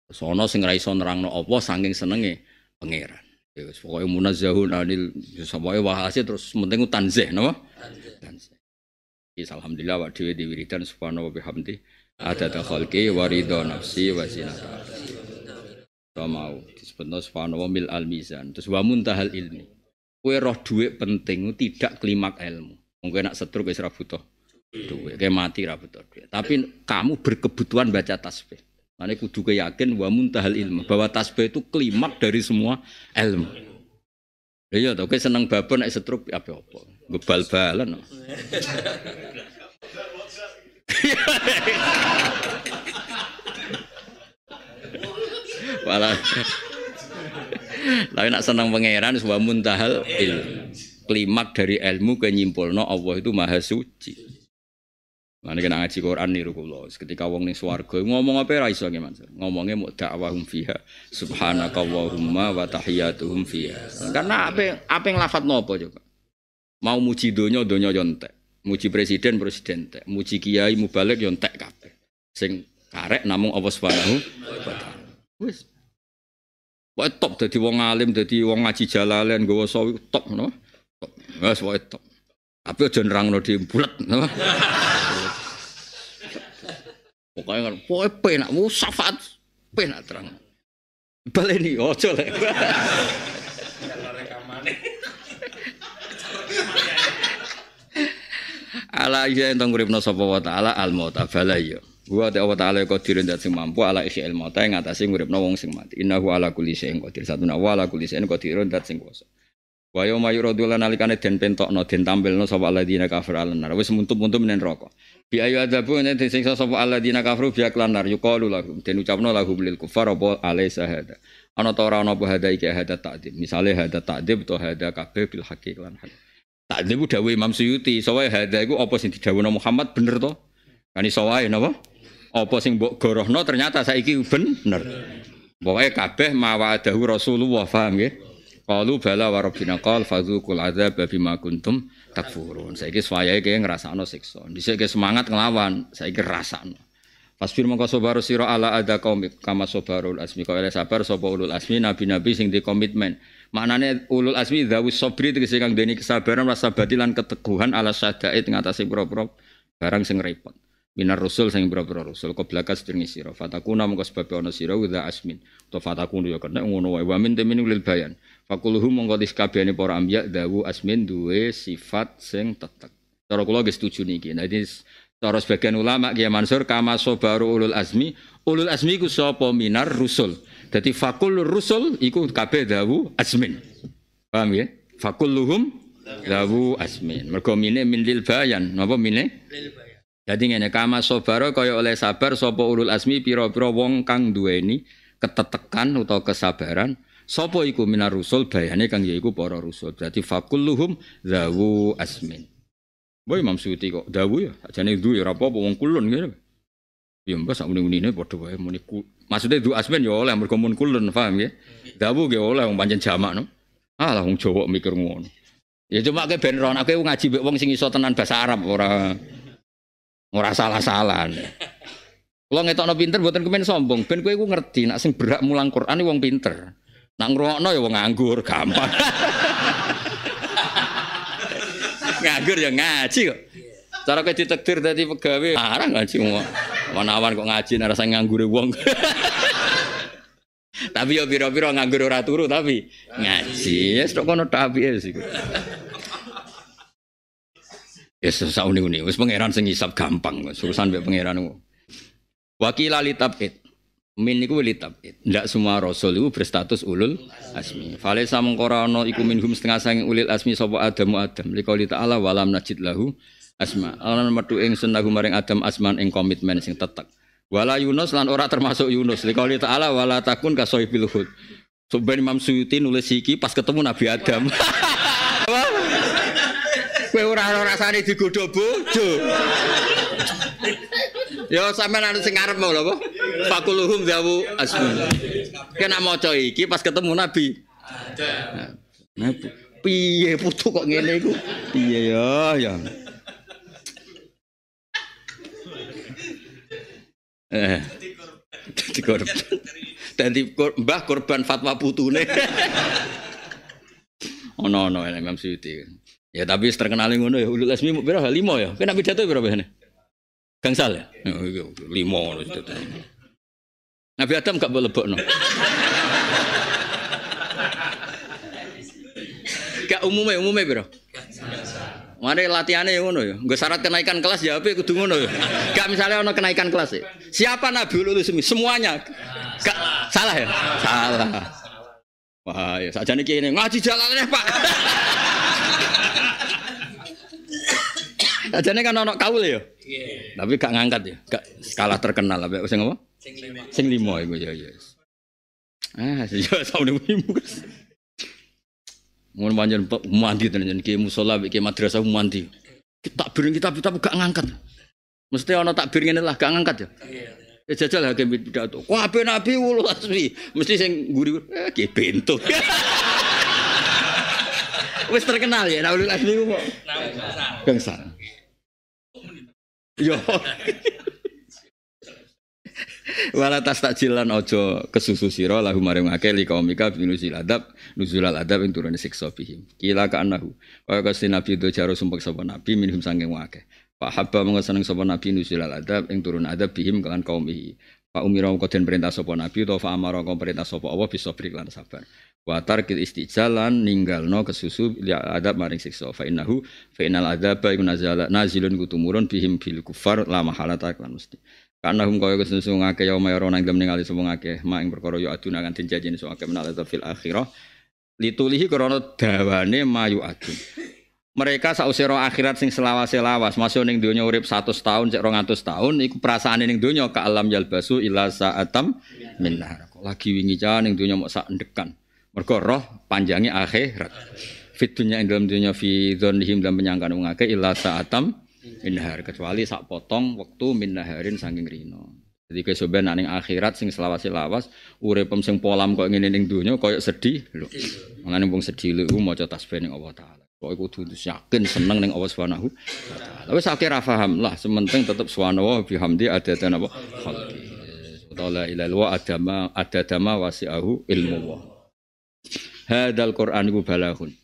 Sono sing ra iso nerangno apa saking senenge pangeran. Ya wis pokoke munazzahun anil sampai wahase terus penting tanzih napa? Tanzih. Alhamdulillah wa dhewe diwiridan subhanahu wa bihamdi adada khalqi wa ridha nafsi wa zinata. Mau disebutno subhanahu wa mil al mizan. Terus wa muntahal ilmi. Kowe roh dhuwit penting tidak klimak ilmu. Wong kowe nak setruk wis ra butuh dhuwit. Kowe mati ra butuh dhuwit. Tapi kamu berkebutuhan baca tasbih. Mane kudu yakin wa muntahal ilmu bahwa tasbih itu klimak dari semua ilmu. Iya to, kowe seneng babon nek setruk apa-apa. Ngebal-balan. Walah. Lah nek seneng pangeran wis wa muntahal ilmu. klimak dari ilmu ke nyimpulno Allah itu maha suci. Lan kena ngaji Quran niru kula. Ketika wong ning swarga ngomong apa ra iso ngeman. Ngomongnya mu dakwahum fiha subhanakallahumma wa tahiyyatuhum fiha. Karena apa yang lafat nopo coba. Mau muji donya yo entek. Muji presiden entek. Muji kiai mubalek yo entek kabeh. Sing karek namung Allah Subhanahu wa taala. Wis. Wae top dadi wong alim, dadi wong ngaji jalalen nggawa sawi top no. Top. Wis wae top. Tapi aja nerangno di bulet no. Pokoknya penak, mau syafaat penak terang. Baleni ojo lek. Ala ya entong uripna sapa wa taala al mauta bala ya. Wa ta'ala qadirun dat sing mampu ala isyil mauta ing atase nguripna wong sing mati. Innahu ala kulli syai'in qadir. Satuna wa ala kulli syai'in qadirun dat sing kuwasa. Wa yauma yuradul nalikane den pentokno den tampilno sapa alladzina kafaru alanar. Wis muntup-muntup nen neraka. Bi ayu adabu nek disiksa sapa alladzina kafaru bi aklanar yuqalu lahum den ucapno lahum lil kufar apa alaysa hada. Ana ta ora ana apa hada iki hada ta'dib. Misale hada ta'dib to hada kabeh bil haqiq lan hak. Ta'dib dawuh Imam Suyuti, sawae hada iku apa sing didhawuhna Muhammad bener to? Kan iso wae napa? Apa sing mbok gorohno ternyata saiki bener. Pokoke kabeh mawa'adahu Rasulullah paham nggih? Qalu bala wa rabbina qal fadzuqul adzab bima kuntum takfurun. Saiki swayahe kaya ngrasakno siksa. Dhisik semangat nglawan, saiki rasakno. Fasfir mongko sabar sira ala ada kaum kama sabarul asmi kaya sabar sapa ulul asmi nabi-nabi sing di komitmen. Maknane ulul asmi dzawus sabri tegese kang deni kesabaran rasa batilan keteguhan ala syadait ngatasi pira-pira barang sing repot. Minar rusul sing pira-pira rusul qoblaka sedurunge sira fatakuna mongko sebab ana sira wa asmin to fatakunu ya kena ngono wae wa min temin lil bayan fakuluhum mongko diskabehane para anbiya dawu asmin duwe sifat sing tetep cara kula nggih setuju niki dadi cara sebagian ulama Kiai Mansur kama sabaru ulul asmi iku sapa minar rusul dadi fakul rusul iku kabeh dawu asmin paham ya fakuluhum dawu asmin mergo mine min lil bayan napa mine lil bayan. Jadi ngene kama sabara kaya oleh sabar sapa ulul asmi pira-pira wong kang duweni ketetekan utawa kesabaran sapa iku minar rusul bayane kang yaiku para rusul. Berarti fakulluhum zawu asmin. Boy Imam Suyuti kok dawuh ya ajane du ya ora apa-apa wong kulun ngene. Ya mbah sak muni-munine padha wae muni maksude du asmin ya oleh mergo mun kulun paham ya. Dawuh ge oleh wong pancen jamak no. Alah wong Jawa mikir ngono. Ya cuma ke ben ron aku ngaji mbek wong sing iso tenan bahasa Arab ora salah-salah. Kula ngetokno pinter mboten kemen sombong, ben kowe iku ngerti nek sing berhak mulang Quran wong pinter. Nek ngrungokno ya wong nganggur, gampang. Nganggur ya ngaji kok. Cara kowe ditakdir dadi pegawe, arang ngaji awan-awan kok ngaji nek rasa nganggure wong. Tapi ya pira-pira nganggur ora turu tapi ngaji. Wis tok kono tapi wis iku. Yes, sauni-uni. Wis pangeran sing ngisap gampang, urusan mbek pangeran ku. Wakila litabid. Min niku litabid. Ndak semua rasul iku berstatus ulul asmi. Falaisa mengkora ana iku minhum setengah saking ulil asmi sapa Adam. Liqauli ta'ala walam najid lahu asma. Ana metu ingsun lahu maring Adam asman ing komitmen sing tetep. Wala Yunus lan ora termasuk Yunus. Liqauli ta'ala wala takun kasoibil hud. Soben Imam Suyuti nulis iki pas ketemu Nabi Adam. Kowe ora rasane digodho bojo. Ya sampean anu sing arep mau lho apa? Fakuluhum zawu asmi. Kena maca iki pas ketemu Nabi. Nah, piye putu kok ngene iku? Piye ya. Dikorban. Dadi mbah korban fatwa putune. Ono Imam Suyuti. Ya tapi terkenal ngono ya ulul asmi pira 5 ya. Kena pidato pira bahane? Gangsal ya? 5 ngono pidato. Nabi Adam gak bolebokno. Gak umume pira? Mare latihane ngono ya. Nggo syarat kenaikan kelas ya apik kudu ngono ya. Gak misalnya ono kenaikan kelas ya. Siapa Nabi ulul asmi? Semuanya. Gak salah ya? Salah. Wah, ya sakjane iki ngaji jalanane, Pak. Ajane kan ono kaul ya. Iya. Tapi gak ngangkat ya. Gak skala terkenal apa sing apa? Sing 5 iku ya. Ya saune mimbu. Ngono pancen mandi tenan ki musala ki madrasah mandi. Takbir kita gak ngangkat. Mesti ana takbir ngene lah gak ngangkat ya. Ya jajal hakim pidato. Kabeh nabi wulu asli. Mesti sing nguri ki bento. Wis terkenal ya Nabi asli kok. Gangsal. Yo. Wala tas takjilan ojo kesusu sira lahu maring akeh li kaumika binuzil adab nuzulal adab ing turune siksa bihim kila ka anahu kaya kasih nabi do jaro sumpek sapa nabi minhum sanging akeh fa habba monggo seneng sapa nabi nuzulal adab ing turun adab bihim kelan kaumihi fa umira monggo den perintah sapa nabi to fa amara monggo perintah sapa Allah bisa brik lan sabar wa tarkil istijalan ninggalno kesusu li adab maring siksa fa innahu fa innal adaba iku nazilun kutumurun bihim bil kufar la mahalata lan mesti karena hum kaya kesusu ngake ya mayoro nang dem ningali sapa ngake mak ing perkara ya aduna kan janjine sok akeh menala fil akhirah litulihi krana dawane mayu adun mereka sausira akhirat sing selawase-lawas masuk ning donya urip 100 tahun cek 200 tahun iku perasaane ning donya ka alam yalbasu ila sa'atam min nahar lagi wingi ca ning donya mok sak endekan mergo roh panjange akhirat fit dunya ing dalam donya fi dzannihim dalam penyangkan wong akeh ila sa'atam minhar kecuali sak potong waktu minnaharin saking rino. Jadi kesoben ning akhirat sing selawase-lawas uripem sing polam kok ngene ning donya koyo sedih lho. Mangane wong sedih lho maca tasbih ning Allah taala. Kok kudu yakin seneng ning Allah Subhanahu wa taala. Wis akeh ra paham lah, sementing tetep subhanallah bihamdi adatan apa khalqi. Ta'ala ilal wa adama wasi'ahu ilmu wa. Hadzal Qur'an iku balaghun.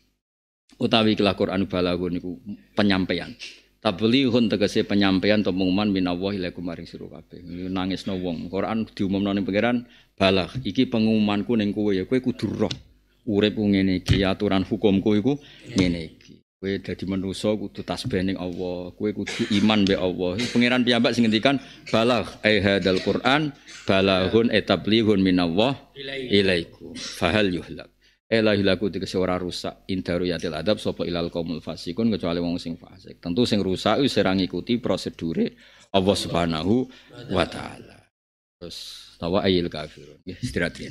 Utawi ikhlas Qur'an balaghun iku penyampaian. Tablighun tegese penyampaian atau pengumuman minallah ilaikum maring sira kabeh. Nangisno wong. Quran diumumno ning pangeran balagh. Iki pengumumanku ning kowe ya kowe kudu roh. Urip ngene iki aturan hukumku iku ngene iki. Kowe dadi manusa kudu tasbih ning Allah. Kowe kudu iman mbek Allah. Pangeran piyambak sing ngendikan balagh ai hadzal Quran balaghun tablighun minallah ilaikum. Fahal yuhlak. Ela hilaku tegese ora rusak indaru yatil adab sapa ilal qaumul fasikun kecuali wong sing fasik. Tentu sing rusak wis ora ngikuti prosedure Allah Subhanahu wa taala. Terus tawa ayil kafirun. Istirahat.